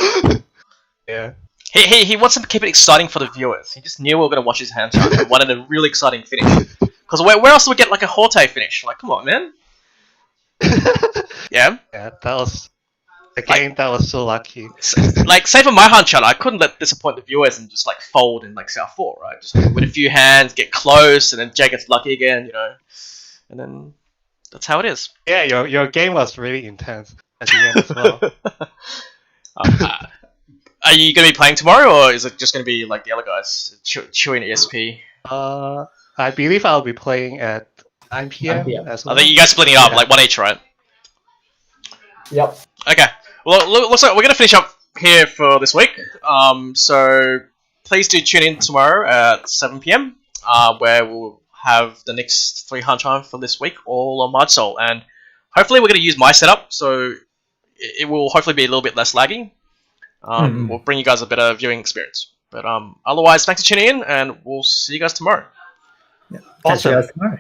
Yeah. He wants to keep it exciting for the viewers. He just knew we were going to watch his Hanchan and wanted a really exciting finish. Because where else do we get a Horte finish? Come on, man. Yeah. Yeah, that was the game that was so lucky. Say for my Hanchan, I couldn't let disappoint the viewers and just fold in South 4, right? Just win a few hands, get close, and then Jay gets lucky again, And then that's how it is. Yeah, your game was really intense at the end as well. Are you going to be playing tomorrow, or is it just going to be like the other guys, Chewy and ESP? I believe I'll be playing at 9 p.m. as well. I think you guys splitting it up, one each, right? Yep. Okay. Well, looks like we're going to finish up here for this week. So please do tune in tomorrow at 7 p.m. Where we'll have the next 3 Hanchan for this week, all on Mud Soul, and hopefully we're going to use my setup, so it will hopefully be a little bit less laggy. We'll bring you guys a better viewing experience. But otherwise, thanks for tuning in, and we'll see you guys tomorrow. Yeah. Catch you guys tomorrow.